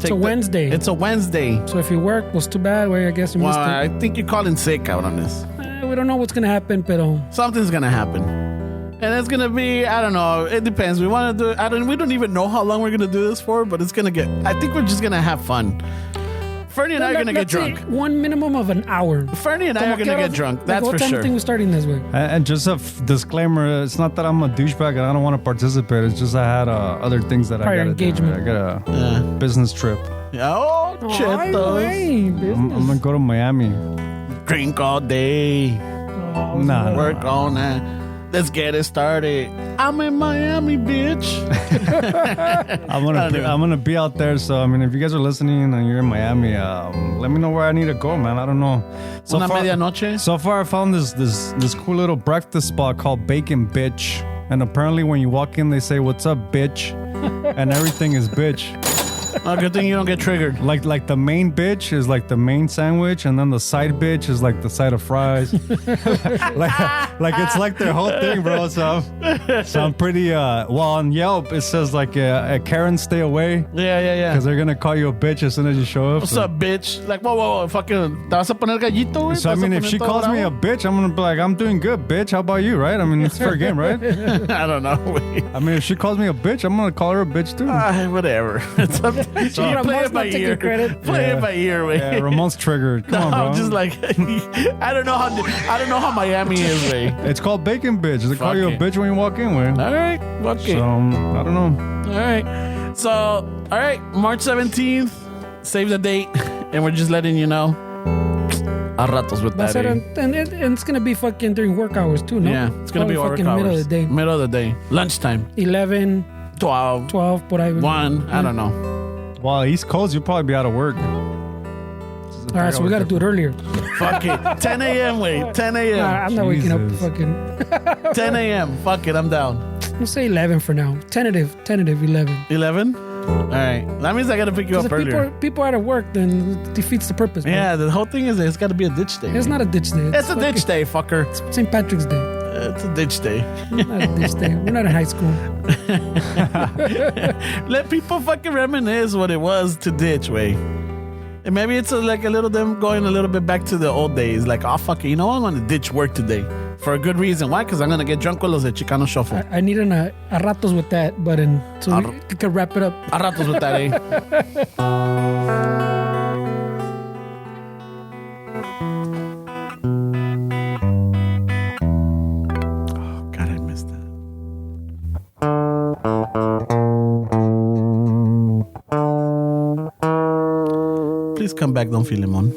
D: It's a Wednesday.
A: It's a Wednesday.
D: So if you work, was too bad. Well, I guess you
A: Well,
D: missed
A: I
D: it.
A: think you're calling sick out on this.
D: We don't know what's gonna happen, pero
A: Something's gonna happen, and it's gonna be, I don't know. It depends. We want to do. We don't even know how long we're gonna do this for, but it's gonna get. I think we're just gonna have fun. Fernie and I are gonna get
D: let's say
A: drunk.
D: one minimum of an hour.
A: Fernie and I are gonna get drunk. That's
D: what
A: for
D: time
A: sure.
D: do you think we're starting this way?
B: And just a disclaimer, it's not that I'm a douchebag and I don't want to participate. It's just I had other things that
D: Prior
B: I got
D: engagement.
B: I got a business trip.
A: Oh, chetos.
B: I'm gonna go to Miami.
A: Drink all day.
B: Nah,
A: Work on that. Let's get it started. I'm in Miami, bitch.
B: I'm gonna be out there. So I mean, if you guys are listening and you're in Miami, let me know where I need to go, man. I don't know.
A: Una medianoche.
B: So far, I found this cool little breakfast spot called Bacon Bitch, and apparently when you walk in, they say, "What's up, bitch?" and everything is bitch.
A: Oh, good thing you don't get triggered.
B: Like the main bitch is like the main sandwich, and then the side bitch is like the side of fries. like it's like their whole thing, bro. So I'm pretty. Well, on Yelp it says like Karen, stay away.
A: Yeah.
B: Because they're gonna call you a bitch as soon as you show up.
A: What's up, bitch? Like, whoa, fucking. ¿Te vas a poner gallito, güey?
B: So I mean, if she calls me a bitch, I'm gonna be like, I'm doing good, bitch. How about you, right? I mean, it's fair game, right?
A: I don't know, güey.
B: I mean, if she calls me a bitch, I'm gonna call her a bitch too.
A: Whatever. It's up.
D: So
A: You play
D: Ramon's
A: it by
D: not taking
A: ear.
D: credit.
A: Play it by ear, güey.
B: Yeah, Ramon's triggered. Come on, bro.
A: I'm just like, I don't know how Miami is, güey.
B: It's called bacon bitch. They call you a
A: Fuck it.
B: bitch when you walk in, güey.
A: All right, okay.
B: So I don't know.
A: All right. So, all right, March 17th, save the date, and we're just letting you know. A ratos with that.
D: And it's gonna be fucking during work hours too, no?
A: Yeah, it's gonna be
D: Probably
A: work
D: fucking
A: hours.
D: middle of the day.
A: Middle of the day. Lunchtime.
D: 11,
A: 12.
D: 12, por ahí.
A: 1. I don't know.
B: Well, East Coast, you'll probably be out of work.
D: All right, so we gotta do it earlier.
A: Fuck it. 10 a.m. Wait. 10 a.m.
D: Nah, I'm not waking up
B: Jesus.
D: fucking.
A: 10 a.m. Fuck it. I'm down.
D: Let's say 11 for now. Tentative 11.
A: 11? All right. That means I got to pick you up
D: Because if
A: earlier.
D: people are out of work, then it defeats the purpose. Bro.
A: Yeah, the whole thing is that it's got to be a ditch day.
D: It's not a ditch day.
A: It's a ditch day, fucker.
D: St. Patrick's Day.
A: It's a ditch day.
D: Not a ditch day. We're not in high school.
A: Let people fucking reminisce what it was to ditch, way. And maybe it's like a little them going a little bit back to the old days. Like, oh, fuck it. You know what? I'm going to ditch work today. For a good reason. Why? Because I'm going to get drunk with los de Chicano Shuffle.
D: I need a ratos with that button so we can wrap it up.
A: A ratos with that, eh? Oh, God, I missed that. Please come back, Don Filemon.